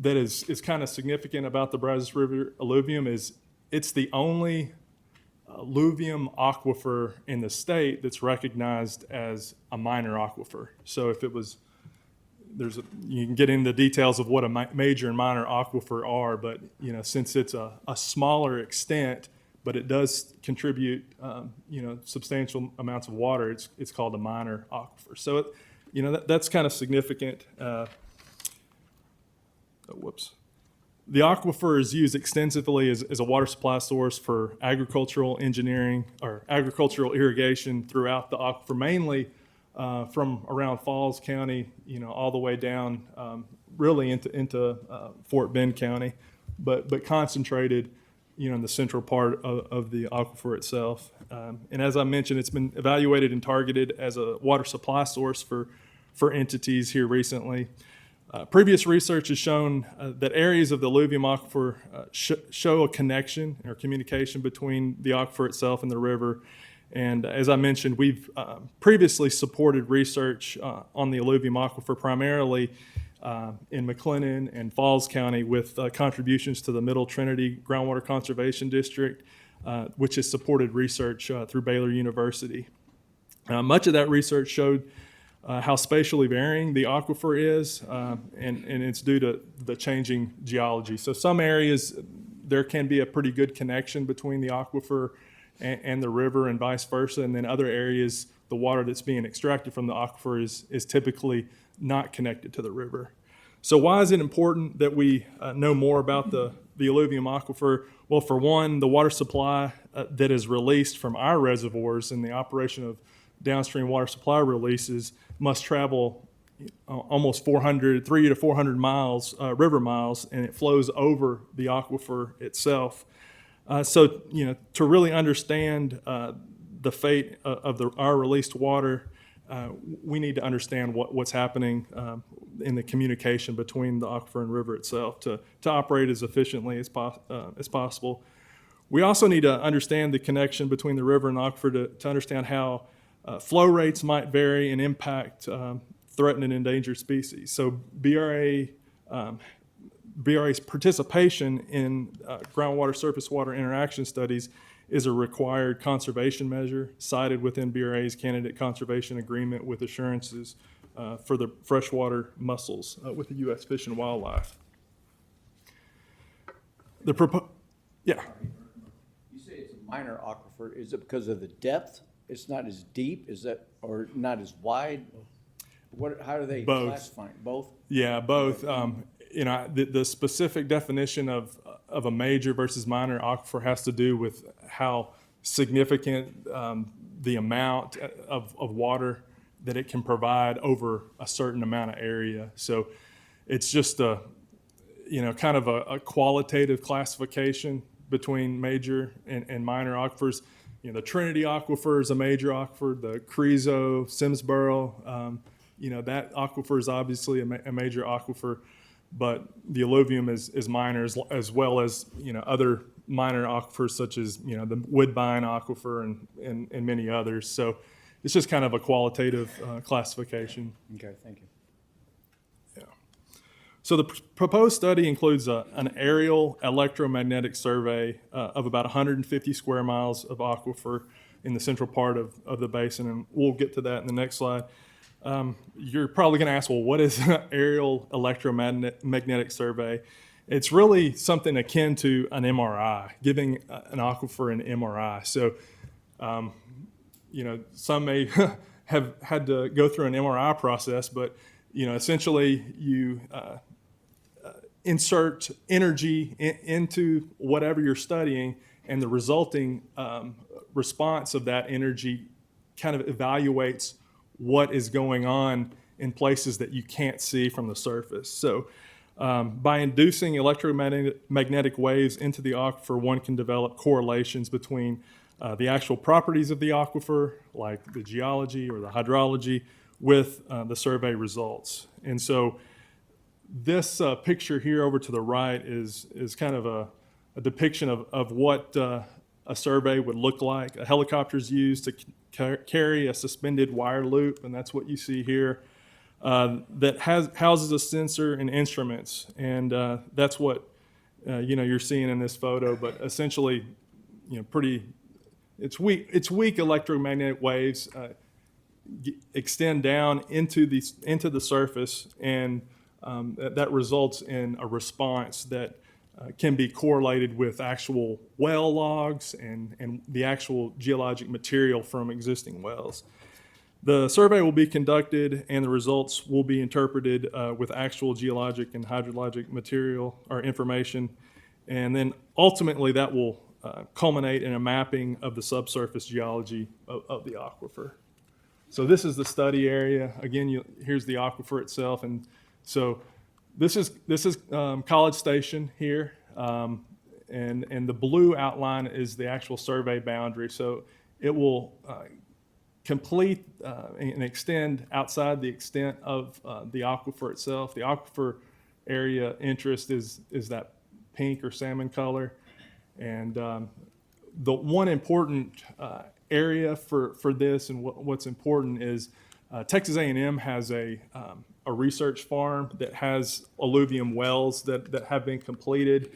is kind of significant about the Brazos River alluvium is it's the only alluvium aquifer in the state that's recognized as a minor aquifer. So if it was, you can get into the details of what a major and minor aquifer are, but since it's a smaller extent, but it does contribute substantial amounts of water, it's called a minor aquifer. So that's kind of significant. The aquifer is used extensively as a water supply source for agricultural engineering or agricultural irrigation throughout the aquifer, mainly from around Falls County, all the way down really into Fort Bend County, but concentrated, in the central part of the aquifer itself. And as I mentioned, it's been evaluated and targeted as a water supply source for entities here recently. Previous research has shown that areas of the alluvium aquifer show a connection or communication between the aquifer itself and the river. And as I mentioned, we've previously supported research on the alluvium aquifer primarily in McLennan and Falls County with contributions to the Middle Trinity Groundwater Conservation District, which has supported research through Baylor University. Much of that research showed how spatially varying the aquifer is, and it's due to the changing geology. So some areas, there can be a pretty good connection between the aquifer and the river and vice versa, and then other areas, the water that's being extracted from the aquifer is typically not connected to the river. So why is it important that we know more about the alluvium aquifer? Well, for one, the water supply that is released from our reservoirs in the operation of downstream water supply releases must travel almost 300 to 400 miles, river miles, and it flows over the aquifer itself. So, to really understand the fate of our released water, we need to understand what's happening in the communication between the aquifer and river itself to operate as efficiently as possible. We also need to understand the connection between the river and the aquifer to understand how flow rates might vary and impact threatened and endangered species. So BRA's participation in groundwater surface water interaction studies is a required conservation measure cited within BRA's candidate conservation agreement with assurances for the freshwater mussels with the U.S. Fish and Wildlife. Yeah. You say it's a minor aquifer. Is it because of the depth? It's not as deep, or not as wide? How do they classify it? Both? Yeah, both. The specific definition of a major versus minor aquifer has to do with how significant the amount of water that it can provide over a certain amount of area. So it's just kind of a qualitative classification between major and minor aquifers. The Trinity Aquifer is a major aquifer. The Carrizo, Simsboro, that aquifer is obviously a major aquifer, but the alluvium is minor as well as other minor aquifers such as the Woodbine Aquifer and many others. So it's just kind of a qualitative classification. Okay, thank you. So the proposed study includes an aerial electromagnetic survey of about 150 square miles of aquifer in the central part of the basin, and we'll get to that in the next slide. You're probably going to ask, well, what is an aerial electromagnetic survey? It's really something akin to an MRI, giving an aquifer an MRI. So, some may have had to go through an MRI process, but essentially you insert energy into whatever you're studying, and the resulting response of that energy kind of evaluates what is going on in places that you can't see from the surface. So by inducing electromagnetic waves into the aquifer, one can develop correlations between the actual properties of the aquifer, like the geology or the hydrology, with the survey results. And so this picture here over to the right is kind of a depiction of what a survey would look like. A helicopter is used to carry a suspended wire loop, and that's what you see here, that houses a sensor and instruments. And that's what you're seeing in this photo, but essentially, it's weak electromagnetic waves extend down into the surface, and that results in a response that can be correlated with actual well logs and the actual geologic material from existing wells. The survey will be conducted and the results will be interpreted with actual geologic and hydrologic material or information, and then ultimately that will culminate in a mapping of the subsurface geology of the aquifer. So this is the study area. Again, here's the aquifer itself. And so this is College Station here. And the blue outline is the actual survey boundary. So it will complete and extend outside the extent of the aquifer itself. The aquifer area interest is that pink or salmon color. And the one important area for this and what's important is Texas A&M has a research farm that has alluvium wells that have been completed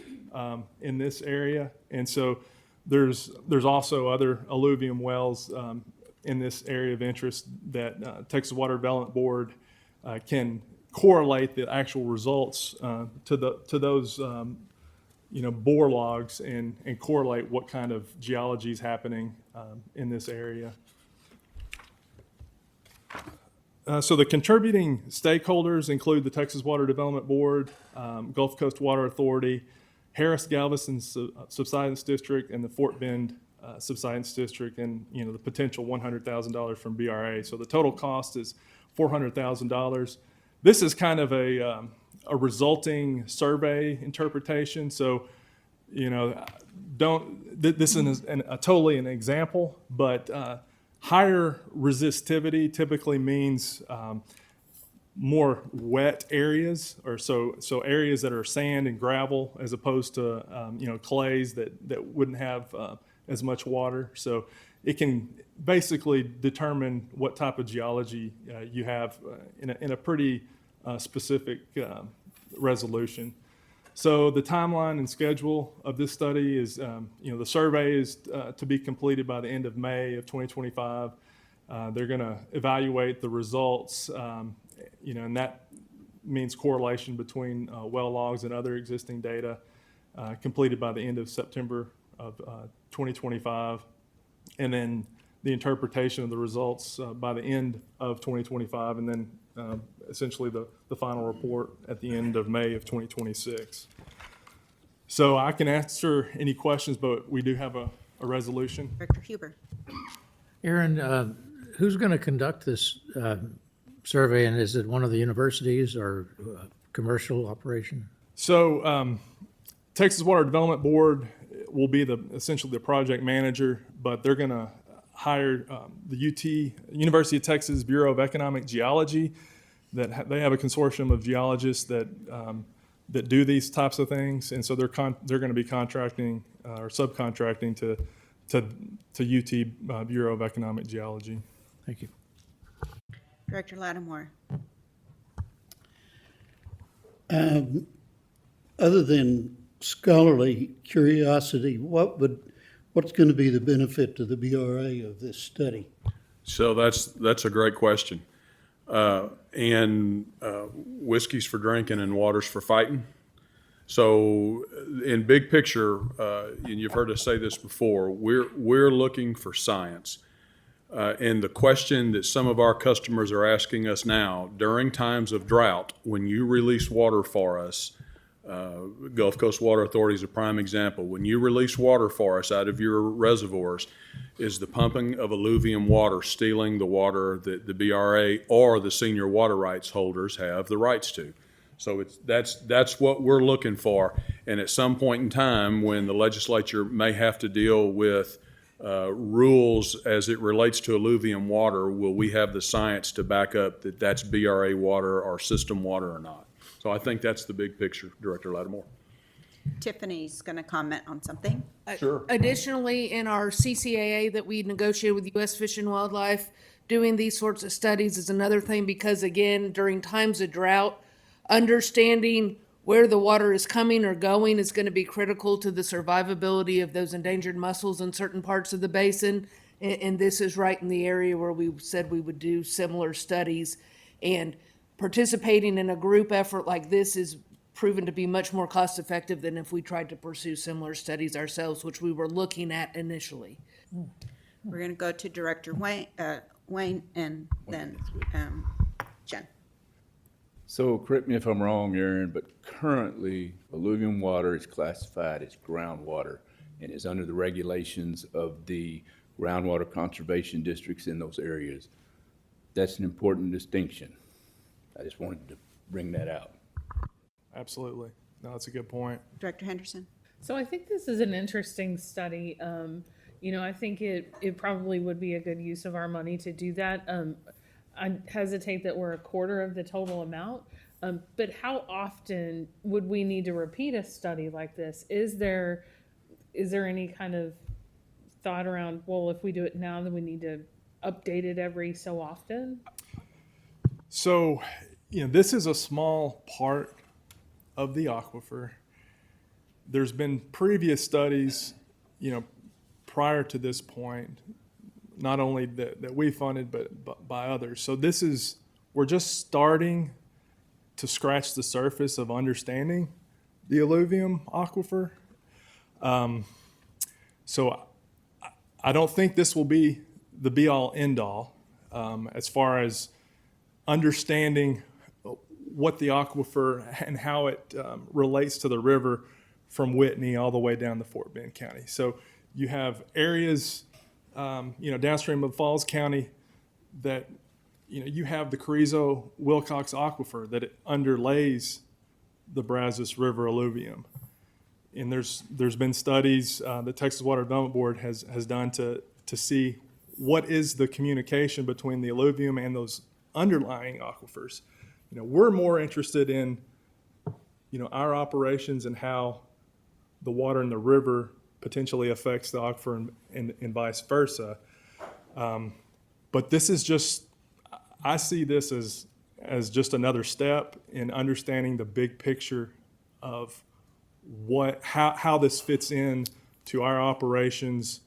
in this area. And so there's also other alluvium wells in this area of interest that Texas Water Development Board can correlate the actual results to those bore logs and correlate what kind of geology is happening in this area. So the contributing stakeholders include the Texas Water Development Board, Gulf Coast Water Authority, Harris Galveston Subsidence District, and the Fort Bend Subsidence District, and the potential $100,000 from BRA. So the total cost is $400,000. This is kind of a resulting survey interpretation. So, this is totally an example, but higher resistivity typically means more wet areas, or so areas that are sand and gravel as opposed to clays that wouldn't have as much water. So it can basically determine what type of geology you have in a pretty specific resolution. So the timeline and schedule of this study is, the survey is to be completed by the end of May of 2025. They're going to evaluate the results, and that means correlation between well logs and other existing data, completed by the end of September of 2025. And then the interpretation of the results by the end of 2025, and then essentially the final report at the end of May of 2026. So I can answer any questions, but we do have a resolution. Director Huber. Aaron, who's going to conduct this survey, and is it one of the universities or commercial operation? So Texas Water Development Board will be essentially the project manager, but they're going to hire the University of Texas Bureau of Economic Geology. They have a consortium of geologists that do these types of things, and so they're going to be contracting or subcontracting to UT Bureau of Economic Geology. Thank you. Director Lattimore. Other than scholarly curiosity, what's going to be the benefit to the BRA of this study? So that's a great question. And whiskey's for drinking and water's for fighting. So in big picture, and you've heard us say this before, we're looking for science. And the question that some of our customers are asking us now, during times of drought, when you release water for us, Gulf Coast Water Authority is a prime example. When you release water for us out of your reservoirs, is the pumping of alluvium water stealing the water that the BRA or the senior water rights holders have the rights to? So that's what we're looking for. And at some point in time, when the legislature may have to deal with rules as it relates to alluvium water, will we have the science to back up that that's BRA water or system water or not? So I think that's the big picture, Director Lattimore. Tiffany's going to comment on something. Sure. Additionally, in our CCAA that we negotiated with U.S. Fish and Wildlife, doing these sorts of studies is another thing because, again, during times of drought, understanding where the water is coming or going is going to be critical to the survivability of those endangered mussels in certain parts of the basin. And this is right in the area where we said we would do similar studies. And participating in a group effort like this is proven to be much more cost effective than if we tried to pursue similar studies ourselves, which we were looking at initially. We're going to go to Director Wayne and then Jen. So correct me if I'm wrong, Aaron, but currently alluvium water is classified as groundwater and is under the regulations of the groundwater conservation districts in those areas. That's an important distinction. I just wanted to bring that out. Absolutely. No, that's a good point. Director Henderson? So I think this is an interesting study. I think it probably would be a good use of our money to do that. I hesitate that we're a quarter of the total amount. But how often would we need to repeat a study like this? Is there any kind of thought around, well, if we do it now, then we need to update it every so often? So, this is a small part of the aquifer. There's been previous studies, prior to this point, not only that we funded, but by others. So we're just starting to scratch the surface of understanding the alluvium aquifer. So I don't think this will be the be-all, end-all as far as understanding what the aquifer and how it relates to the river from Whitney all the way down to Fort Bend County. So you have areas, downstream of Falls County that, you have the Carrizo-Wilcox aquifer that it underlays the Brazos River alluvium. And there's been studies the Texas Water Development Board has done to see what is the communication between the alluvium and those underlying aquifers. We're more interested in, our operations and how the water in the river potentially affects the aquifer and vice versa. But this is just, I see this as just another step in understanding the big picture of how this fits in to our operations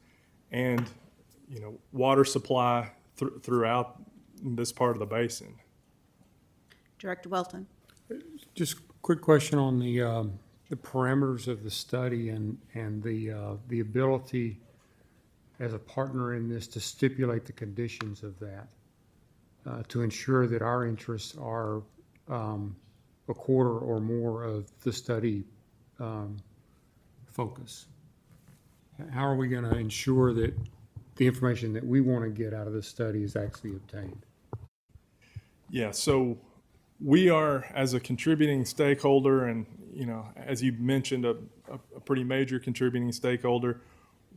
and, water supply throughout this part of the basin. Director Welton? Just quick question on the parameters of the study and the ability as a partner in this to stipulate the conditions of that, to ensure that our interests are a quarter or more of the study focus. How are we going to ensure that the information that we want to get out of this study is actually obtained? Yeah, so we are, as a contributing stakeholder, and as you mentioned, a pretty major contributing stakeholder,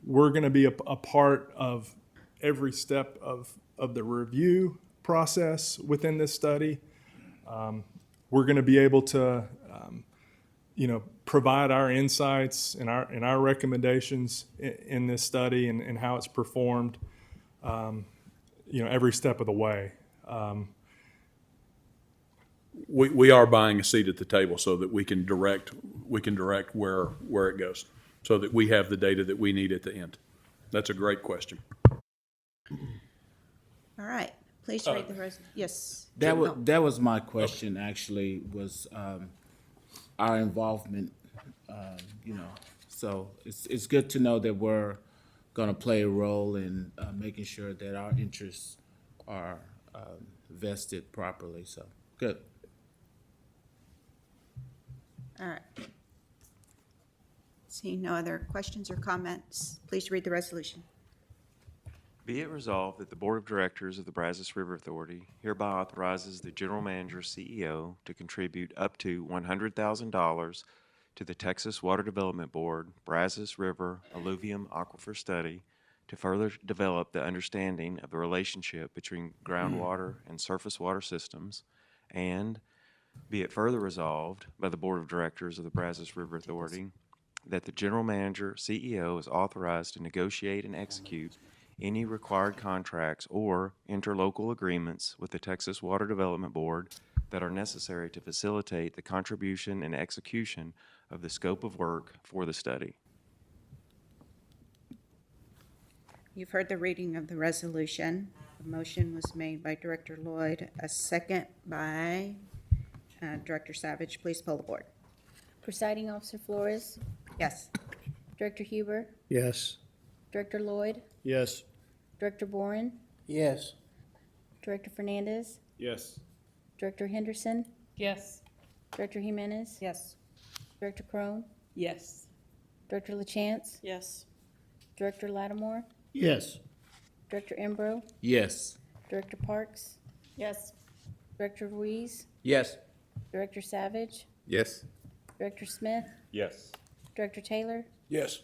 we're going to be a part of every step of the review process within this study. We're going to be able to, provide our insights and our recommendations in this study and how it's performed, every step of the way. We are buying a seat at the table so that we can direct where it goes, so that we have the data that we need at the end. That's a great question. All right, please read the yes. That was my question, actually, was our involvement, So it's good to know that we're going to play a role in making sure that our interests are vested properly, so good. All right. Seeing no other questions or comments, please read the resolution. Be it resolved that the Board of Directors of the Brazos River Authority hereby authorizes the General Manager, CEO, to contribute up to $100,000 to the Texas Water Development Board Brazos River Alluvium Aquifer Study to further develop the understanding of the relationship between groundwater and surface water systems, and be it further resolved by the Board of Directors of the Brazos River Authority that the General Manager, CEO, is authorized to negotiate and execute any required contracts or interlocal agreements with the Texas Water Development Board that are necessary to facilitate the contribution and execution of the scope of work for the study. You've heard the reading of the resolution. The motion was made by Director Lloyd, a second by Director Savage. Please poll the board. Presiding Officer Flores, Yes. Director Huber, Yes. Director Lloyd, Yes. Director Boren, Yes. Director Fernandez, Yes. Director Henderson, Yes. Director Jimenez, Yes. Director Crone, Yes. Director LaChance, Yes. Director Lattimore, Yes. Director Embro, Yes. Director Parks, Yes. Director Ruiz, Yes. Director Savage, Yes. Director Smith, Yes. Director Taylor, Yes.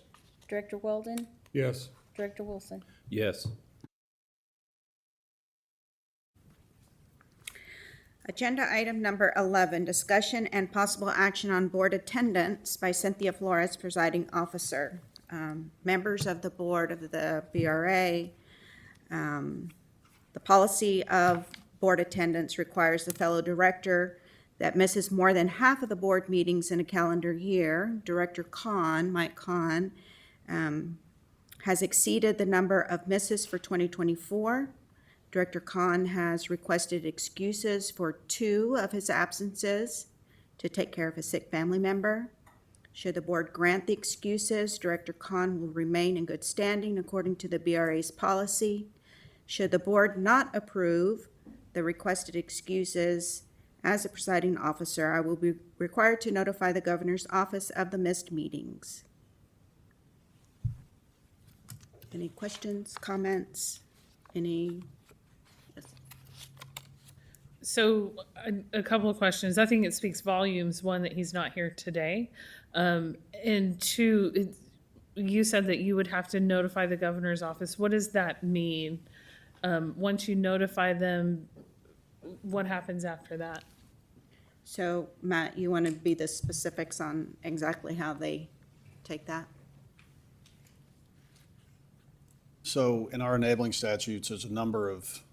Director Weldon, Yes. Director Wilson. Yes. Agenda item number 11, discussion and possible action on board attendance by Cynthia Flores, presiding officer. Members of the board of the BRA, the policy of board attendance requires the fellow director that misses more than half of the board meetings in a calendar year. Director Kahn, Mike Kahn, has exceeded the number of misses for 2024. Director Kahn has requested excuses for 2 of his absences to take care of a sick family member. Should the board grant the excuses, Director Kahn will remain in good standing according to the BRA's policy. Should the board not approve the requested excuses, as a presiding officer, I will be required to notify the governor's office of the missed meetings. Any questions, comments? Any? So a couple of questions. I think it speaks volumes, one, that he's not here today. And 2, you said that you would have to notify the governor's office. What does that mean? Once you notify them, what happens after that? So, Matt, you want to be the specifics on exactly how they take that? So in our enabling statutes, there's a number of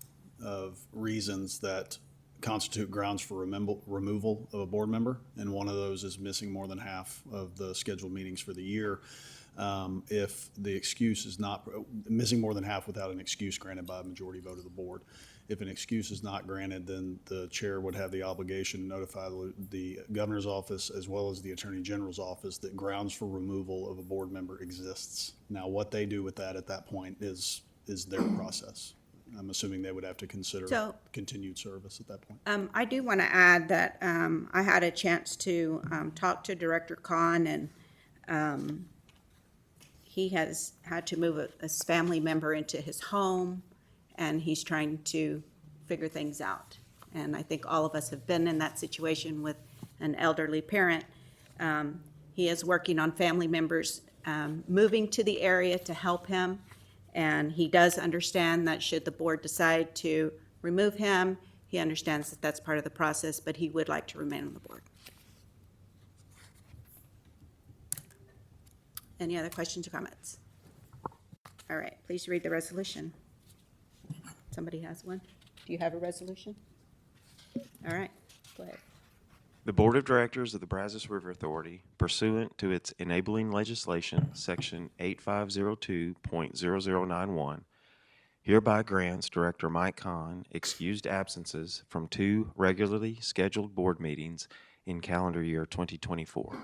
reasons that constitute grounds for removal of a board member, and one of those is missing more than half of the scheduled meetings for the year. If the excuse is not, missing more than half without an excuse granted by a majority vote of the board. If an excuse is not granted, then the chair would have the obligation to notify the governor's office as well as the attorney general's office that grounds for removal of a board member exists. Now, what they do with that at that point is their process. I'm assuming they would have to consider So- continued service at that point. I do want to add that I had a chance to talk to Director Kahn, and he has had to move a family member into his home, and he's trying to figure things out. And I think all of us have been in that situation with an elderly parent. He is working on family members moving to the area to help him, and he does understand that should the board decide to remove him, he understands that that's part of the process, but he would like to remain on the board. Any other questions or comments? All right, please read the resolution. Somebody has one? Do you have a resolution? All right, go ahead. The Board of Directors of the Brazos River Authority, pursuant to its enabling legislation, Section 8502.0091, hereby grants Director Mike Kahn excused absences from 2 regularly scheduled board meetings in calendar year 2024.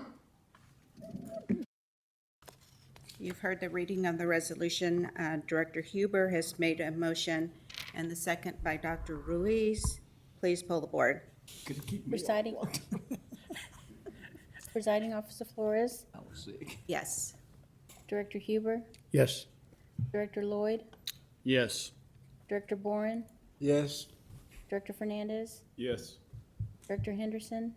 You've heard the reading of the resolution. Director Huber has made a motion, and the second by Dr. Ruiz. Please pull the board. Presiding. Presiding Officer Flores, I was sick. Yes. Director Huber, Yes. Director Lloyd, Yes. Director Boren, Yes. Director Fernandez, Yes. Director Henderson,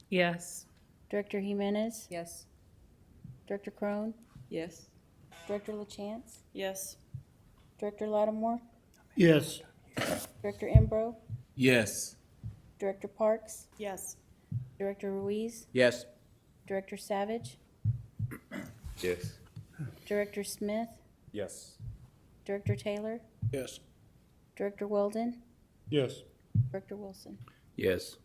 Yes. Director Jimenez, Yes. Director Crone, Yes. Director LaChance, Yes. Director Lattimore, Yes. Director Embro, Yes. Director Parks, Yes. Director Ruiz, Yes. Director Savage, Yes. Director Smith, Yes. Director Taylor, Yes. Director Weldon, Yes. Director Wilson. Yes.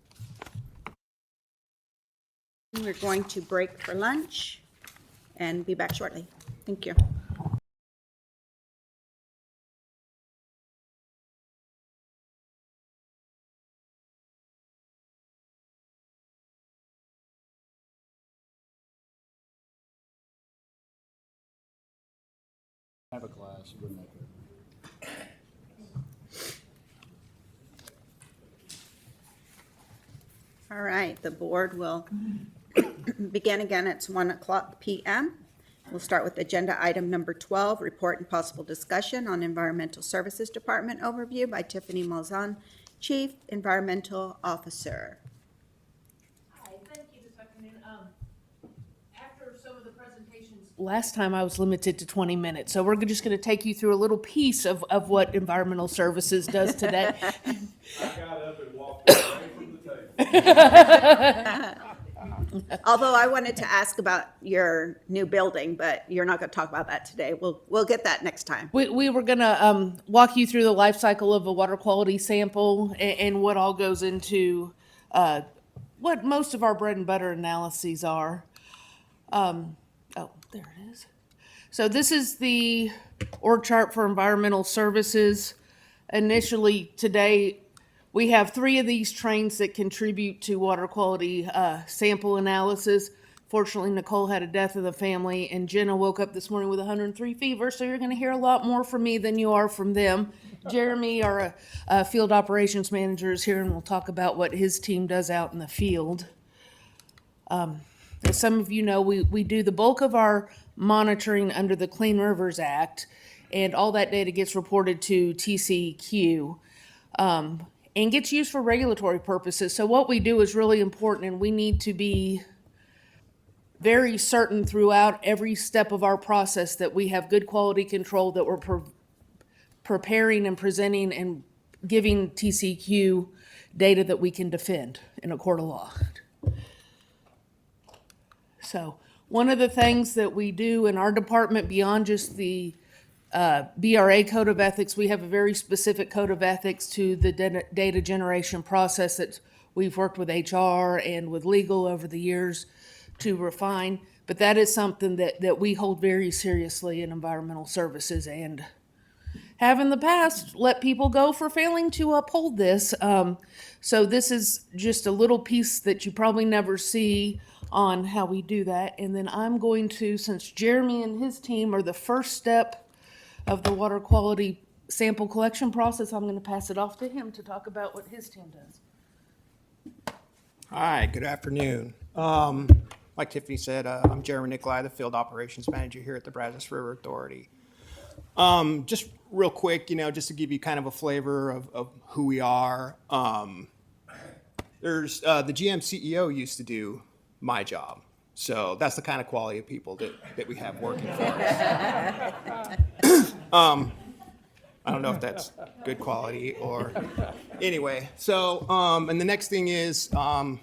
We're going to break for lunch and be back shortly. Thank you. Have a class, it wouldn't make it. All right, the board will begin again at 1:00 p.m. We'll start with agenda item number 12, report and possible discussion on Environmental Services Department overview by Tiffany Malzahn, Chief Environmental Officer. Hi, thank you this afternoon. After some of the presentations. Last time I was limited to 20 minutes, so we're just going to take you through a little piece of what Environmental Services does today. I got up and walked away from the table. Although I wanted to ask about your new building, but you're not going to talk about that today. We'll get that next time. We were going to walk you through the life cycle of a water quality sample and what all goes into what most of our bread and butter analyses are. Oh, there it is. So this is the org chart for environmental services. Initially today, we have 3 of these trains that contribute to water quality sample analysis. Fortunately, Nicole had a death of the family, and Jenna woke up this morning with 103 fever, so you're going to hear a lot more from me than you are from them. Jeremy, our field operations manager, is here, and we'll talk about what his team does out in the field. As some of you know, we do the bulk of our monitoring under the Clean Rivers Act, and all that data gets reported to TCEQ. And gets used for regulatory purposes. So what we do is really important, and we need to be very certain throughout every step of our process that we have good quality control, that we're preparing and presenting and giving TCEQ data that we can defend in a court of law. So one of the things that we do in our department, beyond just the BRA code of ethics, we have a very specific code of ethics to the data generation process that we've worked with HR and with legal over the years to refine. But that is something that we hold very seriously in environmental services, and have in the past let people go for failing to uphold this. So this is just a little piece that you probably never see on how we do that. And then I'm going to, since Jeremy and his team are the first step of the water quality sample collection process, I'm going to pass it off to him to talk about what his team does. Hi, good afternoon. Like Tiffany said, I'm Jeremy Nicolai, the Field Operations Manager here at the Brazos River Authority. Just real quick, just to give you kind of a flavor of who we are. There's the GM CEO used to do my job. So that's the kind of quality of people that we have working for us. I don't know if that's good quality or anyway. So, and the next thing is, I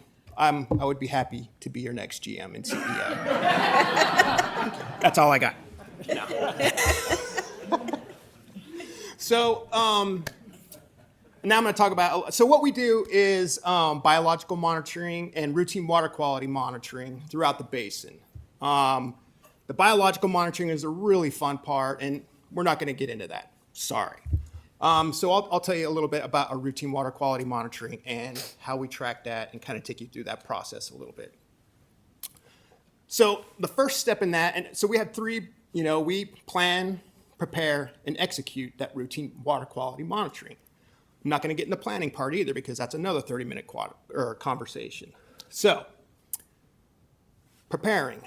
would be happy to be your next GM and CEO. That's all I got. No. So, now I'm going to talk about, so what we do is biological monitoring and routine water quality monitoring throughout the basin. The biological monitoring is a really fun part, and we're not going to get into that. Sorry. So I'll tell you a little bit about our routine water quality monitoring and how we track that and kind of take you through that process a little bit. So the first step in that, and so we had 3, we plan, prepare, and execute that routine water quality monitoring. I'm not going to get in the planning part either because that's another 30-minute conversation. So, preparing.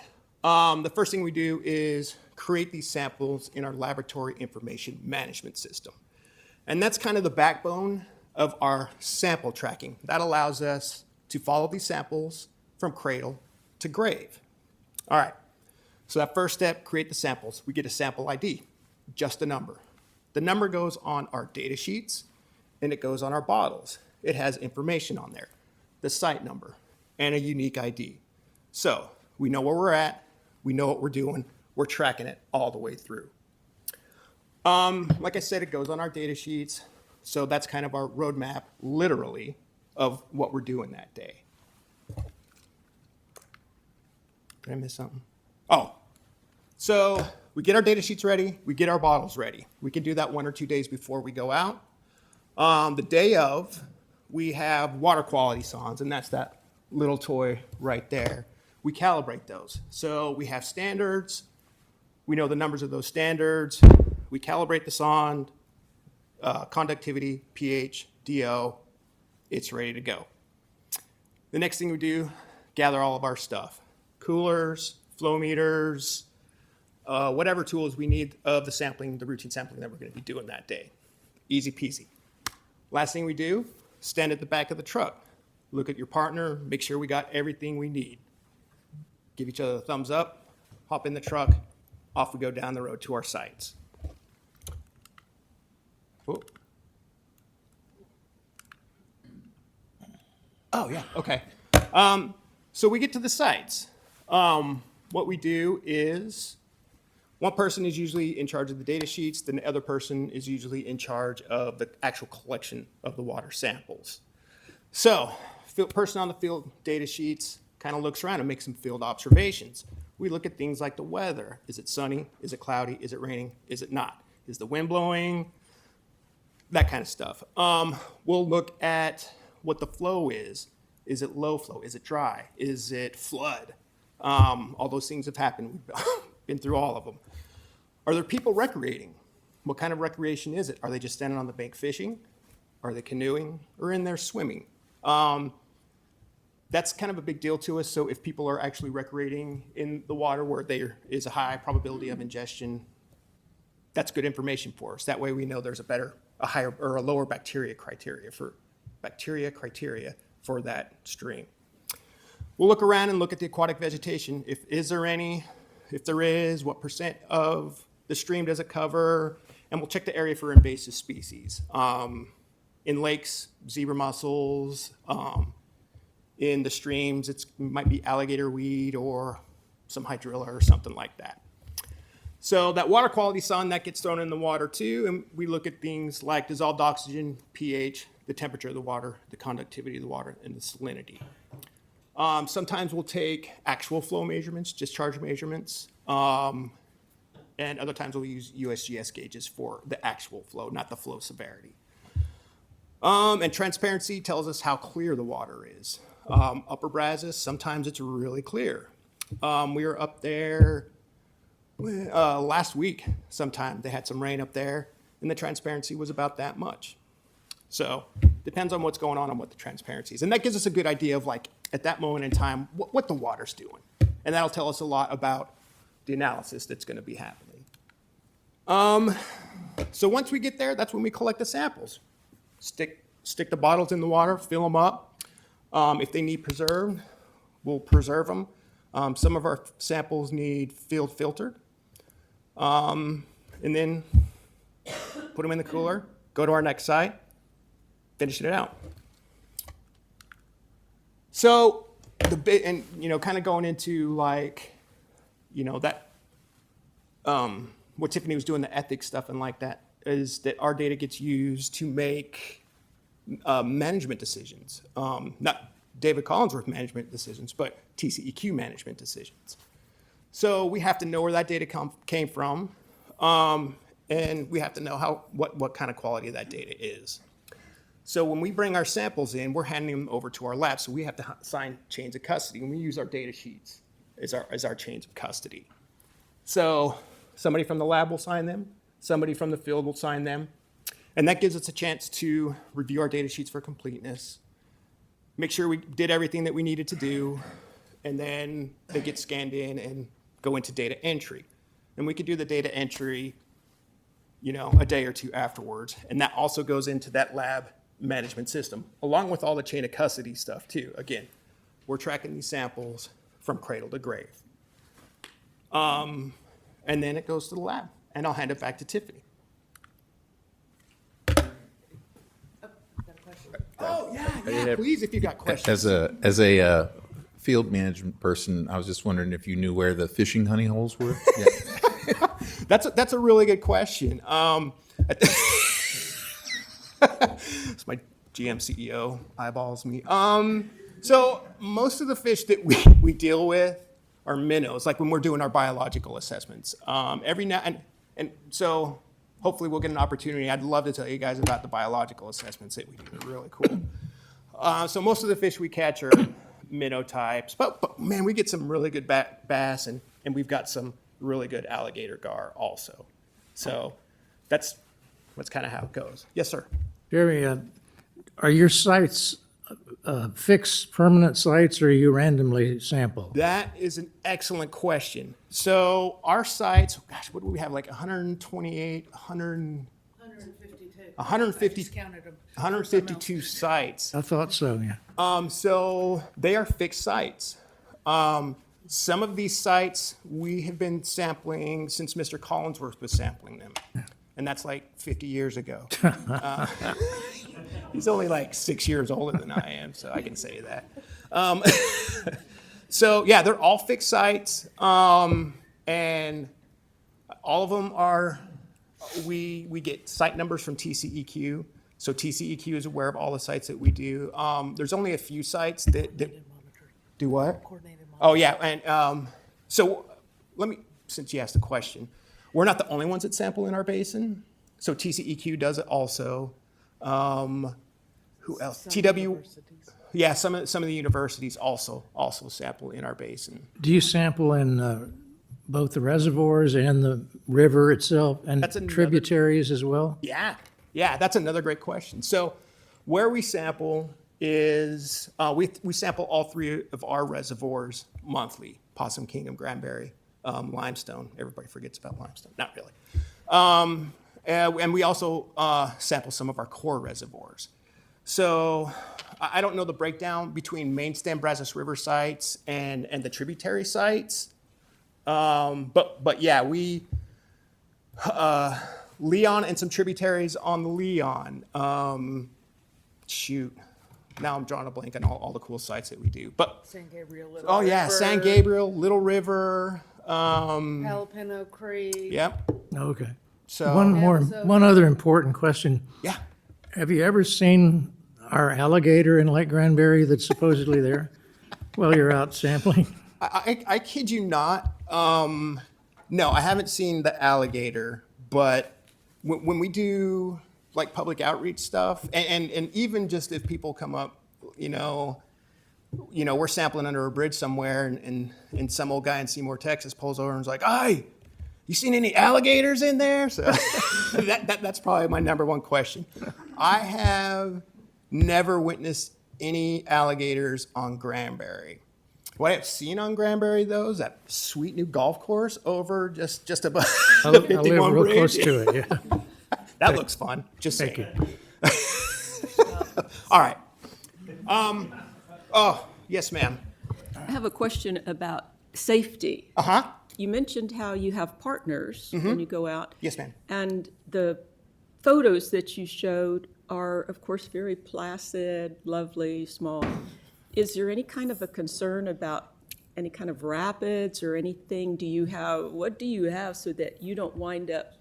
The first thing we do is create these samples in our laboratory information management system. And that's kind of the backbone of our sample tracking. That allows us to follow these samples from cradle to grave. All right, so that first step, create the samples. We get a sample ID, just a number. The number goes on our data sheets, and it goes on our bottles. It has information on there, the site number, and a unique ID. So we know where we're at, we know what we're doing, we're tracking it all the way through. Like I said, it goes on our data sheets, so that's kind of our roadmap, literally, of what we're doing that day. Did I miss something? Oh, so we get our data sheets ready, we get our bottles ready. We can do that 1 or 2 days before we go out. The day of, we have water quality sondes, and that's that little toy right there. We calibrate those. So we have standards. We know the numbers of those standards. We calibrate the sonde, conductivity, pH, DO. It's ready to go. The next thing we do, gather all of our stuff. Coolers, flow meters, whatever tools we need of the sampling, the routine sampling that we're going to be doing that day. Easy peasy. Last thing we do, stand at the back of the truck. Look at your partner, make sure we got everything we need. Give each other a thumbs up, hop in the truck, off we go down the road to our sites. Oh, yeah, okay. So we get to the sites. What we do is, one person is usually in charge of the data sheets, then the other person is usually in charge of the actual collection of the water samples. So, person on the field data sheets kind of looks around and makes some field observations. We look at things like the weather. Is it sunny? Is it cloudy? Is it raining? Is it not? Is the wind blowing? That kind of stuff. We'll look at what the flow is. Is it low flow? Is it dry? Is it flood? All those things have happened. We've been through all of them. Are there people recreating? What kind of recreation is it? Are they just standing on the bank fishing? Are they canoeing? Or in there swimming? That's kind of a big deal to us. So if people are actually recreating in the water where there is a high probability of ingestion, that's good information for us. That way we know there's a higher or a lower bacteria criteria for that stream. We'll look around and look at the aquatic vegetation. Is there any? If there is, what percent of the stream does it cover? And we'll check the area for invasive species. In lakes, zebra mussels. In the streams, it might be alligator weed or some hydrilla or something like that. So that water quality sun, that gets thrown in the water too, and we look at things like dissolved oxygen, pH, the temperature of the water, the conductivity of the water, and the salinity. Sometimes we'll take actual flow measurements, discharge measurements, and other times we'll use USGS gauges for the actual flow, not the flow severity. And transparency tells us how clear the water is. Upper Brazos, sometimes it's really clear. We were up there last week sometime. They had some rain up there, and the transparency was about that much. So depends on what's going on and what the transparency is. And that gives us a good idea of, like, at that moment in time, what the water's doing. And that'll tell us a lot about the analysis that's going to be happening. So once we get there, that's when we collect the samples. Stick the bottles in the water, fill them up. If they need preserved, we'll preserve them. Some of our samples need field filtered. And then put them in the cooler, go to our next site, finishing it out. So kind of going into like, that, what Tiffany was doing, the ethics stuff and like that, is that our data gets used to make management decisions. Not David Collinsworth management decisions, but TCEQ management decisions. So we have to know where that data came from, and we have to know what kind of quality that data is. So when we bring our samples in, we're handing them over to our lab, so we have to sign chains of custody, and we use our data sheets as our chains of custody. So somebody from the lab will sign them, somebody from the field will sign them, and that gives us a chance to review our data sheets for completeness, make sure we did everything that we needed to do, and then they get scanned in and go into data entry. And we could do the data entry, a day or two afterwards, and that also goes into that lab management system, along with all the chain of custody stuff too. Again, we're tracking these samples from cradle to grave. And then it goes to the lab, and I'll hand it back to Tiffany. Oh, yeah, please, if you got questions. As a field management person, I was just wondering if you knew where the fishing honey holes were? That's a really good question. My GM CEO eyeballs me. So most of the fish that we deal with are minnows, like when we're doing our biological assessments. Every now and so hopefully we'll get an opportunity. I'd love to tell you guys about the biological assessments that we do. They're really cool. So most of the fish we catch are minnow types, but man, we get some really good bass, and we've got some really good alligator gar also. So that's kind of how it goes. Yes, sir. Jeremy, are your sites fixed permanent sites or you randomly sample? That is an excellent question. So our sites, gosh, what do we have, like 128, 152 sites. I thought so, yeah. So they are fixed sites. Some of these sites we have been sampling since Mr. Collinsworth was sampling them. And that's like 50 years ago. He's only like 6 years older than I am, so I can say that. So yeah, they're all fixed sites. And all of them are, we get site numbers from TCEQ. So TCEQ is aware of all the sites that we do. There's only a few sites that do what? Oh, yeah. And so let me, since you asked the question, we're not the only ones that sample in our basin. So TCEQ does it also. Who else? TW. Yeah, some of the universities also sample in our basin. Do you sample in both the reservoirs and the river itself and tributaries as well? Yeah, that's another great question. So where we sample is, we sample all three of our reservoirs monthly: Possum Kingdom, Granbury, Limestone. Everybody forgets about Limestone. Not really. And we also sample some of our core reservoirs. So I don't know the breakdown between main stem Brazos River sites and the tributary sites. But yeah, we, Leon and some tributaries on the Leon. Shoot, now I'm drawing a blank on all the cool sites that we do. But San Gabriel, Little oh yeah, River, San Gabriel, Little River. Jalapeno Creek. Yep. Okay. So One other important question. Yeah. Have you ever seen our alligator in Lake Granbury that's supposedly there while you're out sampling? I kid you not. No, I haven't seen the alligator, but when we do like public outreach stuff, and even just if people come up, we're sampling under a bridge somewhere, and some old guy in Seymour, Texas pulls over and is like, "Hey, you seen any alligators in there?" So that's probably my number one question. I have never witnessed any alligators on Granbury. What I've seen on Granbury, though, is that sweet new golf course over just above I the live 51 real bridge. close to it, yeah. That looks fun. Just Thank saying. All right. Oh, yes, ma'am. I have a question about safety. Uh-huh. You mentioned how you have partners when you go out. Yes, ma'am. And the photos that you showed are, of course, very placid, lovely, small. Is there any kind of a concern about any kind of rapids or anything? What do you have so that you don't wind up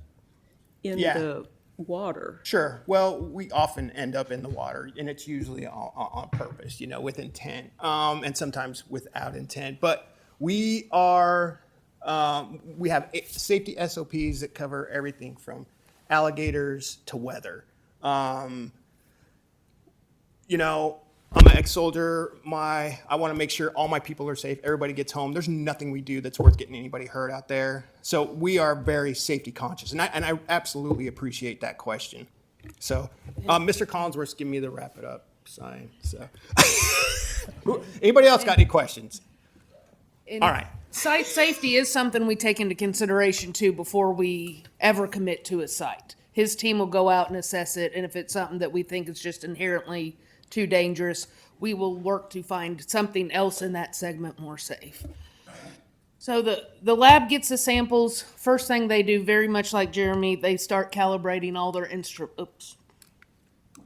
in the water? Sure. Well, we often end up in the water, and it's usually on purpose, with intent, and sometimes without intent. But we have safety SOPs that cover everything from alligators to weather. I'm an ex-soldier. I want to make sure all my people are safe. Everybody gets home. There's nothing we do that's worth getting anybody hurt out there. So we are very safety conscious, and I absolutely appreciate that question. So, Mr. Collinsworth's giving me the wrap it up sign. So, anybody else got any questions? All right. Site safety is something we take into consideration too before we ever commit to a site. His team will go out and assess it, and if it's something that we think is just inherently too dangerous, we will work to find something else in that segment more safe. So the lab gets the samples. First thing they do, very much like Jeremy, they start calibrating all their instruments.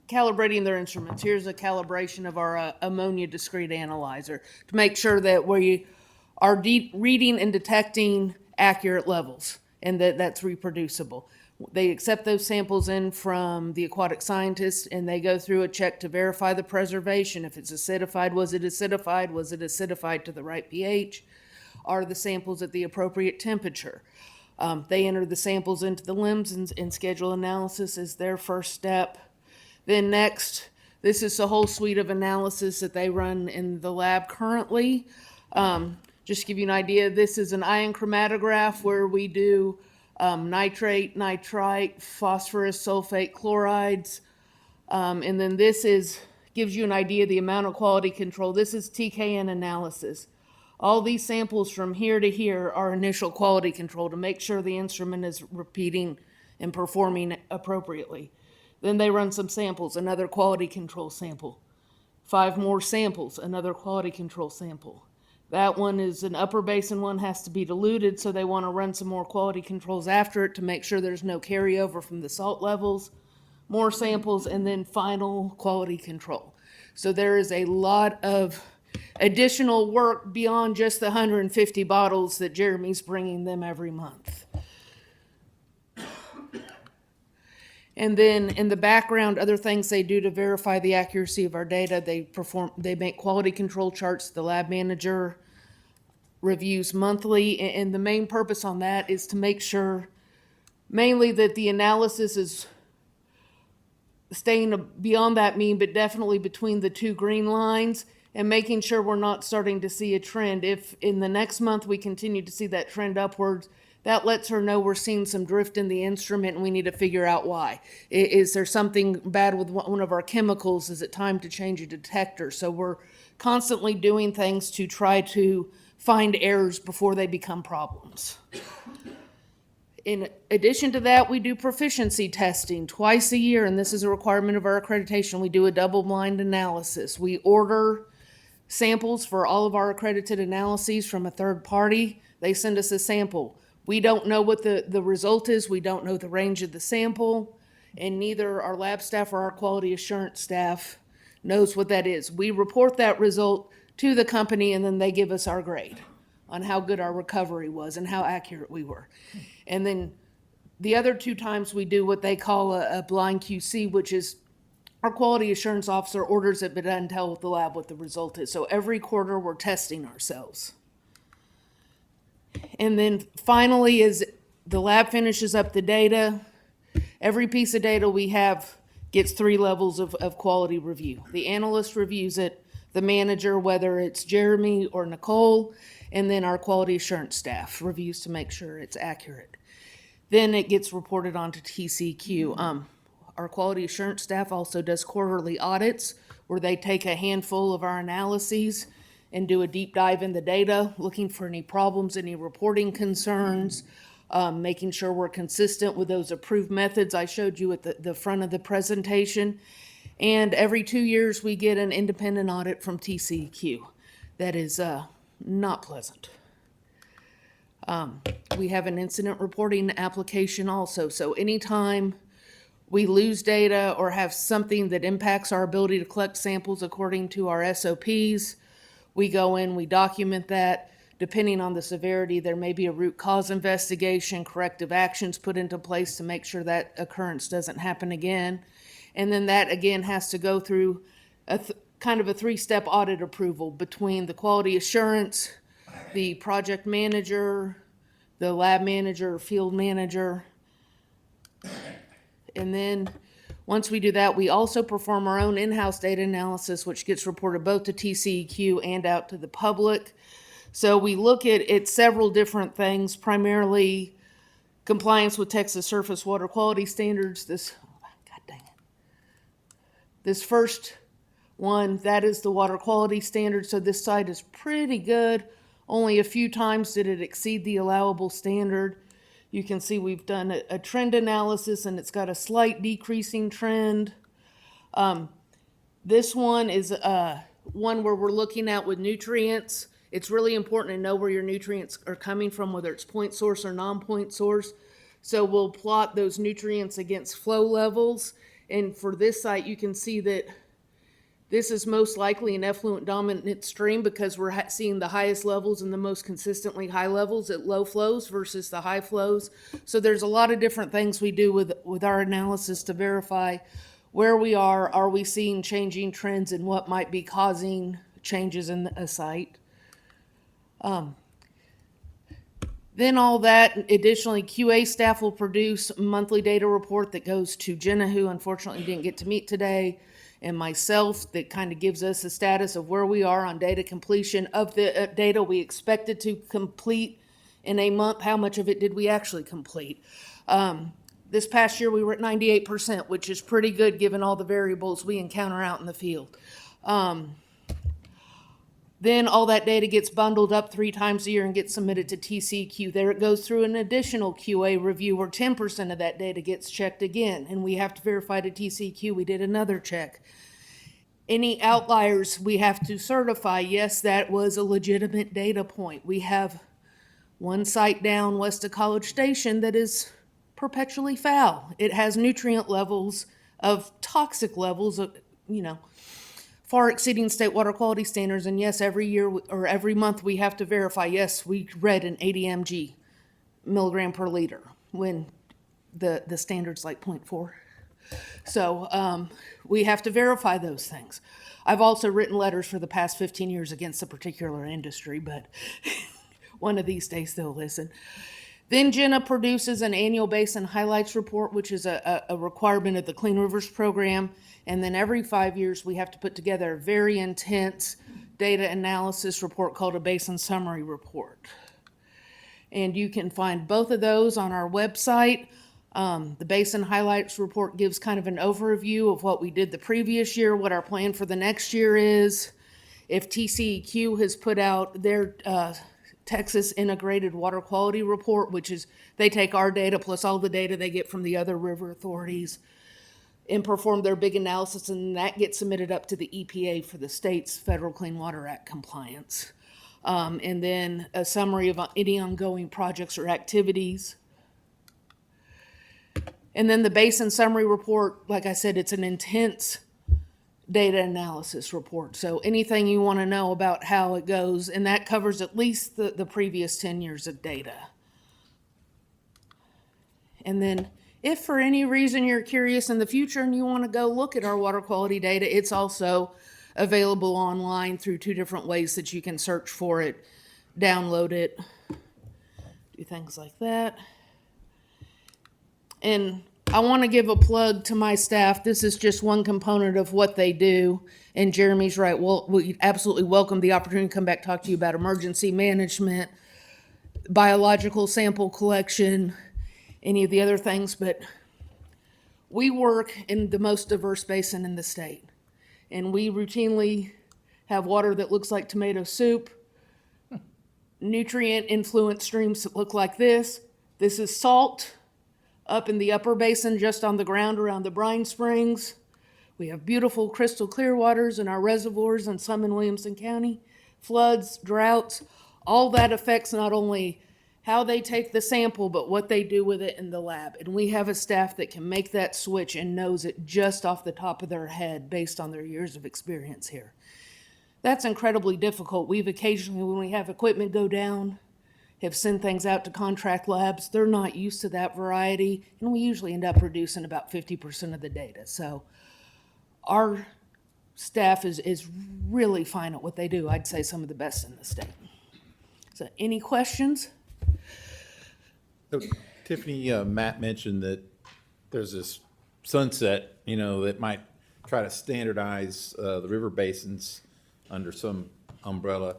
Here's a calibration of our ammonia discrete analyzer to make sure that we are reading and detecting accurate levels and that's reproducible. They accept those samples in from the aquatic scientists, and they go through a check to verify the preservation. If it's acidified, was it acidified? Was it acidified to the right pH? Are the samples at the appropriate temperature? They enter the samples into the LIMS and schedule analysis is their first step. Then next, this is a whole suite of analysis that they run in the lab currently. Just to give you an idea, this is an ion chromatograph where we do nitrate, nitrite, phosphorus, sulfate, chlorides. And then this is gives you an idea of the amount of quality control. This is TKN analysis. All these samples from here to here are initial quality control to make sure the instrument is repeating and performing appropriately. Then they run some samples, another quality control sample. 5 more samples, another quality control sample. That one is an upper basin one, has to be diluted, so they want to run some more quality controls after it to make sure there's no carryover from the salt levels. More samples, and then final quality control. So there is a lot of additional work beyond just the 150 bottles that Jeremy's bringing them every month. And then in the background, other things they do to verify the accuracy of our data, they make quality control charts the lab manager reviews monthly. And the main purpose on that is to make sure mainly that the analysis is staying beyond that mean, but definitely between the 2 green lines, and making sure we're not starting to see a trend. If in the next month we continue to see that trend upwards, that lets her know we're seeing some drift in the instrument and we need to figure out why. Is there something bad with one of our chemicals? Is it time to change a detector? So we're constantly doing things to try to find errors before they become problems. In addition to that, we do proficiency testing twice a year, and this is a requirement of our accreditation. We do a double-blind analysis. We order samples for all of our accredited analyses from a third party. They send us a sample. We don't know what the result is. We don't know the range of the sample, and neither our lab staff or our quality assurance staff knows what that is. We report that result to the company, and then they give us our grade on how good our recovery was and how accurate we were. And then the other 2 times we do what they call a blind QC, which is our quality assurance officer orders it but doesn't tell the lab what the result is. So every quarter we're testing ourselves. And then finally, as the lab finishes up the data, every piece of data we have gets 3 levels of quality review. The analyst reviews it, the manager, whether it's Jeremy or Nicole, and then our quality assurance staff reviews to make sure it's accurate. Then it gets reported on to TCQ. Our quality assurance staff also does quarterly audits where they take a handful of our analyses and do a deep dive in the data, looking for any problems, any reporting concerns, making sure we're consistent with those approved methods I showed you at the front of the presentation. And every 2 years, we get an independent audit from TCQ. That is not pleasant. We have an incident reporting application also. So anytime we lose data or have something that impacts our ability to collect samples according to our SOPs, we go in, we document that. Depending on the severity, there may be a root cause investigation, corrective actions put into place to make sure that occurrence doesn't happen again. And then that again has to go through kind of a 3-step audit approval between the quality assurance, the project manager, the lab manager, field manager. And then once we do that, we also perform our own in-house data analysis, which gets reported both to TCEQ and out to the public. So we look at several different things, primarily compliance with Texas surface water quality standards. This first one, that is the water quality standard. So this site is pretty good. Only a few times did it exceed the allowable standard. You can see we've done a trend analysis and it's got a slight decreasing trend. This one is one where we're looking at with nutrients. It's really important to know where your nutrients are coming from, whether it's point source or non-point source. So we'll plot those nutrients against flow levels. And for this site, you can see that this is most likely an effluent dominant stream because we're seeing the highest levels and the most consistently high levels at low flows versus the high flows. So there's a lot of different things we do with our analysis to verify where we are we seeing changing trends and what might be causing changes in a site. Then all that, additionally, QA staff will produce a monthly data report that goes to Jenna, who unfortunately didn't get to meet today, and myself, that kind of gives us a status of where we are on data completion of the data we expected to complete in a month. How much of it did we actually complete? This past year, we were at 98%, which is pretty good given all the variables we encounter out in the field. Then all that data gets bundled up 3 times a year and gets submitted to TCEQ. There it goes through an additional QA review where 10% of that data gets checked again, and we have to verify to TCEQ we did another check. Any outliers we have to certify, yes, that was a legitimate data point. We have one site down west of College Station that is perpetually foul. It has nutrient levels of toxic levels of, far exceeding state water quality standards. And yes, every year or every month we have to verify, yes, we read an 80 mg milligram per liter when the standard's like 0.4. So we have to verify those things. I've also written letters for the past 15 years against a particular industry, but one of these days they'll listen. Then Jenna produces an annual basin highlights report, which is a requirement of the Clean Rivers program. And then every 5 years, we have to put together a very intense data analysis report called a basin summary report. And you can find both of those on our website. The basin highlights report gives kind of an overview of what we did the previous year, what our plan for the next year is. If TCEQ has put out their Texas Integrated Water Quality Report, which is they take our data plus all the data they get from the other river authorities and perform their big analysis, and that gets submitted up to the EPA for the state's Federal Clean Water Act compliance. And then a summary of any ongoing projects or activities. And then the basin summary report, like I said, it's an intense data analysis report. So anything you want to know about how it goes, and that covers at least the previous 10 years of data. And then if for any reason you're curious in the future and you want to go look at our water quality data, it's also available online through 2 different ways that you can search for it, download it, do things like that. And I want to give a plug to my staff. This is just one component of what they do. And Jeremy's right. Well, we absolutely welcome the opportunity to come back and talk to you about emergency management, biological sample collection, any of the other things. But we work in the most diverse basin in the state. And we routinely have water that looks like tomato soup, nutrient-influenced streams that look like this. This is salt up in the upper basin, just on the ground around the brine springs. We have beautiful crystal clear waters in our reservoirs and some in Williamson County. Floods, droughts, all that affects not only how they take the sample, but what they do with it in the lab. And we have a staff that can make that switch and knows it just off the top of their head based on their years of experience here. That's incredibly difficult. We've occasionally, when we have equipment go down, have sent things out to contract labs. They're not used to that variety, and we usually end up producing about 50% of the data. So our staff is really fine at what they do. I'd say some of the best in the state. So any questions? So, Tiffany, Matt mentioned that there's this sunset, that might try to standardize the river basins under some umbrella.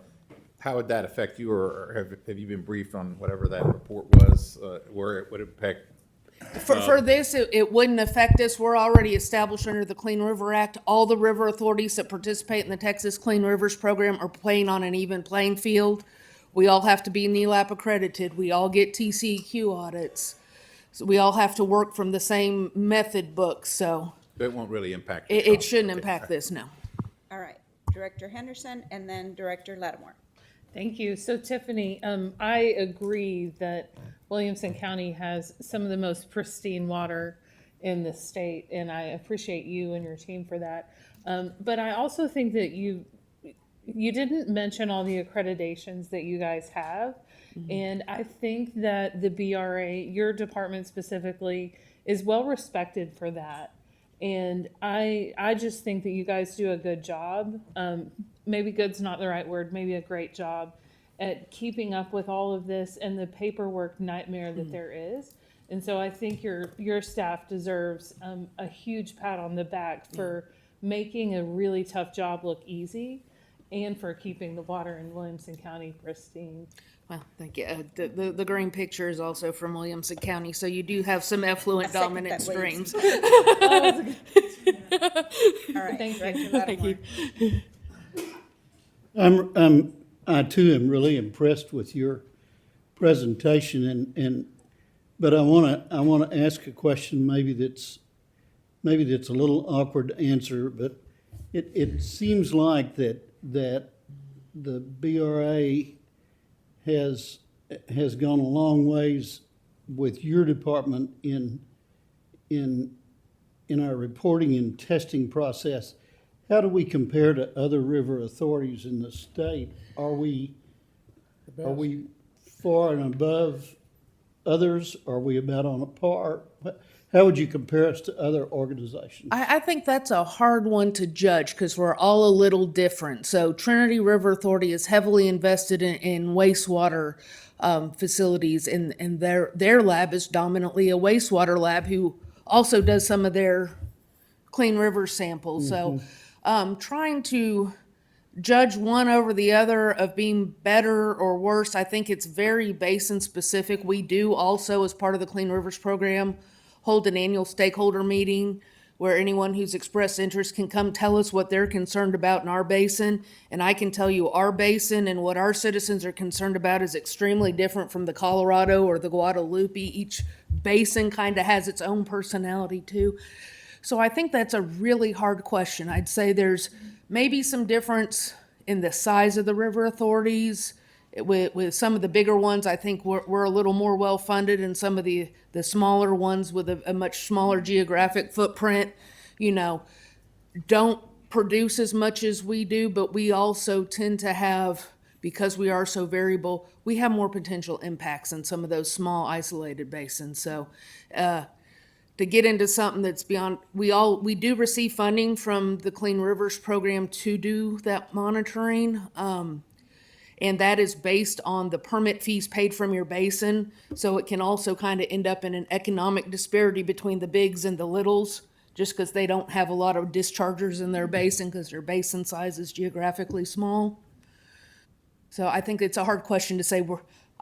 How would that affect you, or have you been briefed on whatever that report was, where it would impact? For this, it wouldn't affect us. We're already established under the Clean River Act. All the river authorities that participate in the Texas Clean Rivers program are playing on an even playing field. We all have to be NELAP accredited. We all get TCEQ audits. So we all have to work from the same method book, so It won't really impact. it shouldn't impact this, no. All right, Director Henderson and then Director Lattimore. Thank you. So Tiffany, I agree that Williamson County has some of the most pristine water in the state, and I appreciate you and your team for that. But I also think that you didn't mention all the accreditations that you guys have, and I think that the BRA, your department specifically, is well respected for that. And I just think that you guys do a good job. Maybe good's not the right word, maybe a great job at keeping up with all of this and the paperwork nightmare that there is. And so I think your staff deserves a huge pat on the back for making a really tough job look easy and for keeping the water in Williamson County pristine. Well, thank you. The green picture is also from Williamson County, so you do have some effluent second dominant that, Williamson. streams. All right, Thank you. Director Thank Lattimore. you. I too am really impressed with your presentation but I wanna ask a question maybe that's a little awkward to answer, but it seems like that the BRA has gone a long ways with your department in our reporting and testing process. How do we compare to other river authorities in the state? Are we far and above others? Are we about on a par? How would you compare us to other organizations? I think that's a hard one to judge because we're all a little different. So Trinity River Authority is heavily invested in wastewater facilities, and their lab is dominantly a wastewater lab who also does some of their clean river samples. So trying to judge one over the other of being better or worse, I think it's very basin specific. We do also, as part of the Clean Rivers program, hold an annual stakeholder meeting where anyone who's expressed interest can come tell us what they're concerned about in our basin. And I can tell you our basin and what our citizens are concerned about is extremely different from the Colorado or the Guadalupe. Each basin kind of has its own personality too. So I think that's a really hard question. I'd say there's maybe some difference in the size of the river authorities. With some of the bigger ones, I think we're a little more well-funded, and some of the smaller ones with a much smaller geographic footprint, don't produce as much as we do, but we also tend to have, because we are so variable, we have more potential impacts in some of those small isolated basins. So to get into something that's beyond, we do receive funding from the Clean Rivers program to do that monitoring. And that is based on the permit fees paid from your basin. So it can also kind of end up in an economic disparity between the bigs and the littles, just because they don't have a lot of dischargers in their basin because their basin size is geographically small. So I think it's a hard question to say.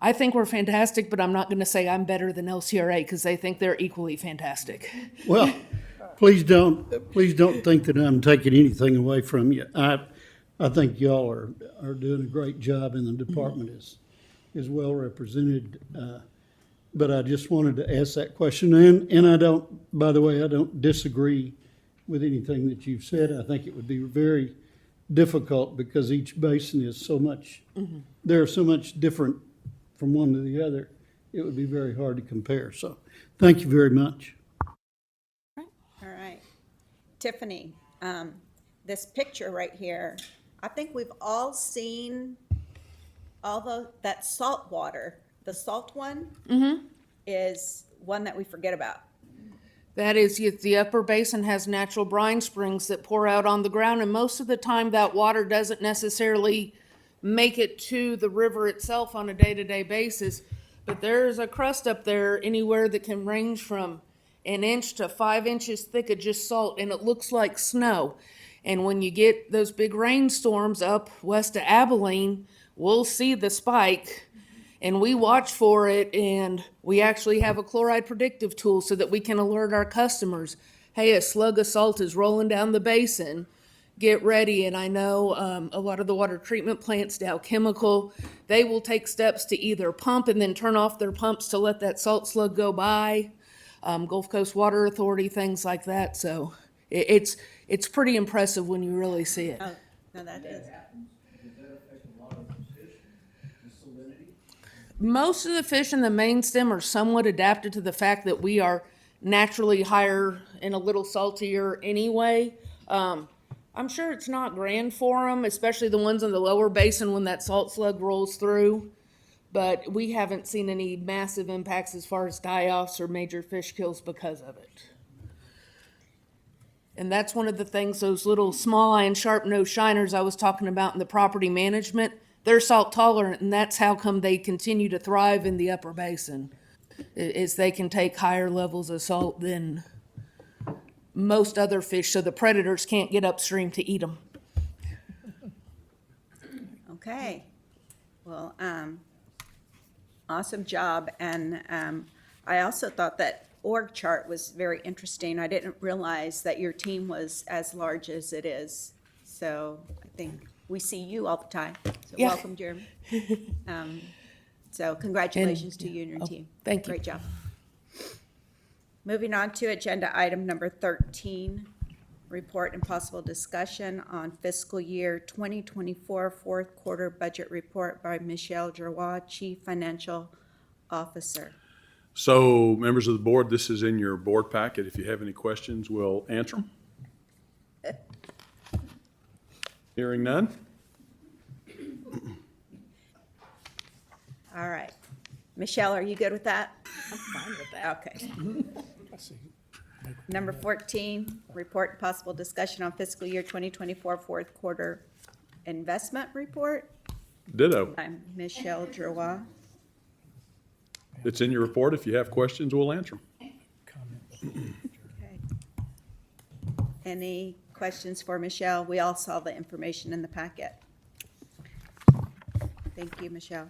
I think we're fantastic, but I'm not going to say I'm better than LCRA because they think they're equally fantastic. Well, please don't think that I'm taking anything away from you. I think y'all are doing a great job, and the department is well represented. But I just wanted to ask that question, and I don't disagree with anything that you've said. I think it would be very difficult because each basin is so much. They're so much different from one to the other. It would be very hard to compare. So, thank you very much. All right. Tiffany, this picture right here, I think we've all seen that salt water. The salt one is one that we forget about. That is, the upper basin has natural brine springs that pour out on the ground, and most of the time that water doesn't necessarily make it to the river itself on a day-to-day basis. But there's a crust up there anywhere that can range from an inch to 5 inches thick of just salt, and it looks like snow. And when you get those big rainstorms up west of Abilene, we'll see the spike, and we watch for it, and we actually have a chloride predictive tool so that we can alert our customers, hey, a slug of salt is rolling down the basin, get ready. And I know a lot of the water treatment plants, Dow Chemical, they will take steps to either pump and then turn off their pumps to let that salt slug go by, Gulf Coast Water Authority, things like that. So it's pretty impressive when you really see it. Oh, no, that is. Most of the fish in the main stem are somewhat adapted to the fact that we are naturally higher and a little saltier anyway. I'm sure it's not grand for them, especially the ones in the lower basin when that salt slug rolls through. But we haven't seen any massive impacts as far as die-offs or major fish kills because of it. And that's one of the things, those little small eye and sharp nose shiners I was talking about in the property management, they're salt tolerant, and that's how come they continue to thrive in the upper basin, is they can take higher levels of salt than most other fish, so the predators can't get upstream to eat them. Okay. Well, Awesome job. And I also thought that org chart was very interesting. I didn't realize that your team was as large as it is. So I think we see you all the time. So Yeah. welcome, Jeremy. So congratulations to you and your Oh, team. thank you. Great job. Moving on to agenda item number 13, report and possible discussion on fiscal year 2024 fourth quarter budget report by Michelle Giroir, Chief Financial Officer. So, members of the board, this is in your board packet. If you have any questions, we'll answer them. Hearing none? All right. Michelle, are you good with that? I'm fine with that. Okay. Number 14, report and possible discussion on fiscal year 2024 fourth quarter investment report Ditto. by Michelle Giroir. It's in your report. If you have questions, we'll answer them. Okay. Any questions for Michelle? We all saw the information in the packet. Thank you, Michelle.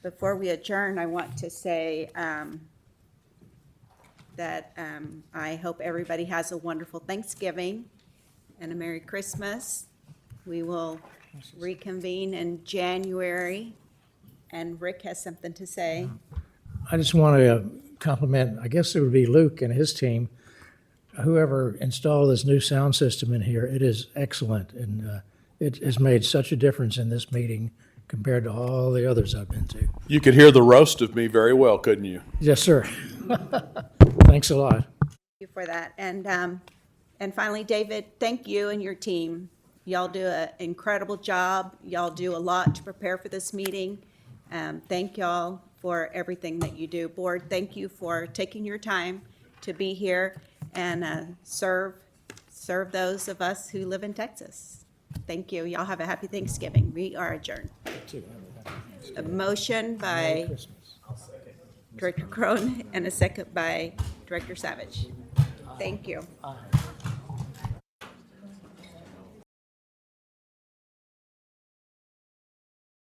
Before we adjourn, I want to say that I hope everybody has a wonderful Thanksgiving and a Merry Christmas. We will reconvene in January, and Rick has something to say. I just want to compliment, I guess it would be Luke and his team, whoever installed this new sound system in here. It is excellent, and it has made such a difference in this meeting compared to all the others I've been to. You could hear the roast of me very well, couldn't you? Yes, sir. Thanks a lot. Thank you for that. And finally, David, thank you and your team. Y'all do an incredible job. Y'all do a lot to prepare for this meeting. Thank y'all for everything that you do. Board, thank you for taking your time to be here and serve those of us who live in Texas. Thank you. Y'all have a happy Thanksgiving. We are adjourned. A motion by Director Crone and a second by Director Savage. Thank you.